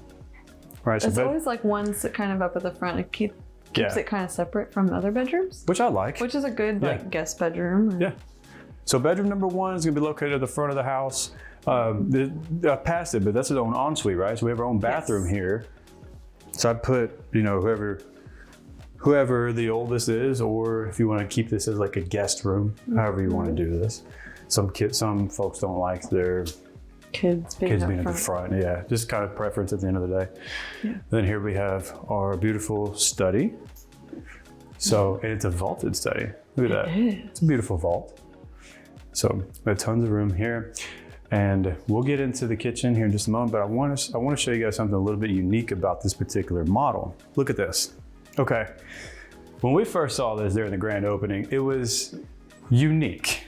Right. It's always like one's kind of up at the front. It keeps it kind of separate from other bedrooms. Which I like. Which is a good like guest bedroom. Yeah. So bedroom number 1 is going to be located at the front of the house. I passed it, but that's its own ensuite, right? So we have our own bathroom here. So I put, whoever the oldest is, or if you want to keep this as like a guest room, however you want to do this. Some folks don't like their Kids being at the front. Yeah, just kind of preference at the end of the day. Yeah. Then here we have our beautiful study. So, and it's a vaulted study. Look at that. It's a beautiful vault. So we have tons of room here. And we'll get into the kitchen here in just a moment, but I want to show you guys something a little bit unique about this particular model. Look at this. Okay. When we first saw this there in the grand opening, it was unique.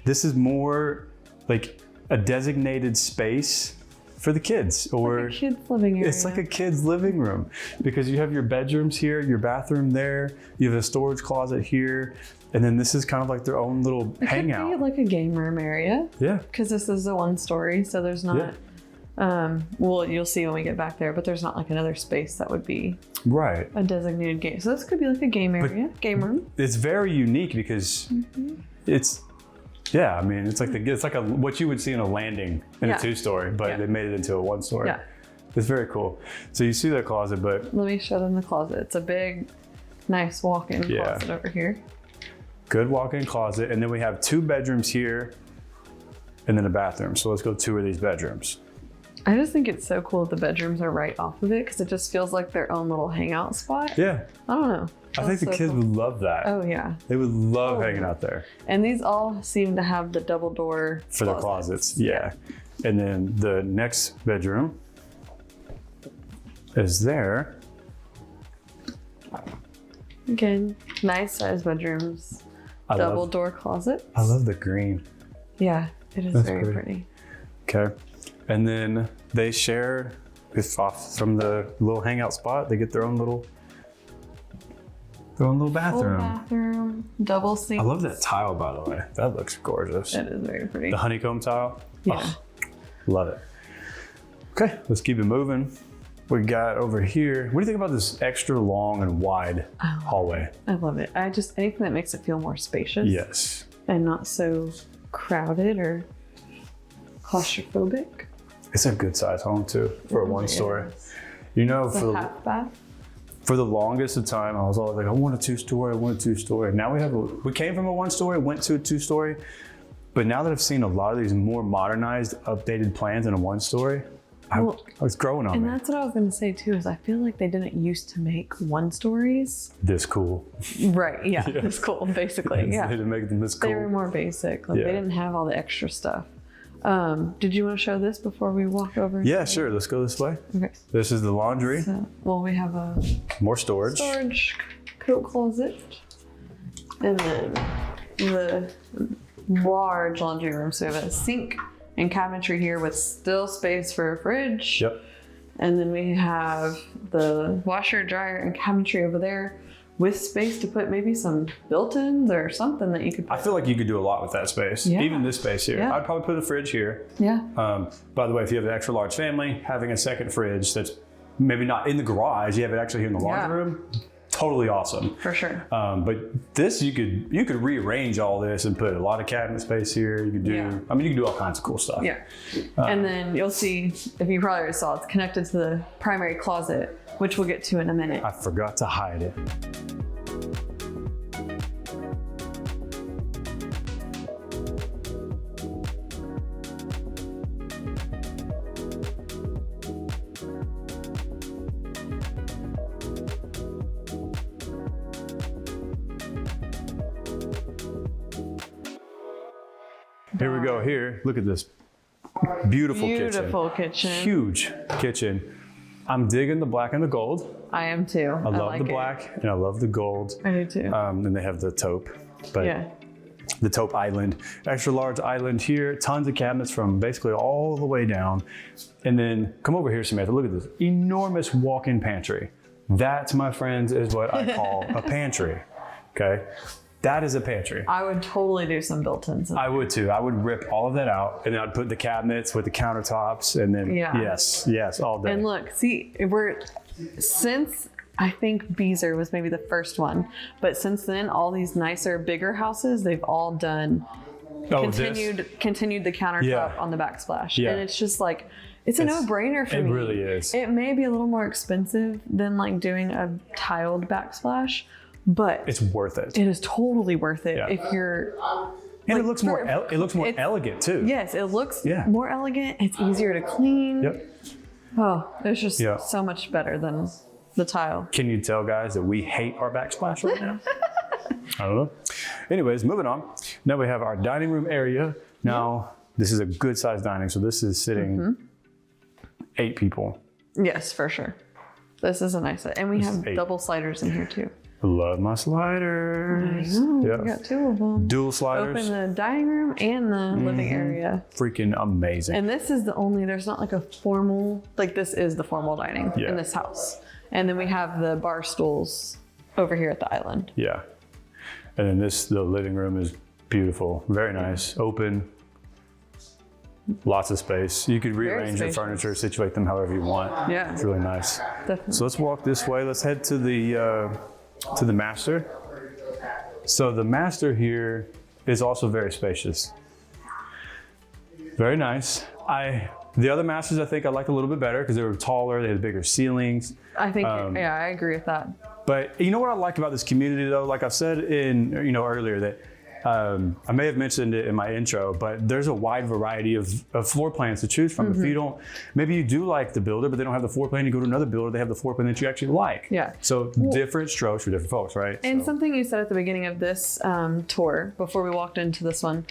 This is more like a designated space for the kids, or like a kid's living area. It's like a kid's living room because you have your bedrooms here, your bathroom there, you have a storage closet here, and then this is kind of like their own little hangout. It could be like a game room area. Yeah. Because this is a 1-story, so there's not. Well, you'll see when we get back there, but there's not like another space that would be right a designated game. So this could be like a game area, game room. It's very unique because it's. Yeah, I mean, it's like what you would see in a landing in a 2-story, but they made it into a 1-story. Yeah. It's very cool. So you see that closet, but let me show them the closet. It's a big, nice walk-in closet over here. Good walk-in closet, and then we have 2 bedrooms here, and then a bathroom. So let's go tour these bedrooms. I just think it's so cool that the bedrooms are right off of it because it just feels like their own little hangout spot. Yeah. I don't know. I think the kids would love that. Oh yeah. They would love hanging out there. And these all seem to have the double door for the closets. Yeah. And then the next bedroom is there. Again, nice size bedrooms. Double door closet. I love the green. Yeah, it is very pretty. Okay. And then they share off from the little hangout spot. They get their own little bathroom. Full bathroom, double sink. I love that tile, by the way. That looks gorgeous. It is very pretty. The honeycomb tile. Yeah. Oh, love it. Okay, let's keep it moving. We got over here. What do you think about this extra long and wide hallway? I love it. Anything that makes it feel more spacious. Yes. And not so crowded or claustrophobic. It's a good size home too for a 1-story. You know, It's a half bath. For the longest of time, I was always like, I want a 2-story, I want a 2-story. Now we came from a 1-story, went to a 2-story, but now that I've seen a lot of these more modernized, updated plans in a 1-story, I was growing on me. And that's what I was going to say too, is I feel like they didn't used to make 1-stories. This cool. Right, yeah, this cool, basically, yeah. They didn't make them this cool. They were more basic, like they didn't have all the extra stuff. Did you want to show this before we walk over? Yeah, sure. Let's go this way. Okay. This is the laundry. So, well, we have a more storage coat closet, and then the large laundry room. So we have a sink and cabinetry here with still space for a fridge. Yep. And then we have the washer, dryer, and cabinetry over there, with space to put maybe some built-ins or something that you could put. I feel like you could do a lot with that space. Yeah. Even this space here. Yeah. I'd probably put a fridge here. Yeah. By the way, if you have an extra large family, having a second fridge that's maybe not in the garage, you have it actually here in the laundry room, totally awesome. For sure. But this, you could rearrange all this and put a lot of cabinet space here. You could do, I mean, you can do all kinds of cool stuff. Yeah. And then you'll see, if you probably already saw, it's connected to the primary closet, which we'll get to in a minute. I forgot to hide it. Here we go. Here, look at this beautiful kitchen. Huge kitchen. I'm digging the black and the gold. I am too. I love the black and I love the gold. I do too. And they have the taupe, but the taupe island, extra large island here, tons of cabinets from basically all the way down. And then come over here, Samantha, look at this enormous walk-in pantry. That, my friends, is what I call a pantry, okay? That is a pantry. I would totally do some built-ins. I would too. I would rip all of that out and then I'd put the cabinets with the countertops and then yes, all day. And look, see, since I think Beezer was maybe the first one, but since then, all these nicer, bigger houses, they've all done continued the countertop on the backsplash. Yeah. And it's just like, it's a no-brainer for me. It really is. It may be a little more expensive than like doing a tiled backsplash, but it's worth it. It is totally worth it if And Like, it looks more it's- elegant too. Yes, it looks Yeah. more elegant. It's easier to clean. Yep. Oh, it's just Yeah. so much better than the tile. Can you tell, guys, that we hate our backsplash right now? I don't know. Anyways, moving on. Now we have our dining room area. Now, this is a good sized dining. So this is sitting 8 people. Yes, for sure. This is a nice set. And we This have is 8. double sliders in here too. Love my sliders. We Yeah. got 2 of them. Dual sliders. Open the dining room and the living area. Freaking amazing. And this is there's not like a formal, like this is the formal dining Yeah. in this house. And then we have the bar stools over here at the island. Yeah. And then the living room is beautiful. Very nice. Open. Lots of space. You could rearrange your spacious. furniture, situate them however you want. Yeah. It's really nice. Definitely. So let's walk this way. Let's head to the master. So the master here is also very spacious. Very nice. The other masters I think I liked a little bit better because they were taller, they had bigger ceilings. I think, yeah, I agree with that. But you know what I like about this community though? Like I've said earlier that I may have mentioned it in my intro, but there's a wide variety of floor plans to choose from. If you maybe you do like the builder, but they don't have the floor plan, you go to another builder, they have the floor plan that you actually like. Yeah. So different strokes for different folks, right? And So- something you said at the beginning of this tour, before we walked into this one,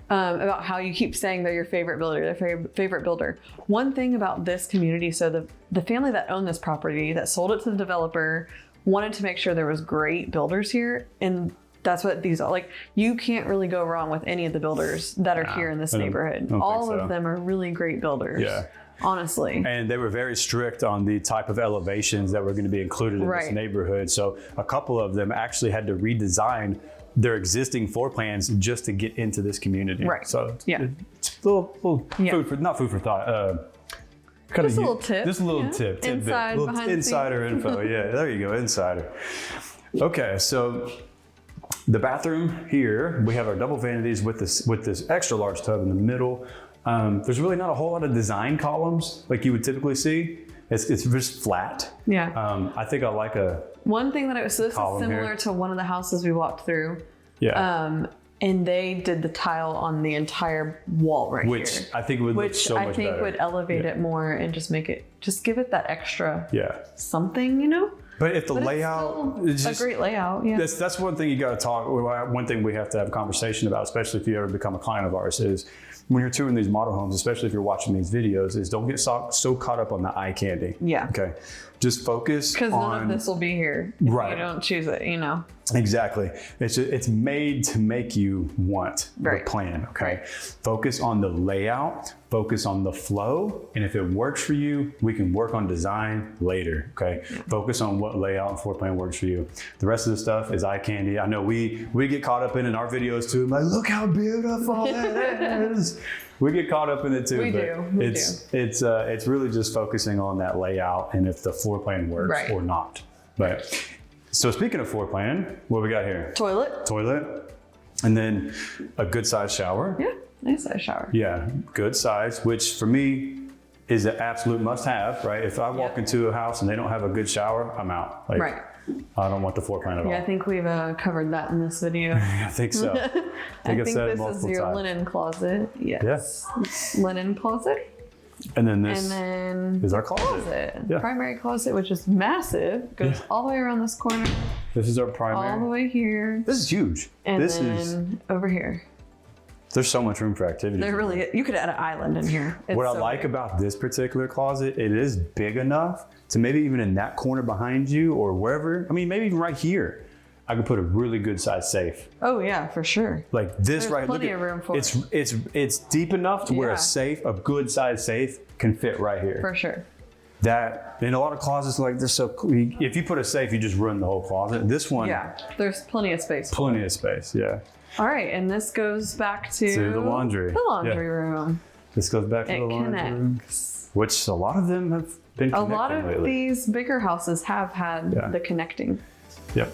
about how you keep saying they're your favorite builder, their favorite builder. One thing about this community, so the family that owned this property, that sold it to the developer, wanted to make sure there was great builders here, and that's what these are. Like, you can't really go wrong with any of the builders that are here in this neighborhood. don't All think so. of them are really great builders. Yeah. Honestly. And they were very strict on the type of elevations that were going to be included in this Right. neighborhood. So a couple of them actually had to redesign their existing floor plans just to get into this community. Right. So Yeah. it's a little Yeah. not food for thought. Just a little tip. Just a little Yeah. tidbit. Inside, Little behind the insider info. Yeah, there you go, insider. Okay, so the bathroom here, we have our double vanities with this extra large tub in the middle. There's really not a whole lot of design columns like you would typically see. It's just flat. Yeah. I think I like One thing that I was, so this is column similar here. to one of the houses we walked through. yeah, And they did the tile on the entire wall right which here. I think would look Which so I much think better. would elevate Yeah. it more and just give it that extra Yeah, something, you know? but if the But layout, it's it's still a great layout, yeah. That's one thing you got to talk. One thing we have to have a conversation about, especially if you ever become a client of ours, is when you're touring these model homes, especially if you're watching these videos, is don't get so caught up on the eye candy. Yeah. Okay. Just focus Because on none of this will be here if Right. you don't choose it, you know? Exactly. It's made to make you want Right. the plan. Okay. Right. Focus on the layout. Focus on the flow. And if it works for you, we can work on design later. Okay. Focus on what layout and floor plan works for you. The rest of the stuff is eye candy. I know we get caught up in our videos too. Like, look how beautiful that is. We get caught up in it too. We but do. We it's really just focusing on that layout and if the floor plan works Right. or not. But so speaking of floor plan, what we got here? Toilet, and then a good sized shower. Yeah. Nice size shower. Yeah, good size, which for me is an absolute must have, right? If I walk Yep. into a house and they don't have a good shower, I'm out. Like, Right. I don't want the floor plan at all. Yeah, I think we've covered that in this video. I think so. I think said it this is multiple your times. linen closet. Yes. Linen closet. And then this And then is our closet. Yeah. Primary closet, which is massive, goes all the way around this corner, This is our all the primary. way here, This is huge. and This then is, over here. there's so much room for activity. There really, you could add an island in here. It's What I so like big. about this particular closet, it is big enough to maybe even in that corner behind you or wherever, I mean, maybe even right here, I could put a really good sized safe. Oh yeah, for sure. Like this There's right, plenty look at, of room for it's deep enough to where Yeah. a safe, a good sized safe can fit right here. For sure. That, in a lot of closets like this, so if you put a safe, you just ruin the whole closet. This one, Yeah, there's plenty of space. plenty of space, yeah. All right, and this goes back to To the laundry. The laundry Yeah. room. This goes back to It the laundry room, connects. which a lot of them have been A connecting lot of lately. these bigger houses have had Yeah. the connecting. Yep.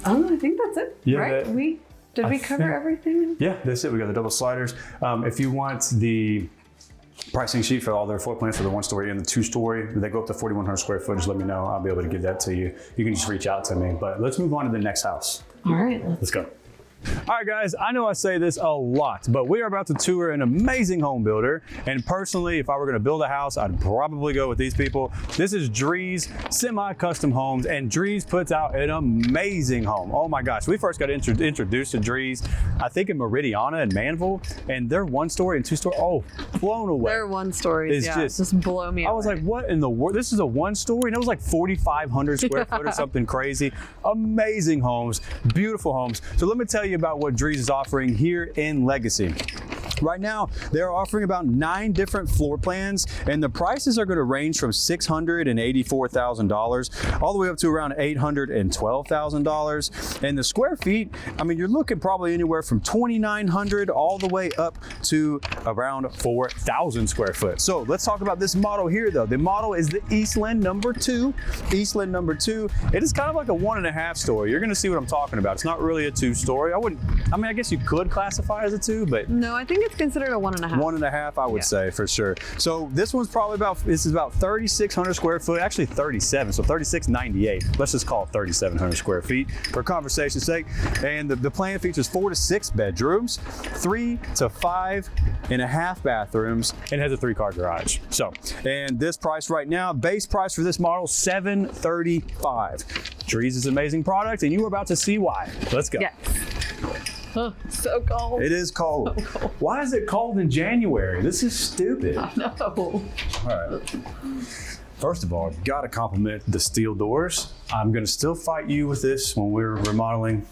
I think that's it. Yeah, right? that- We Did we cover everything? Yeah, that's it. We got the double sliders. If you want the pricing sheet for all their floor plans for the 1-story and the 2-story, they go up to 4,100 square foot. Just let me know. I'll be able to give that to you. You can just reach out to me. But let's move on to the next house. All right, Let's go. All right, guys, I know I say this a lot, but we are about to tour an amazing home builder. And personally, if I were gonna build a house, I'd probably go with these people. This is Drees Semi-Custom Homes, and Drees puts out an amazing home. Oh my gosh, we first got introduced to Drees, I think in Meridiana and Manville, and they're 1-story and 2-story, oh, blown away. They're 1-stories, It's yeah, just blow me away. I was like, what in the world? This is a 1-story, and it was like 4,500 square foot or something crazy. Amazing homes, beautiful homes. So let me tell you about what Drees is offering here in Legacy. Right now, they're offering about 9 different floor plans, and the prices are going to range from $684,000 all the way up to around $812,000. And the square feet, I mean, you're looking probably anywhere from 2,900 all the way up to around 4,000 square foot. So let's talk about this model here, though. The model is the Eastland number 2. Eastland number 2. It is kind of like a 1.5 story. You're going to see what I'm talking about. It's not really a 2-story. I guess you could classify as a 2, but no, I think it's considered a 1.5. 1.5, I would say, for sure. So this one's probably this is about 3,600 square foot, actually 37, so 3,698. Let's just call it 3,700 square feet for conversation's sake. And the plan features 4 to 6 bedrooms, 3 to 5.5 bathrooms, and has a 3-car garage. So, and this price right now, base price for this model, $735. Drees is an amazing product, and you are about to see why. Let's go. Yes. Oh, so cold. It is cold. So cold. Why is it cold in January? This is stupid. No. All right. First of all, you gotta compliment the steel doors. I'm gonna still fight you with this when we're remodeling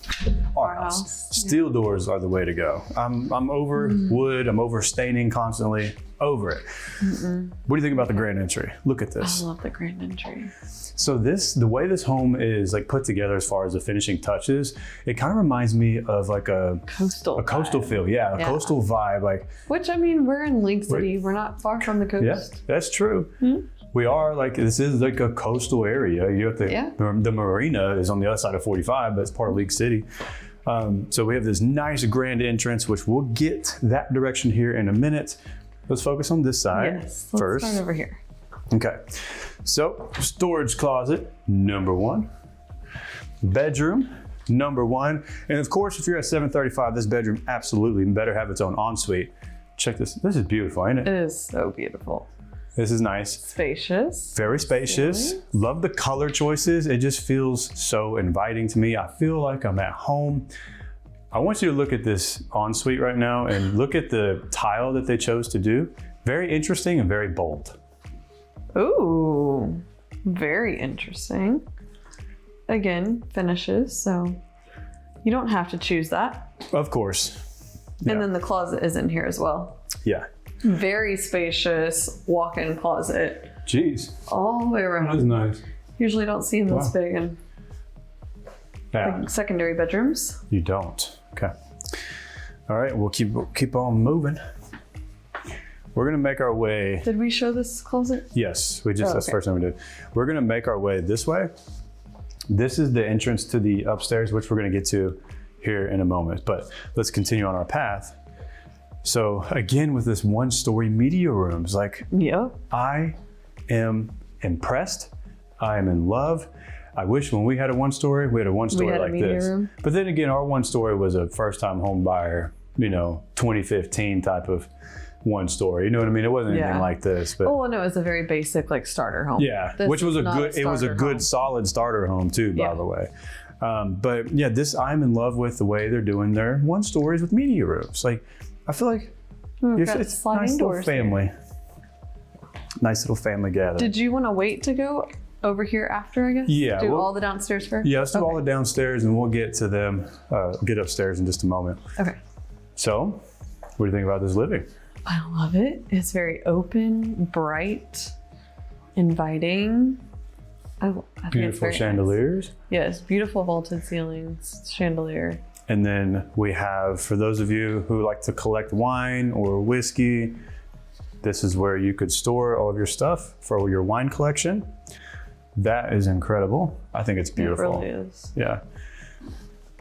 our house. Steel doors are the way to go. I'm over wood, I'm over staining constantly, over it. What do you think about the grand entry? Look at this. I love the grand entry. So the way this home is like put together as far as the finishing touches, it kind of reminds me of like a coastal feel. Yeah, a coastal vibe. Which, I mean, we're in Lake City. We're not far from the coast. Yeah, that's true. We are this is like a coastal area. You have the marina is on the other side of 45, but it's part of Lake City. So we have this nice grand entrance, which we'll get that direction here in a minute. Let's focus on this side first. Let's start over here. Okay, so storage closet, number 1. Bedroom, number 1. And of course, if you're at 735, this bedroom absolutely better have its own ensuite. Check this. This is beautiful, ain't it? It is so beautiful. This is nice. Spacious. Very spacious. Nice. Love the color choices. It just feels so inviting to me. I feel like I'm at home. I want you to look at this ensuite right now and look at the tile that they chose to do. Very interesting and very bold. Ooh, very interesting. Again, finishes, so you don't have to choose that. Of course. Yeah. And then the closet is in here as well. Yeah. Very spacious walk-in closet. Jeez. All the way around. That's nice. Usually don't see them this big in Yeah. secondary bedrooms. You don't. Okay. All right, we'll keep on moving. We're gonna make our way. Did we show this closet? Yes, that's the first time we did. We're gonna make our way this way. This is the entrance to the upstairs, which we're gonna get to here in a moment, but let's continue on our path. So again, with this 1-story media rooms, I am impressed. I am in love. I wish when we had a 1-story, we had a 1-story like this. Room. But then again, our 1-story was a first-time home buyer, 2015 type of 1-story. You know what I mean? It wasn't anything like this. But no, it was a very basic starter home. Yeah, which was it was a good solid starter home too, by the way. But yeah, I'm in love with the way they're doing their 1-stories with media rooms. I feel like it's a nice little family. Nice little family gathering. Did you want to wait to go over here after, I guess? Yeah. Do all the downstairs first? Yeah, let's do all the downstairs and we'll get to them, get upstairs in just a moment. Okay. So, what do you think about this living? I love it. It's very open, bright, inviting. I think Beautiful chandeliers. Nice. Yes, beautiful vaulted ceilings, chandelier. And then we have, for those of you who like to collect wine or whiskey, this is where you could store all of your stuff for your wine collection. That is incredible. I think it's beautiful. It really is. Yeah.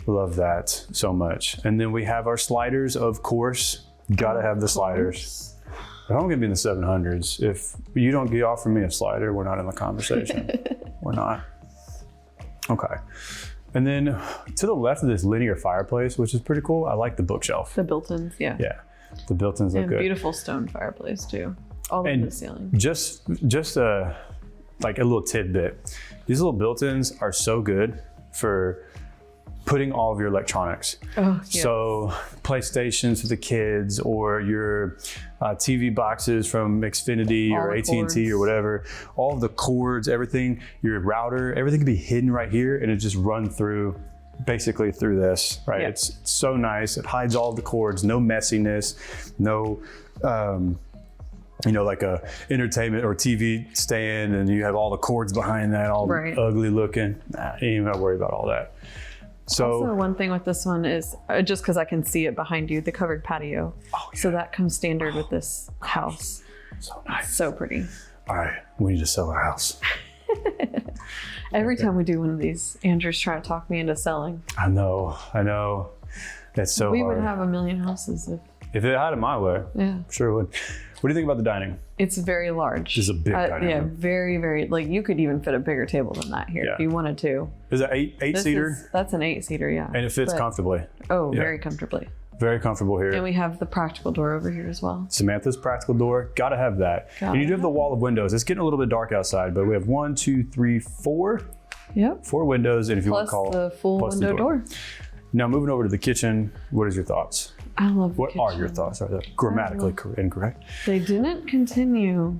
Love that so much. And then we have our sliders, of course. Gotta have the sliders. If I'm gonna be in the 700s, if you don't offer me a slider, we're not in the conversation. We're not. Okay. And then to the left of this linear fireplace, which is pretty cool, I like the bookshelf. The built-ins, yeah. Yeah, the built-ins look And good. beautiful stone fireplace too. All over the ceiling. Just like a little tidbit. These little built-ins are so good for putting all of your electronics. Oh, yeah. So PlayStations for the kids, or your TV boxes from Xfinity All or the AT&T cords. or whatever, all of the cords, everything, your router, everything can be hidden right here, and it just run through, basically through this, right? Yeah. It's so nice. It hides all of the cords, no messiness, no, like a entertainment or TV stand, and you have all the cords behind that, all Right. ugly looking. Nah, you ain't even gotta worry about all that. So Also, one thing with this one is just because I can see it behind you, the covered patio. Oh, yeah. So that comes standard with this house. so nice. So pretty. All right, we need to sell our house. Every time we do one of these, Andrew's trying to talk me into selling. I know. That's so We hard. would have a million houses if, If it had it my way, yeah. sure would. What do you think about the dining? It's very large. This is a big dining Yeah, room. very, very, like you could even fit a bigger table than that here Yeah. if you wanted to. Is it eight This seater? is- That's an 8-seater, yeah. And it fits But- comfortably. Oh, Yeah. very comfortably. Very comfortable here. And we have the practical door over here as well. Samantha's practical door, gotta have that. Gotta And you do have the have wall of windows. It's getting a little bit dark outside, but we have 1, 2, 3, 4 Yep. windows, and if you want Plus to call the full plus the window door. Now moving over to the kitchen, what is your thoughts? I love the What are your kitchen. thoughts? Are they grammatically incorrect? They didn't continue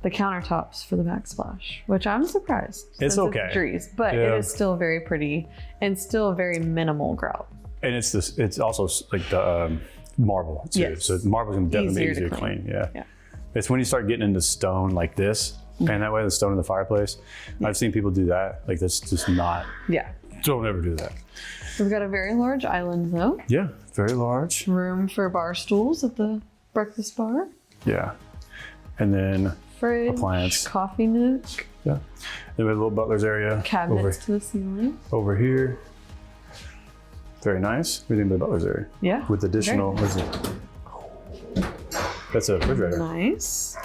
the countertops for the backsplash, which I'm surprised. It's since okay. Trees, but Yeah. it is still very pretty and still very minimal grout. And it's also like the marble too. Yes. So marble's gonna definitely be Easier to easier to clean. Yeah. Yeah. It's when you start getting into stone like this, and that way the stone in the fireplace. I've seen people do that. Like that's just not. Yeah. Don't ever do that. We've got a very large island though. Yeah, very large. Room for bar stools at the breakfast bar. Yeah, and then Fridge. Appliance. Coffee nook. yeah, then we have a little butler's area Cabinets to the ceiling. over here. Very nice. We think the butler's area Yeah. with additional. What is it? That's a refrigerator. Nice.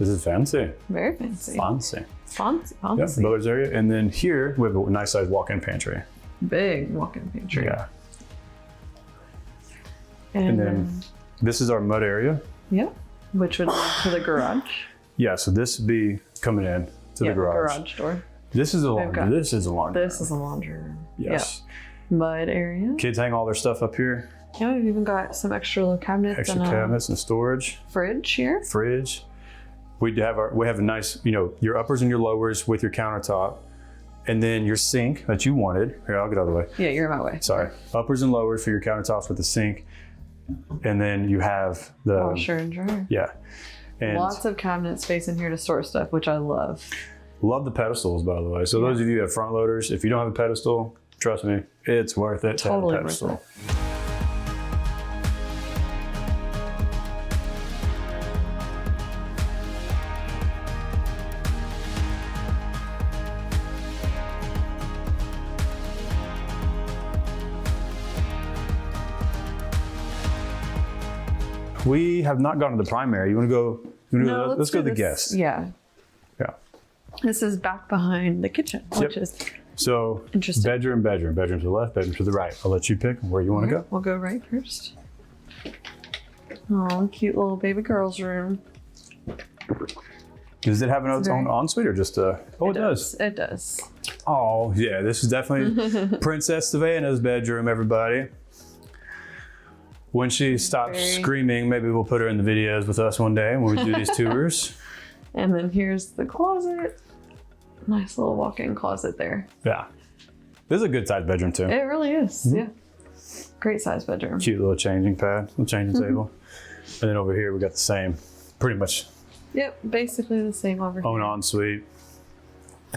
This is fancy. Very fancy. Fancy. Fancy. Yeah, Fancy. butler's area, and then here we have a nice sized walk-in pantry. Big walk-in pantry. Yeah, And, and then this is our mud area. yeah, which would lead to the garage. Yeah, so this would be coming in to Yeah, the garage. door. This is a got- laundry. This is a laundry. This is a laundry room. Yes. Yeah. Mud area. Kids hang all their stuff up here. Yeah, we've even got some extra little cabinets Extra and a cabinets and storage, fridge here. fridge. We have a nice, your uppers and your lowers with your countertop, and then your sink that you wanted. Here, I'll get out of the way. Yeah, you're in my way. Sorry. Uppers and lowers for your countertops with the sink, and then you have the Washer and dryer. yeah, and Lots of cabinet space in here to store stuff, which I love. love the pedestals, by the way. So those of you who have front loaders, if you don't have a pedestal, trust me, it's worth it to Totally have a worth pedestal. We have not gone to the primary. You want to go? Let's go to the do guests. this. Yeah. Yeah. This is back behind the kitchen, which is So Interesting. bedroom to the left, bedroom to the right. I'll let you pick where you want to go. We'll go right first. Oh, cute little baby girl's room. Does it have an It's very- own ensuite or just a? Oh, it does. It does. Oh, yeah. This is definitely Princess Savannah's bedroom, everybody. When she stops Very- screaming, maybe we'll put her in the videos with us one day when we do these tours. And then here's the closet. Nice little walk-in closet there. Yeah. This is a good sized bedroom, too. It really is. Mm-hmm. Yeah. Great size bedroom. Cute little changing pad, little changing Mm-hmm. table. And then over here, we got the same, pretty much Yep, basically the same over here. own ensuite.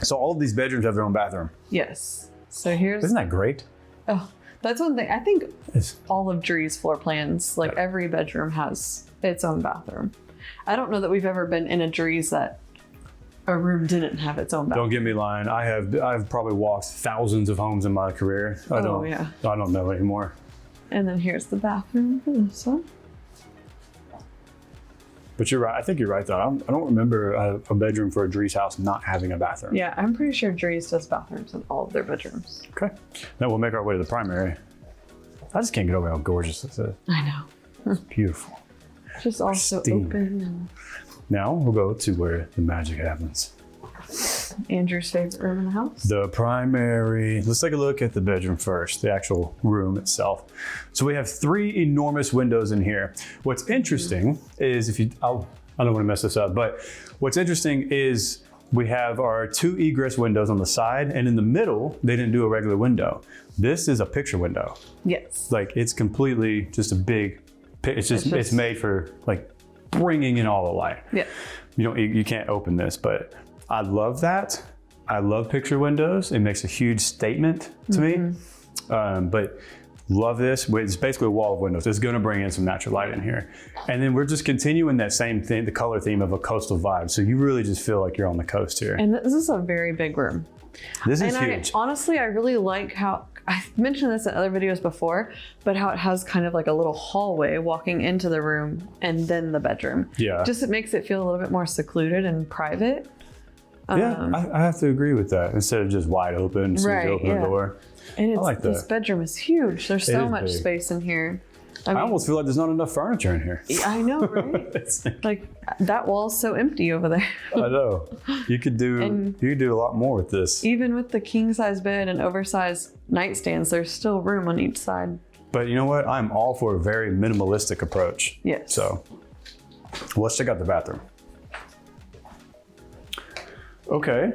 So all of these bedrooms have their own bathroom. Yes. So here's Isn't that great? oh, that's one thing. I think It's, all of Dree's floor plans, like Yeah. every bedroom has its own bathroom. I don't know that we've ever been in a Dree's that a room didn't have its own bathroom. Don't get me lying. I've probably walked thousands of homes in my career. I don't know anymore. And then here's the bathroom for this one. But you're right. I think you're right, though. I don't remember a bedroom for a Drees house not having a bathroom. Yeah, I'm pretty sure Drees does bathrooms in all of their bedrooms. Okay. Now we'll make our way to the primary. I just can't get over how gorgeous this is. I know. It's beautiful. Just also Pristine. open. And Now we'll go to where the magic happens. Andrew's favorite room in the house. The primary. Let's take a look at the bedroom first, the actual room itself. So we have 3 enormous windows in here. What's interesting is I don't want to mess this up, but what's interesting is we have our 2 egress windows on the side, and in the middle, they didn't do a regular window. This is a picture window. Yes. Like it's completely just a big, it's made for like bringing in all the light. Yeah. You can't open this, but I love that. I love picture windows. It makes a huge statement to me. But love this. It's basically a wall of windows. It's going to bring in some natural light in here. And then we're just continuing that same thing, the color theme of a coastal vibe. So you really just feel like you're on the coast here. And this is a very big room. This is huge. Honestly, I really like how, I've mentioned this in other videos before, but how it has kind of like a little hallway walking into the room and then the bedroom. Yeah. Just it makes it feel a little bit more secluded and private. Yeah, I have to agree with that. Instead of just wide open, as soon as you open the door. And I like this that. bedroom is huge. There's so much big. space in here. I almost feel like there's not enough furniture in here. I know, right? Like that wall's so empty over there. I know. You could do a lot more with this. Even with the king size bed and oversized nightstands, there's still room on each side. But you know what? I'm all for a very minimalistic approach. Yes. So let's check out the bathroom. Okay.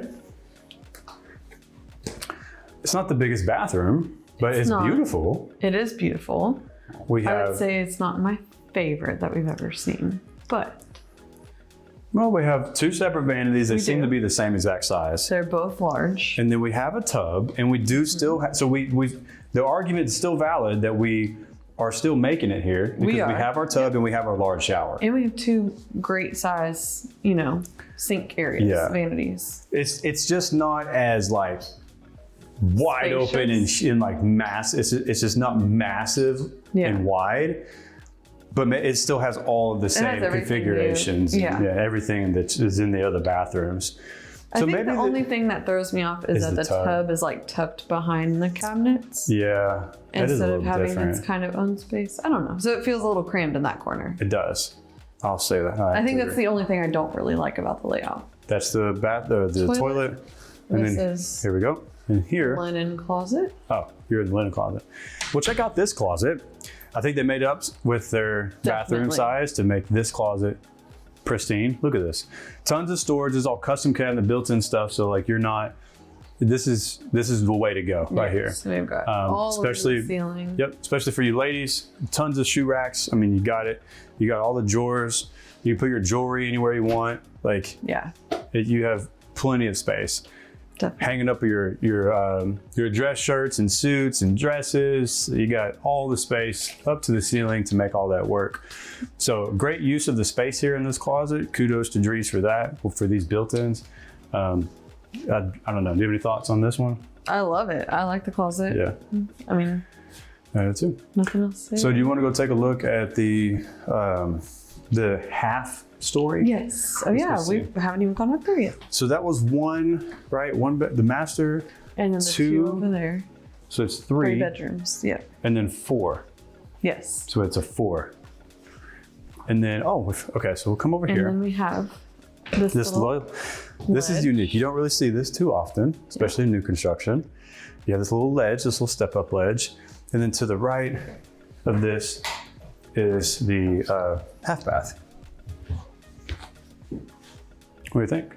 It's not the biggest bathroom, but it's beautiful. It is beautiful. I would say it's not my favorite that we've ever seen, but. Well, we have 2 separate vanities. They seem to be the same exact size. They're both large. And then we have a tub, and we do still have, so the argument is still valid that we are still making it here because we have our tub and we have our large shower. And we have 2 great size, sink areas, vanities. It's just not as like wide open and like mass. It's just not massive and wide, but it still has all of the same configurations. Everything that is in the other bathrooms. I think the only thing that throws me off is that the tub is like tucked behind the cabinets. Yeah. Instead of having its kind of own space. I don't know. So it feels a little crammed in that corner. It does. I'll say that. I think that's the only thing I don't really like about the layout. That's the toilet. And then here we go. And here. Linen closet. Oh, you're in the linen closet. Well, check out this closet. I think they made up with their bathroom size to make this closet pristine. Look at this. Tons of storage. It's all custom cabinet, built-in stuff. So like you're not. This is the way to go right here. So we've got all of the ceiling. Yep, especially for you ladies. Tons of shoe racks. I mean, you got it. You got all the drawers. You can put your jewelry anywhere you want. Like you have plenty of space. Definitely. Hanging up your dress shirts and suits and dresses. You got all the space up to the ceiling to make all that work. So great use of the space here in this closet. Kudos to Drees for that, for these built-ins. I don't know. Do you have any thoughts on this one? I love it. I like the closet. Yeah. I mean, I do too. Nothing else to say. So do you want to go take a look at the half story? Yes. Oh yeah, we haven't even gone up there yet. So that was one, right? One bed, the master. And then the 2 over there. So it's 3. 3 bedrooms. Yeah. And then 4. Yes. So it's a 4. And then okay. So we'll come over here. And then we have this This is unique. You don't really see this too often, especially in new construction. You have this little ledge, this little step-up ledge. And then to the right of this is the half bath. What do you think?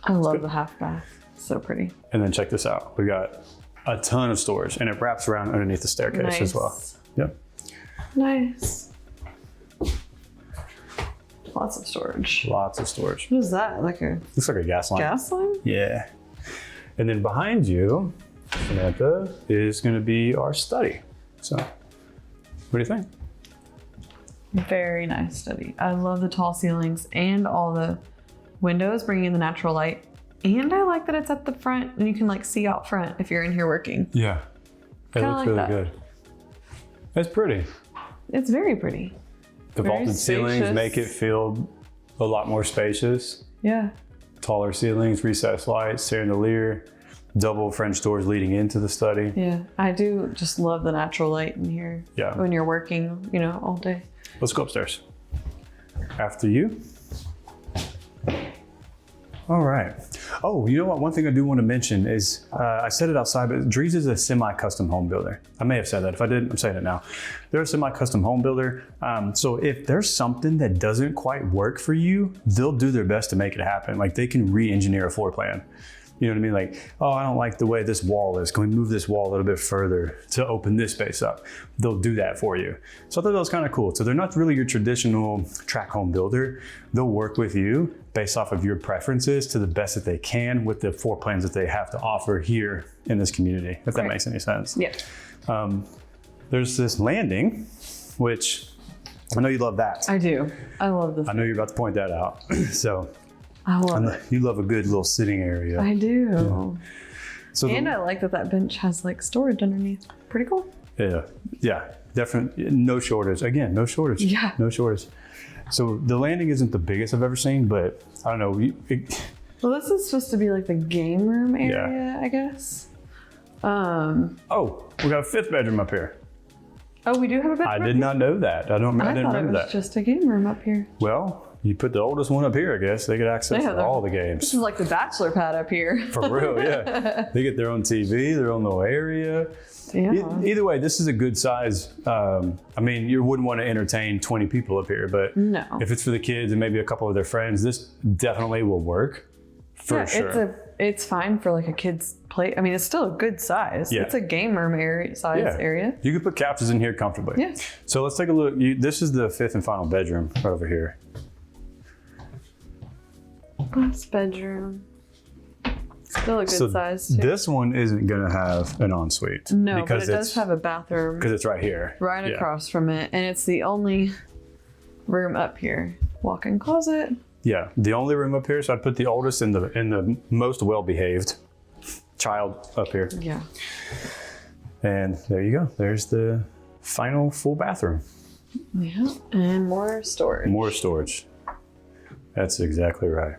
I love the half bath. So pretty. And then check this out. We got a ton of storage and it wraps around underneath the staircase as well. Yep. Nice. Lots of storage. Lots of storage. What is that? Looks like a gas line. Gas line? Yeah. And then behind you, Samantha, is going to be our study. So, what do you think? Very nice study. I love the tall ceilings and all the windows, bringing in the natural light. And I like that it's at the front and you can like see out front if you're in here working. Yeah. It Kinda looks like really that. good. It's pretty. It's very pretty. The Very vaulted ceilings spacious. make it feel a lot more spacious. Yeah. Taller ceilings, recessed lights, chandelier, double French doors leading into the study. Yeah. I do just love the natural light in here. Yeah. When you're working, you know, all day. Let's go upstairs. After you. All right. Oh, you know what? One thing I do want to mention is I said it outside, but Dries is a semi-custom home builder. I may have said that. If I didn't, I'm saying it now. They're a semi-custom home builder. So if there's something that doesn't quite work for you, they'll do their best to make it happen. Like they can re-engineer a floor plan. You know what I mean? Like, oh, I don't like the way this wall is. Can we move this wall a little bit further to open this space up? They'll do that for you. So I thought that was kind of cool. So they're not really your traditional track home builder. They'll work with you based off of your preferences to the best that they can with the floor plans that they have to offer here in this community, if that makes any sense. Yeah. There's this landing, which I know you love that. I do. I love this. I know you're about to point that out. So I love it. you love a good little sitting area. I do. So And I like that bench has like storage underneath. Pretty cool. Yeah, definitely no shortage. Again, no shortage. Yeah. No shortage. So the landing isn't the biggest I've ever seen, but I don't know. Well, this is supposed to be like the game room area, I guess. Oh, we got a 5th bedroom up here. Oh, we do have a bedroom. I did not know that. I didn't thought it remember was that. just a game room up here. Well, you put the oldest one up here, I guess. They get access Yeah, to all the This games. is like the bachelor pad up here. For real, yeah. They get their own TV, their own little area. Yeah. Either way, this is a good size. I mean, you wouldn't want to entertain 20 people up here, but No. if it's for the kids and maybe a couple of their friends, this definitely will work for sure. It's fine for like a kid's play. I mean, it's still a good size. Yeah. It's a game room area area. You could put couches in here comfortably. Yeah. So let's take a look. This is the 5th and final bedroom right over here. Last bedroom. Still a good size too. This one isn't gonna have an ensuite. No, but it does have a bathroom because it's right here. right Yeah. across from it, and it's the only room up here. Walk-in closet. Yeah, the only room up here. So I'd put the oldest and the most well-behaved child up here. Yeah. And there you go. There's the final full bathroom. Yeah. And more storage. More storage. That's exactly right.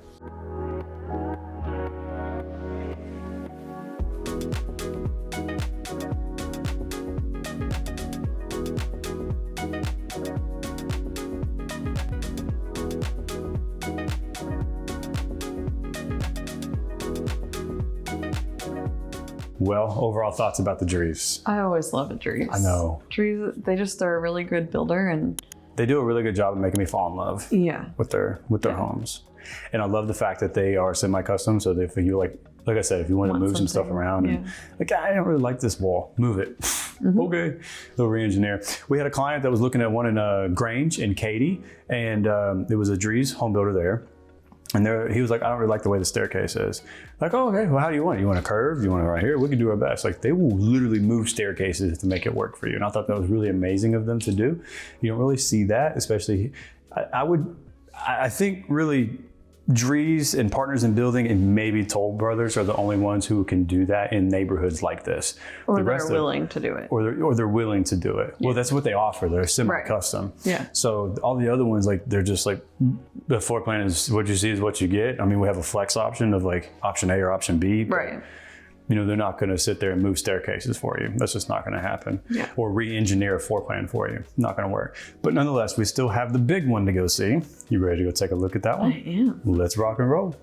Well, overall thoughts about the Dries. I always love a Dries. I know. Dries, they're a really good builder, and They do a really good job of making me fall in love yeah. with their homes. And I love the fact that they are semi-custom. So if you like I said, if you want to move some stuff something, around and like, I don't really like this wall, move it. Okay, they'll re-engineer. We had a client that was looking at one in Grange in Katy, and it was a Dries home builder there. And he was like, I don't really like the way the staircase is. Like, oh, okay, well, how do you want it? You want a curve? You want it right here? We can do our best. Like, they will literally move staircases to make it work for you. And I thought that was really amazing of them to do. You don't really see that, especially, I think really Dries and Partners in Building and maybe Toll Brothers are the only ones who can do that in neighborhoods like this. Or The they're rest of- willing to do it. or they're willing to do it. Well, that's what they offer. They're semi-custom. Yeah. So all the other ones, like they're just like the floor plan is what you see is what you get. I mean, we have a flex option of like option A or option B. But, Right. you know, they're not going to sit there and move staircases for you. That's just not going to happen. Yeah. Or re-engineer a floor plan for you. Not going to work. But nonetheless, we still have the big one to go see. You ready to go take a look at that one? I am. Let's rock and roll.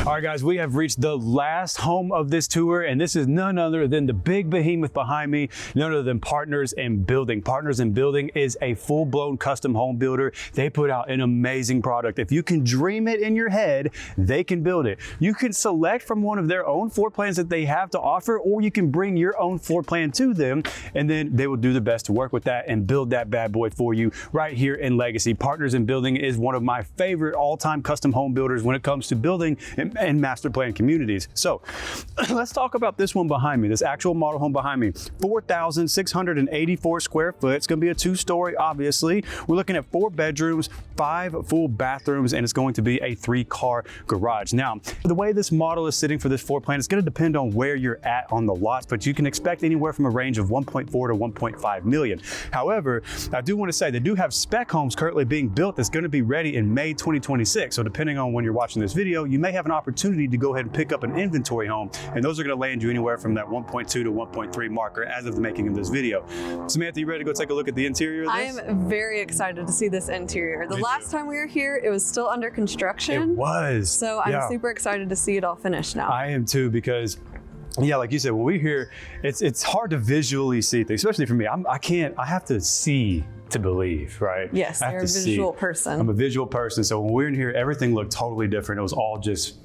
All right, guys, we have reached the last home of this tour, and this is none other than the big behemoth behind me, none other than Partners in Building. Partners in Building is a full-blown custom home builder. They put out an amazing product. If you can dream it in your head, they can build it. You can select from one of their own floor plans that they have to offer, or you can bring your own floor plan to them, and then they will do their best to work with that and build that bad boy for you right here in Legacy. Partners in Building is one of my favorite all-time custom home builders when it comes to building. It and master plan communities. So let's talk about this one behind me, this actual model home behind me. 4,684 square foot. It's going to be a 2-story, obviously. We're looking at 4 bedrooms, 5 full bathrooms, and it's going to be a 3-car garage. Now, the way this model is sitting for this floor plan, it's going to depend on where you're at on the lots, but you can expect anywhere from a range of 1.4 to 1.5 million. However, I do want to say they do have spec homes currently being built that's going to be ready in May 2026. So depending on when you're watching this video, you may have an opportunity to go ahead and pick up an inventory home, and those are going to land you anywhere from that 1.2 to 1.3 marker as of the making of this video. Samantha, you ready to go take a look at the interior of this? I am very excited to see this interior. The last time we were here, it was still under construction. It was. So I'm super excited to see it all finished now. I am too, because yeah, like you said, when we're here, it's hard to visually see things, especially for me. I have to see to believe, right? Yes, you're a visual person. I'm a visual person. So when we're in here, everything looked totally different. It was all just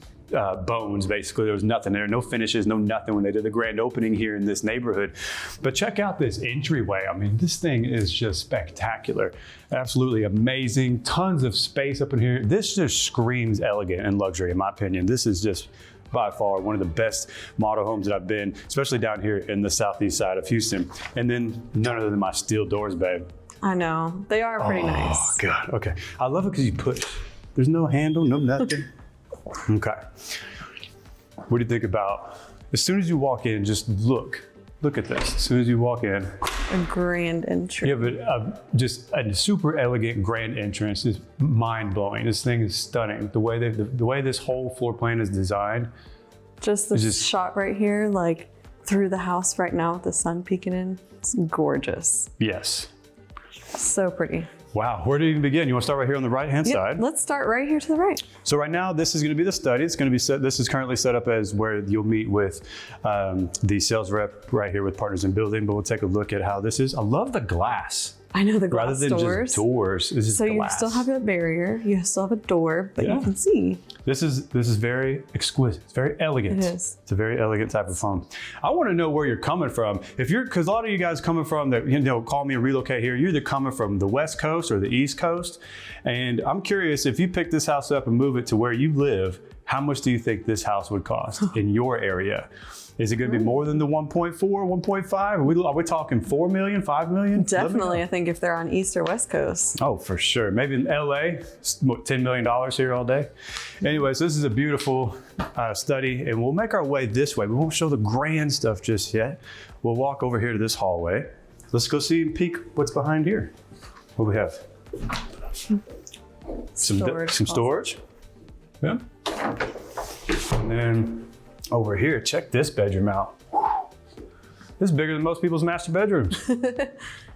bones, basically. There was nothing there, no finishes, no nothing when they did the grand opening here in this neighborhood. But check out this entryway. I mean, this thing is just spectacular. Absolutely amazing. Tons of space up in here. This just screams elegant and luxury, in my opinion. This is just by far one of the best model homes that I've been, especially down here in the southeast side of Houston. And then none other than my steel doors, babe. I know, they are pretty nice. Oh God, okay. I love it because you push. There's no handle, no nothing. Okay. What do you think about, as soon as you walk in, just look at this. As soon as you walk in. A grand entrance. You have just a super elegant grand entrance. It's mind blowing. This thing is stunning. The way this whole floor plan is designed. Just this shot right here, like through the house right now with the sun peeking in. It's gorgeous. Yes. So pretty. Wow, where do you even begin? You want to start right here on the right-hand side? Let's start right here to the right. So right now, this is going to be the study. It's going to be set. This is currently set up as where you'll meet with the sales rep right here with Partners in Building. But we'll take a look at how this is. I love the glass. I know, the glass rather than doors. Just doors. This is so glass. You still have a barrier. You still have a door, but you can see. This is very exquisite. It's very elegant. It is. It's a very elegant type of home. I want to know where you're coming from. Because a lot of you guys coming from that, call me a relocate here. You're either coming from the West Coast or the East Coast. And I'm curious, if you pick this house up and move it to where you live, how much do you think this house would cost in your area? Is it going to be more than the 1.4, 1.5? Are we talking 4 million, 5 million? Definitely, I think if they're on East or West Coast. Oh, for sure. Maybe in LA, $10 million here all day. Anyways, this is a beautiful study, and we'll make our way this way. We won't show the grand stuff just yet. We'll walk over here to this hallway. Let's go see and peek what's behind here. What do we have? Some storage. Yeah. And then over here, check this bedroom out. This is bigger than most people's master bedrooms.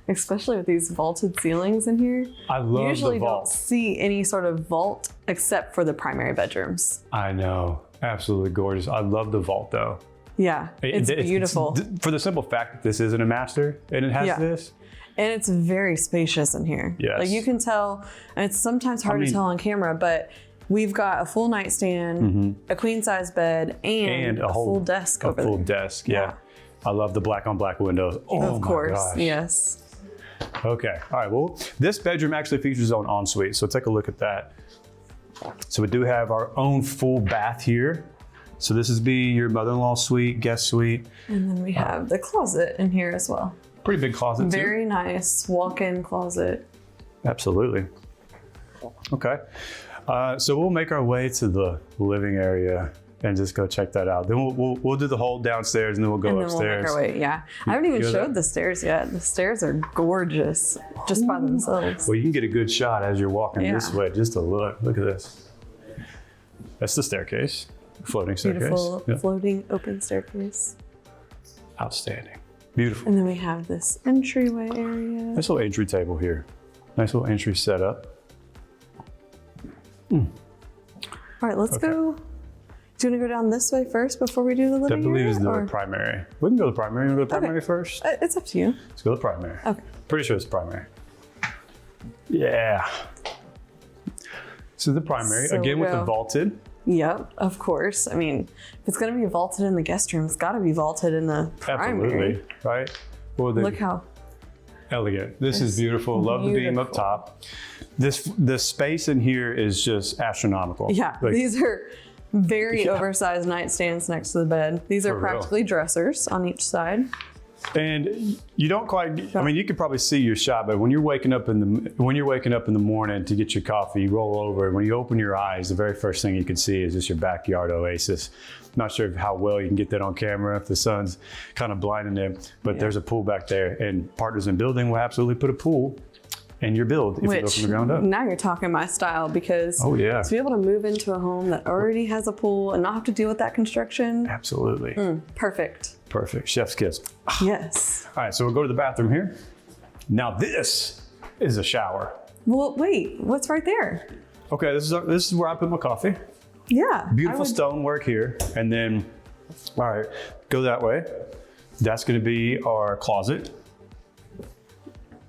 Especially with these vaulted ceilings in here. I love the vault. You usually don't see any sort of vault except for the primary bedrooms. I know, absolutely gorgeous. I love the vault though. Yeah, it's beautiful. For the simple fact that this isn't a master and it has this. And it's very spacious in here. Yes. Like you can tell, and it's sometimes hard to tell on camera, but we've got a full nightstand, a queen size bed, and a full desk over there. A full desk, yeah. I love the black on black windows. Oh, of course, my gosh. yes. Okay, all right, well, this bedroom actually features its own ensuite, so take a look at that. So we do have our own full bath here. So this is your mother-in-law suite, guest suite. And then we have the closet in here as well. Pretty big closet too. Very nice walk-in closet. Absolutely. Okay. So we'll make our way to the living area and just go check that out. Then we'll do the whole downstairs and then we'll go upstairs. We'll make our way, yeah. I haven't even showed the stairs yet. The stairs are gorgeous just by themselves. Well, you can get a good shot as you're walking this way, just to look. Look at this. That's the staircase, floating staircase. Beautiful floating open staircase. Outstanding. Beautiful. And then we have this entryway area. Nice little entry table here. Nice little entry setup. All right, let's go. Do you want to go down this way first before we do the living area? I believe it's the primary. We can go to the primary. You want to go to the primary first? It's up to you. Let's go to the primary. Okay. Pretty sure it's primary. Yeah. So the primary, again with the vaulted. Yep, of course. I mean, if it's going to be vaulted in the guest room, it's got to be vaulted in the primary. Absolutely, right? Well, look how elegant. This is beautiful. Love the beam up top. The space in here is just astronomical. Yeah, these are Very oversized nightstands next to the bed. These are For real. practically dressers on each side. And you don't quite, I mean, you can probably see your shot, but when you're waking up in the morning to get your coffee, you roll over, and when you open your eyes, the very first thing you can see is just your backyard oasis. Not sure how well you can get that on camera if the sun's kind of blinding it, but there's a pool back there, and Partners in Building will absolutely put a pool in your build if you go from the ground up. Now you're talking my style, because to be able to move into a home that already has a pool and not have to deal with that construction. Absolutely. Perfect. Perfect. Chef's kiss. Yes. All right, so we'll go to the bathroom here. Now this is a shower. Well, wait, what's right there? Okay, this is where I put my coffee. Yeah. Beautiful stonework here. And then, all right, go that way. That's gonna be our closet.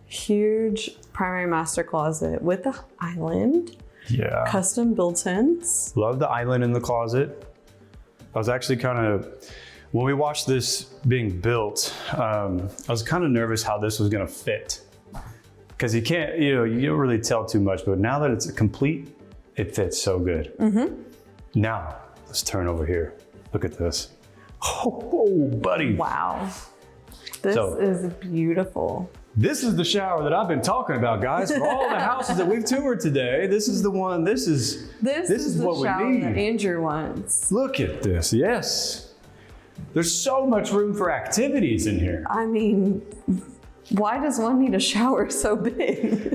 Huge primary master closet with the island. Yeah. Custom built-ins. Love the island in the closet. I was actually when we watched this being built, I was kind of nervous how this was gonna fit. Because you don't really tell too much, but now that it's complete, it fits so good. Now, let's turn over here. Look at this. Oh, buddy. Wow. This is beautiful. This is the shower that I've been talking about, guys. For all the houses that we've toured today, this is the one, this is the what shower we need. that Andrew wants. Look at this, yes. There's so much room for activities in here. I mean, why does one need a shower so big?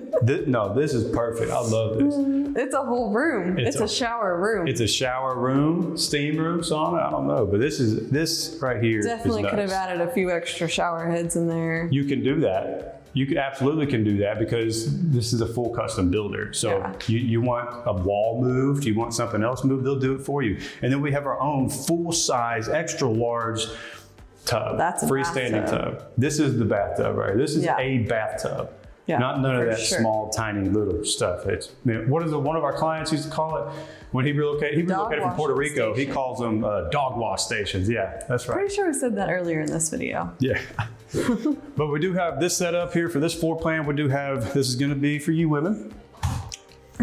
No, this is perfect. I love this. It's a whole room. It's a shower room. It's a shower room, steam room, sauna, I don't know. But this right here Definitely is could have nuts. added a few extra shower heads in there. You can do that. You absolutely can do that because this is a full custom builder. So you want a wall moved, you want something else moved, they'll do it for you. And then we have our own full size, extra large tub. That's a freestanding tub. This is the bathtub, right? This is a bathtub. Yeah, None of that sure. small, tiny little stuff. It's, what is it? One of our clients used to call it when he relocated. He relocated from Puerto Rico. Station. He calls them dog wash stations. Yeah, that's right. Pretty sure we said that earlier in this video. Yeah. But we do have this set up here for this floor plan. We do have, this is going to be for you women.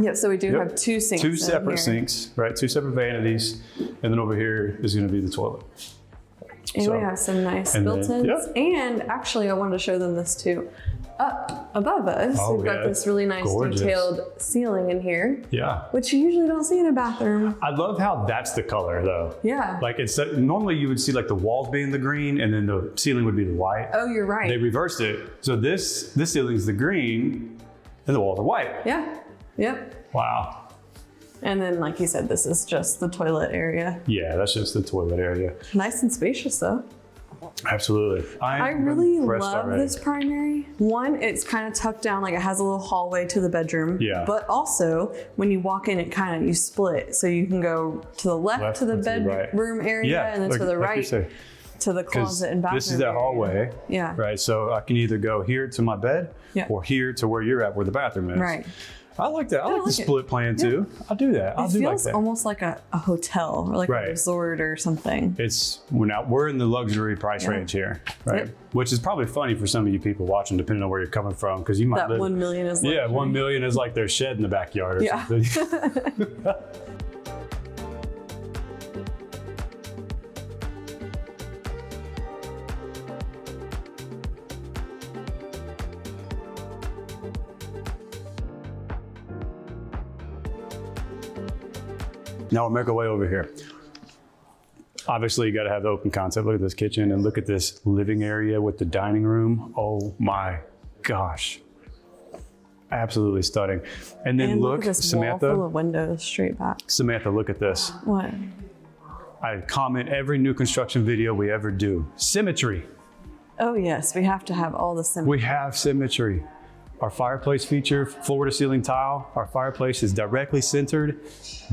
Yep, so we do have two sinks. Two separate sinks, right? Two separate vanities. And then over here is going to be the toilet. And we have some nice built-ins. And actually, I wanted to show them this too. Up above us, we've got this really nice detailed ceiling in here. Yeah. Which you usually don't see in a bathroom. I love how that's the color though. Yeah. Like it's normally you would see like the walls being the green and then the ceiling would be the white. Oh, you're right. They reversed it. So this ceiling is the green and the walls are white. Yeah. Yep. Wow. And then, like you said, this is just the toilet area. Yeah, that's just the toilet area. Nice and spacious though. Absolutely. I really love this primary. One, it's kind of tucked down, like it has a little hallway to the bedroom. Yeah. But also, when you walk in, you split. So you can go to the left to the bedroom area, and then to the right to the closet and bathroom. This is that hallway. Yeah. Right. So I can either go here to my bed or here to where you're at, where the bathroom is. Right. I like that. I like the split plan too. I'll do that. It feels almost like a hotel or like a resort or something. We're in the luxury price range here, right? Yep. Which is probably funny for some of you people watching, depending on where you're coming from, because you might that 1 million is luxury. Yeah, 1 million is like their shed in the backyard or something. Now we'll make our way over here. Obviously, you got to have the open concept. Look at this kitchen and look at this living area with the dining room. Oh my gosh. Absolutely stunning. And then look, at this Samantha. Wall full of windows straight back. Samantha, look at this. What? I comment every new construction video we ever do. Symmetry. Oh yes, we have to have all the symmetry. We have symmetry. Our fireplace feature, floor to ceiling tile. Our fireplace is directly centered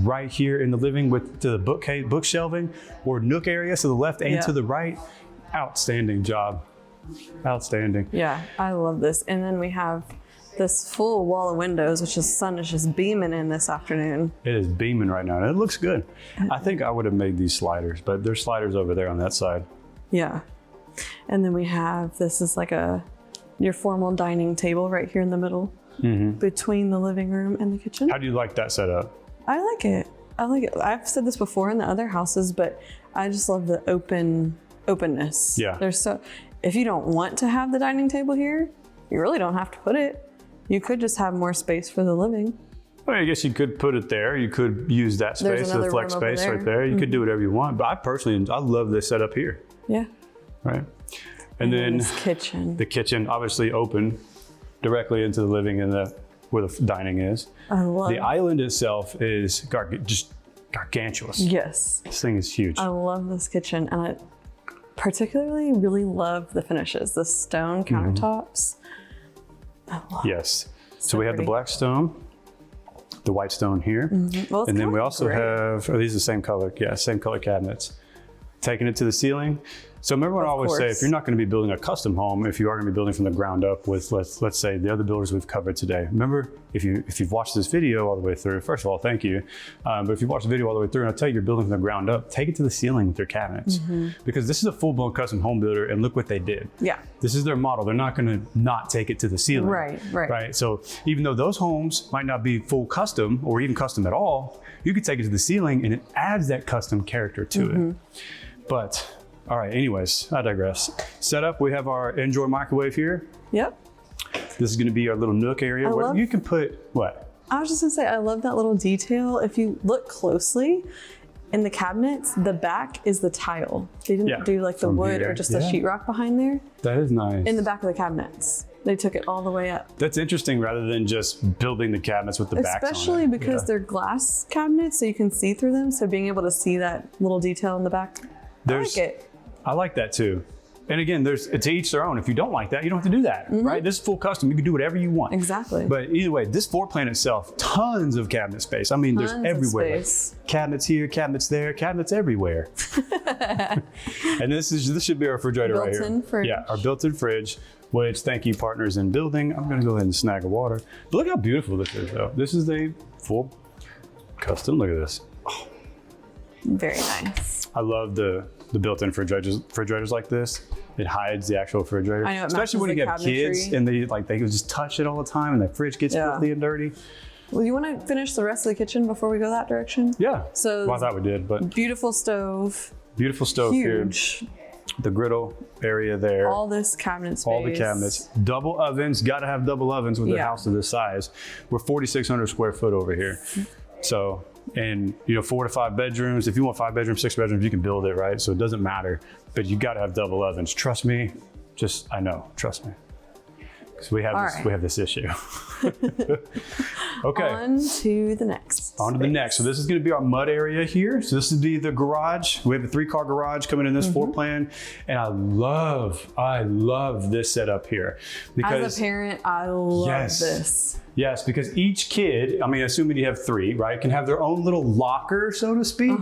right here in the living with the book shelving or nook area to the left and to the right. Outstanding job. Outstanding. Yeah, I love this. And then we have this full wall of windows, which the sun is just beaming in this afternoon. It is beaming right now and it looks good. I think I would have made these sliders, but there's sliders over there on that side. Yeah. And then we have, this is like your formal dining table right here in the middle between the living room and the kitchen. How do you like that setup? I like it. I like it. I've said this before in the other houses, but I just love the openness. Yeah. If you don't want to have the dining table here, you really don't have to put it. You could just have more space for the living. Well, I guess you could put it there. You could use that space, the flex space right there. You could do whatever you want. But I love this setup here. Yeah. Right. And then this kitchen. The kitchen, obviously open directly into the living and where the dining is. I love the island itself is just gargantuous. Yes. This thing is huge. I love this kitchen, and I particularly really love the finishes, the stone countertops. I love Yes. So we have the black stone, the white stone here. Well, and then we also have, are these the same color? Yeah, same color cabinets. Taking it to the ceiling. So remember what I always say, if you're not going to be building a custom home, if you are going to be building from the ground up with, let's say, the other builders we've covered today. Remember, if you've watched this video all the way through, first of all, thank you. But if you watched the video all the way through, and I'll tell you, you're building from the ground up, take it to the ceiling with your cabinets. Because this is a full-blown custom home builder, and look what they did. Yeah. This is their model. They're not going to not take it to the ceiling. Right. So even though those homes might not be full custom or even custom at all, you could take it to the ceiling, and it adds that custom character to it. But all right, anyways, I digress. Setup, we have our Enjoy microwave here. Yep. This is gonna be our little nook area where you can put, what? I was just gonna say, I love that little detail. If you look closely in the cabinets, the back is the tile. They didn't do like the wood or just the sheetrock behind there. That is nice. In the back of the cabinets. They took it all the way up. That's interesting rather than just building the cabinets with the backs on it. Especially because they're glass cabinets, so you can see through them. So being able to see that little detail in the back, I like it. I like that too. And again, to each their own. If you don't like that, you don't have to do that, right? This is full custom. You can do whatever you want. Exactly. But either way, this floor plan itself, tons of cabinet space. I mean, there's everywhere. Like cabinets here, cabinets there, cabinets everywhere. And this should be our refrigerator right here. Built-in fridge. Yeah, our built-in fridge, which thank you partners in building. I'm gonna go ahead and snag a water. But look how beautiful this is though. This is a full custom, look at this. Oh. Very nice. I love the built-in refrigerators like this. It hides the actual refrigerator. I know, especially when you have kids and they can just touch it all the time and the fridge gets filthy and dirty. Well, you want to finish the rest of the kitchen before we go that direction? Yeah. So I thought we did, but beautiful stove. Beautiful stove huge. Here. The griddle area there. All this cabinet space. All the cabinets. Double ovens. Got to have double ovens with a house of this size. We're 4,600 square foot over here. So. And 4 to 5 bedrooms. If you want 5 bedrooms, 6 bedrooms, you can build it, right? So it doesn't matter, but you got to have double ovens. Trust me. I know. Trust me. Because we have this issue. Okay. On to the next. On to the next. So this is going to be our mud area here. So this would be the garage. We have a 3-car garage coming in this floor plan, and I love this setup here. Because as a parent, I love this. Yes, because each kid, I mean, assuming you have 3, right, can have their own little locker, so to speak.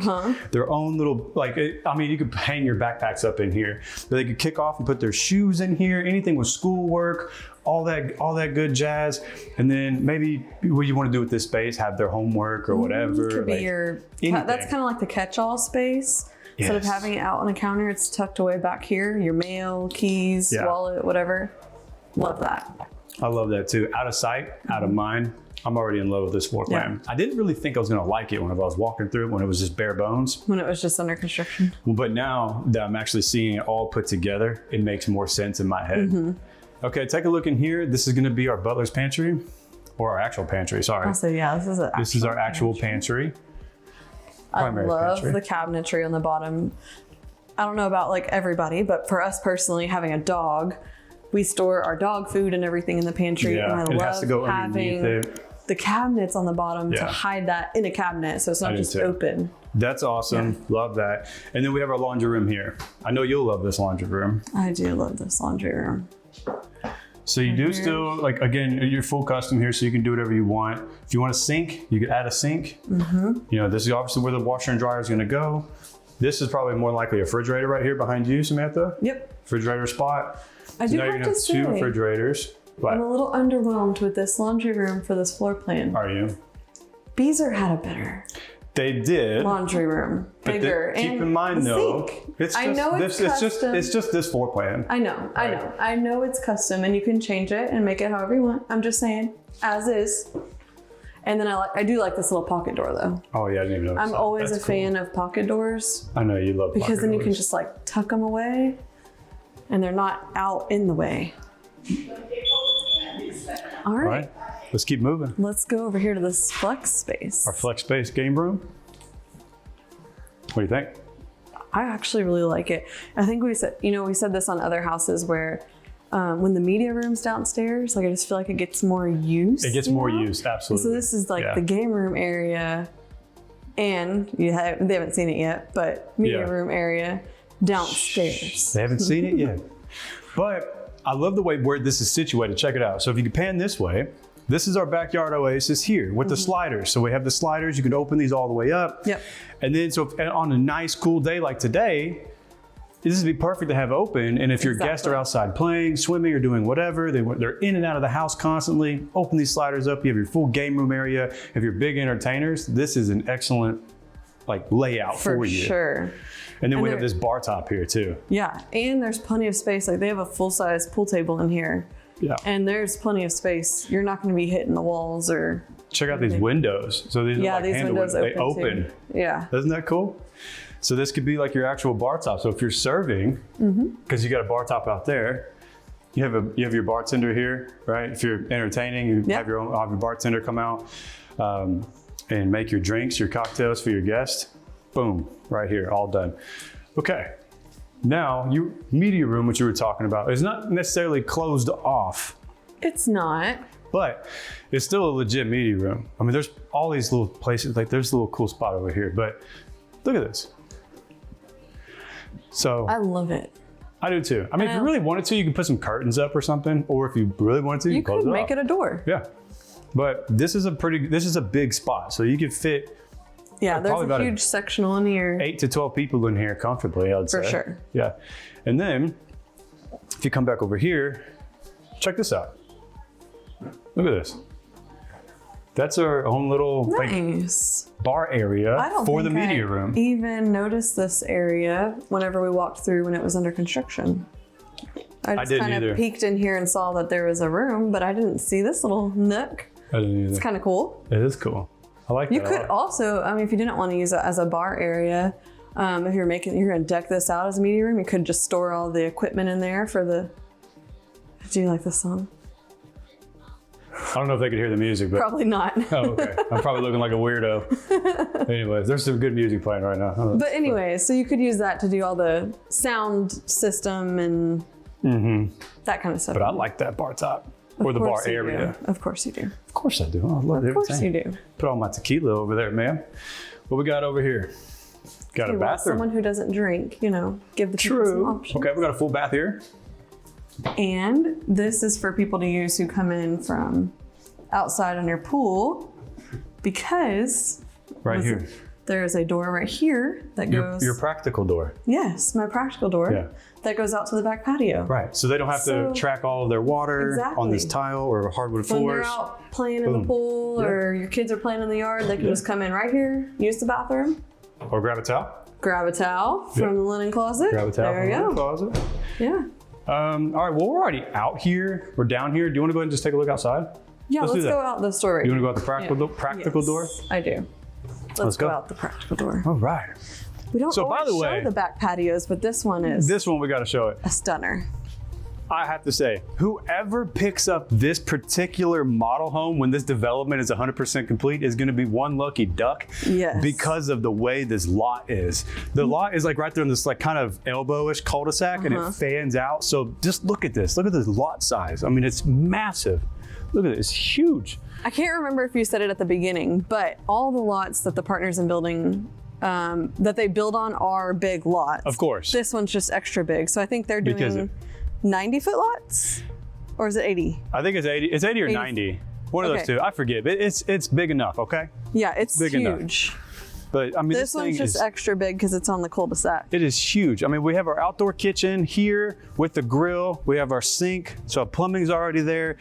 Their own little, you could hang your backpacks up in here. But they could kick off and put their shoes in here, anything with schoolwork, all that good jazz. And then maybe what you want to do with this space, have their homework or whatever. Could be that's kind of like the catch-all space. Yes. Instead of having it out on the counter, it's tucked away back here. Your mail, keys, wallet, whatever. Love that. I love that too. Out of sight, out of mind. I'm already in love with this floor plan. I didn't really think I was gonna like it when I was walking through it, when it was just bare bones. When it was just under construction. Well, but now that I'm actually seeing it all put together, it makes more sense in my head. Okay, take a look in here. This is gonna be our butler's pantry, or our actual pantry, sorry. Also, this is our actual pantry. I love the cabinetry on the bottom. I don't know about like everybody, but for us personally, having a dog, we store our dog food and everything in the pantry. Yeah, and I has to go having the cabinets on the bottom to hide that in a cabinet, so it's not just open. That's awesome. Love that. And then we have our laundry room here. I know you'll love this laundry room. I do love this laundry room. So you do still, again, you're full custom here, so you can do whatever you want. If you want a sink, you could add a sink. This is obviously where the washer and dryer is going to go. This is probably more likely a refrigerator right here behind you, Samantha. Yep. Refrigerator spot. I do have to say, 2 refrigerators. I'm a little underwhelmed with this laundry room for this floor plan. Are you? Beezer had a better. They did. Laundry room, bigger. Keep in mind though, it's custom. It's just this floor plan. I know it's custom and you can change it and make it however you want. I'm just saying, as is. And then I do like this little pocket door though. Oh yeah, I didn't even know. I'm always a fan of pocket doors. I know you love because pocket then you can doors. just like tuck them away and they're not out in the way. All right. Let's keep moving. Let's go over here to this flex space. Our flex space game room. What do you think? I actually really like it. I think we said this on other houses where when the media room's downstairs, like I just feel like it gets more use. It gets more use, absolutely. So this is like the game room area, and they haven't seen it yet, but media room area downstairs. They haven't seen it yet. But I love the way where this is situated. Check it out. So if you can pan this way, this is our backyard oasis here with the sliders. So we have the sliders. You can open these all the way up. Yep. And then so if, on a nice cool day like today, this would be perfect to have open. And if your guests are outside playing, swimming, or doing whatever, they're in and out of the house constantly, open these sliders up. You have your full game room area. If you're big entertainers, this is an excellent like layout for you. For sure. And then we have this bar top here too. Yeah, and there's plenty of space. Like they have a full-size pool table in here. Yeah. And there's plenty of space. You're not going to be hitting the walls or... Check out these windows. So these are like these handle windows They open open. too. Yeah. Isn't that cool? So this could be like your actual bar top. So if you're serving, because you got a bar top out there, you have your bartender here, right? If you're entertaining, you have your bartender come out and make your drinks, your cocktails for your guests. Boom, right here, all done. Okay, now your media room, which you were talking about, is not necessarily closed off. It's not. But it's still a legit media room. I mean, there's all these little places, like there's a little cool spot over here, but look at this. So I love it. I do too. I mean, if you really wanted to, you can put some curtains up or something, or if you really wanted to, you can close it off. make it a door. Yeah, but this is a big spot, so you could fit. Yeah, there's a huge sectional in here. 8 to 12 people in here comfortably, I'd say. For sure. Yeah, and then if you come back over here, check this out. Look at this. That's our own little nice bar area for the media room. Even noticed this area whenever we walked through when it was under construction. I just kind of peeked in here and saw that there was a room, but I didn't see this little nook. I didn't either. It's kind of cool. It is cool. I like that. You could also, I mean, if you didn't want to use it as a bar area, if you're going to deck this out as a media room, you could just store all the equipment in there for the. Do you like this song? I don't know if they could hear the music, but probably not. Oh, okay. I'm probably looking like a weirdo. Anyways, there's some good music playing right now. But anyways, so you could use that to do all the sound system and that kind of stuff. But I like that bar top or the bar area. Of course you do. Of course I do. I love everything. Of course you do. Put all my tequila over there, man. What we got over here? Got a bathroom. Someone who doesn't drink, give the people some options. Okay, we got a full bath here. And this is for people to use who come in from outside on your pool, because here there is a door right here that goes. Your practical door. Yes, my practical door that goes out to the back patio. Right, so they don't have to track all of their water on this tile or hardwood floors. When they're out playing in the pool or your kids are playing in the yard, they can just come in right here, use the bathroom. Or grab a towel. Grab a towel from the linen closet. Grab a towel from the linen closet. Yeah. All right, well, we're already out here. We're down here. Do you want to go ahead and just take a look outside? Yeah, let's go out the store. You want to go out the practical door? I do. Let's go out the practical door. All right. We don't always show the back patios, but this one is. This one, we got to show it. A stunner. I have to say, whoever picks up this particular model home when this development is 100% complete is going to be one lucky duck. Yes. Because of the way this lot is. The lot is like right there in this like kind of elbow-ish cul-de-sac and it fans out. So just look at this. Look at this lot size. I mean, it's massive. Look at it. It's huge. I can't remember if you said it at the beginning, but all the lots that the Partners in Building that they build on are big lots. Of course. This one's just extra big. So I think they're doing 90-foot lots? Or is it 80? I think it's 80. It's 80 or 90. One of those two. I forget. But it's big enough, okay? Yeah, it's big huge. Enough. But I mean, this one's just extra big because it's on the cul-de-sac. It is huge. I mean, we have our outdoor kitchen here with the grill. We have our sink, so our plumbing's already there.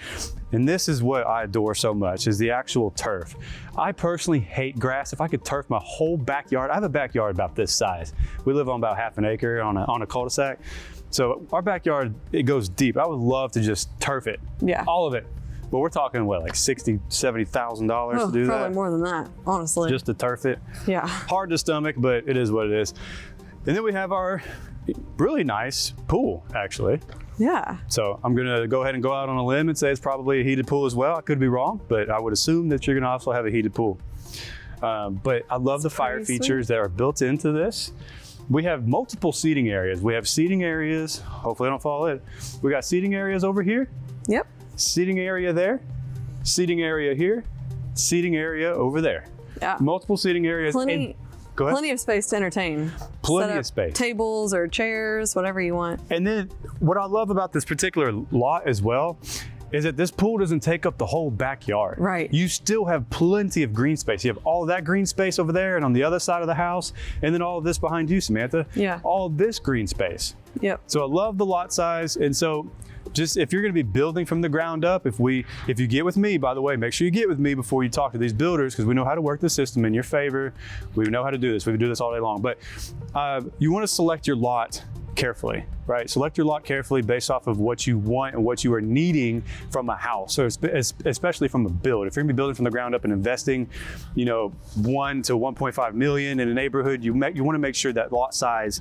And this is what I adore so much, is the actual turf. I personally hate grass. If I could turf my whole backyard, I have a backyard about this size. We live on about half an acre on a cul-de-sac. So our backyard, it goes deep. I would love to just turf it. Yeah. All of it. But we're talking what, like $60,000, $70,000 to do probably that? more than that, honestly. Just to turf it. Yeah. Hard to stomach, but it is what it is. And then we have our really nice pool, actually. Yeah. So I'm gonna go ahead and go out on a limb and say it's probably a heated pool as well. I could be wrong, but I would assume that you're gonna also have a heated pool. But I love the fire features that are built into this. We have multiple seating areas. We have seating areas, hopefully I don't fall in. We got seating areas over here, Yep. seating area there, seating area here, seating area over there. Yeah. Multiple seating areas. Plenty, Go ahead. plenty of space to entertain. Plenty Set up of space. Tables or chairs, whatever you want. And then what I love about this particular lot as well is that this pool doesn't take up the whole backyard. Right. You still have plenty of green space. You have all that green space over there and on the other side of the house, and then all of this behind you, Samantha. Yeah. All of this green space. Yep. So I love the lot size. And so just if you're gonna be building from the ground up, if you get with me, by the way, make sure you get with me before you talk to these builders, because we know how to work the system in your favor. We know how to do this. We can do this all day long. But you wanna select your lot carefully, right? Select your lot carefully based off of what you want and what you are needing from a house, so especially from a build. If you're gonna be building from the ground up and investing, 1 to 1.5 million in a neighborhood, you wanna make sure that lot size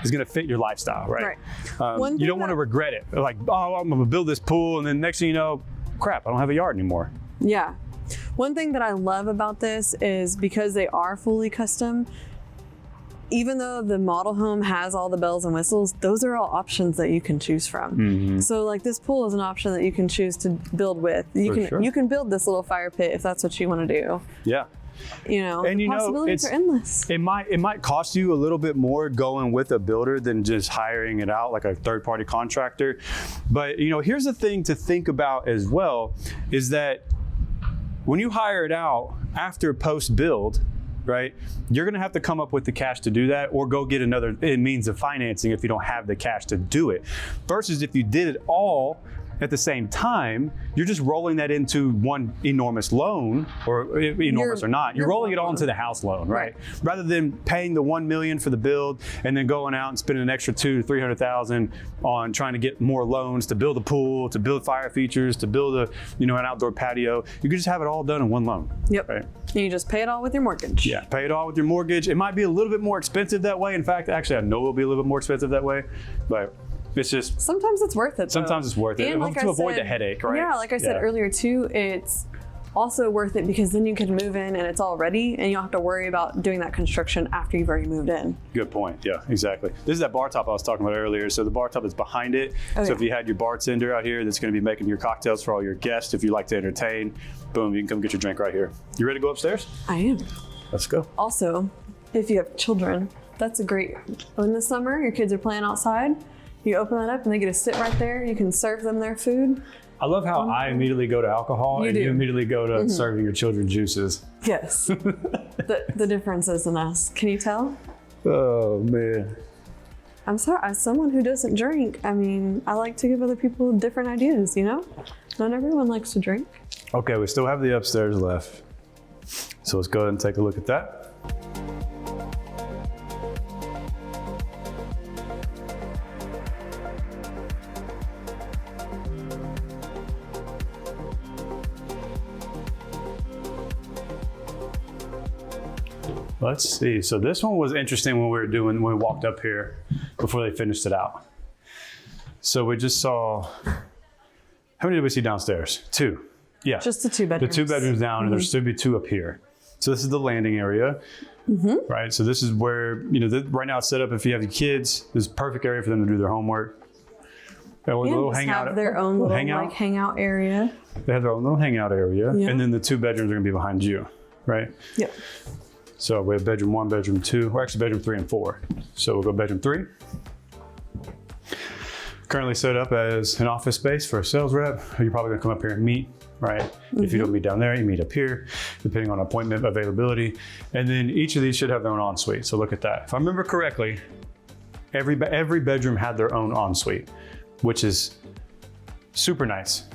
is gonna fit your lifestyle, right? You don't wanna regret it. Like, oh, I'm gonna build this pool, and then next thing you know, crap, I don't have a yard anymore. Yeah. One thing that I love about this is because they are fully custom, even though the model home has all the bells and whistles, those are all options that you can choose from. Mm-hmm. So like this pool is an option that you can choose to build with. You can build this little fire pit if that's what you want to do. Yeah. And the possibilities are endless. It might cost you a little bit more going with a builder than just hiring it out like a third-party contractor. But here's the thing to think about as well, is that when you hire it out after post-build, right, you're gonna have to come up with the cash to do that, or go get another means of financing if you don't have the cash to do it. Versus if you did it all at the same time, you're just rolling that into one enormous loan, or enormous or not, you're rolling it all into the house loan, right? Rather than paying the $1 million for the build and then going out and spending an extra $200,000 to $300,000 on trying to get more loans to build a pool, to build fire features, to build an outdoor patio. You could just have it all done in one loan. Yep. Right? And you just pay it all with your mortgage. Yeah, pay it all with your mortgage. It might be a little bit more expensive that way. In fact, actually, I know it'll be a little bit more expensive that way, but it's just, sometimes it's worth it. Sometimes it's worth it. And like to avoid the headache, right? Yeah, like I said earlier too, it's also worth it because then you can move in and it's all ready, and you don't have to worry about doing that construction after you've already moved in. Good point. Yeah, exactly. This is that bar top I was talking about earlier. So the bar top is behind it. So if you had your bartender out here that's going to be making your cocktails for all your guests, if you like to entertain, boom, you can come get your drink right here. You ready to go upstairs? I am. Let's go. Also, if you have children, that's a great, in the summer, your kids are playing outside, you open that up and they get to sit right there. You can serve them their food. I love how I immediately go to alcohol and you immediately go to serving your children juices. Yes. the differences in us. Can you tell? Oh, man. I'm sorry, as someone who doesn't drink, I like to give other people different ideas, Not everyone likes to drink. Okay, we still have the upstairs left. So let's go ahead and take a look at that. Let's see. So this one was interesting when we walked up here before they finished it out. So we just saw, how many did we see downstairs? 2. Yeah. Just the 2 bedrooms. The 2 bedrooms down, and there should be 2 up here. So this is the landing area, right? So this is where, right now it's set up if you have your kids, this is a perfect area for them to do their homework. And have their own little hangout area. They have their own little hangout area. Yeah. And then the 2 bedrooms are gonna be behind you, right? Yep. So we have bedroom 1, bedroom 2, or actually bedroom 3 and 4. So we'll go bedroom 3. Currently set up as an office space for a sales rep. You're probably gonna come up here and meet, right? If you don't meet down there, you meet up here, depending on appointment availability. And then each of these should have their own ensuite. So look at that. If I remember correctly, every bedroom had their own ensuite, which is super nice.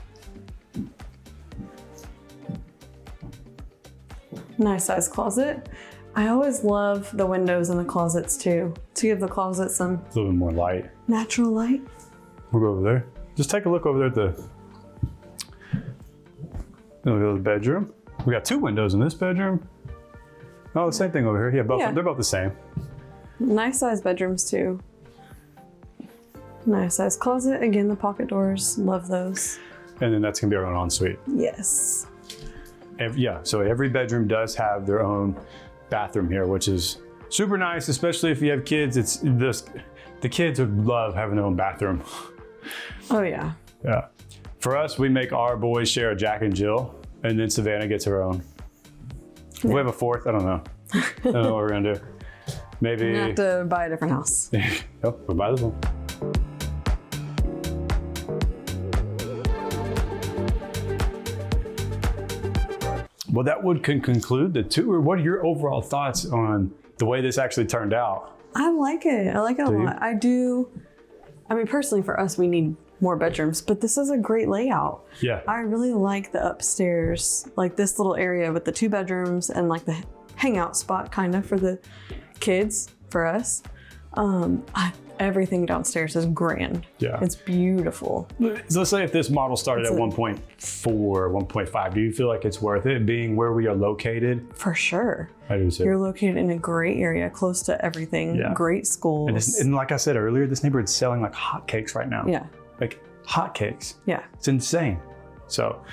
Nice size closet. I always love the windows in the closets too, to give the closet some A little bit more light. natural light. We'll go over there. Just take a look over there at Look at the bedroom. We got 2 windows in this bedroom. Oh, the same thing over here. Yeah, they're both the same. Nice size bedrooms too. Nice size closet. Again, the pocket doors. Love those. And then that's gonna be our own ensuite. Yes. So every bedroom does have their own bathroom here, which is super nice, especially if you have kids. The kids would love having their own bathroom. Oh yeah. Yeah. For us, we make our boys share a Jack and Jill, and then Savannah gets her own. If we have a 4th, I don't know. I don't know what we're gonna do. Maybe. You have to buy a different house. Nope, we'll buy this one. Well, that would conclude the tour. What are your overall thoughts on the way this actually turned out? I like it. I like it a lot. I do. I mean, personally, for us, we need more bedrooms, but this is a great layout. Yeah. I really like the upstairs, like this little area with the 2 bedrooms and like the hangout spot kind of for the kids, for us. Everything downstairs is grand. Yeah. It's beautiful. So let's say if this model started at 1.4, 1.5, do you feel like it's worth it being where we are located? For sure. I do too. You're located in a great area, close to everything, great schools. And like I said earlier, this neighborhood's selling like hotcakes right now. Yeah. Like hotcakes. Yeah. It's insane. So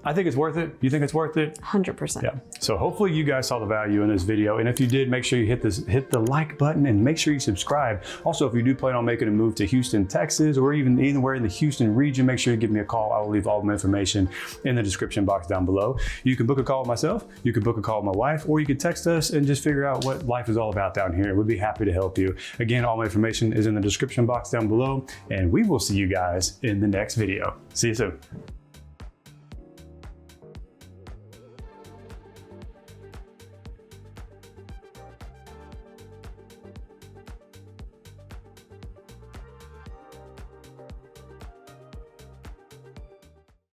I think it's worth it. You think it's worth it? 100%. Yeah. So hopefully you guys saw the value in this video. And if you did, make sure you hit the like button and make sure you subscribe. Also, if you do plan on making a move to Houston, Texas, or even anywhere in the Houston region, make sure you give me a call. I will leave all of my information in the description box down below. You can book a call with myself, you can book a call with my wife, or you can text us and just figure out what life is all about down here. We'd be happy to help you. Again, all my information is in the description box down below, and we will see you guys in the next video. See you soon.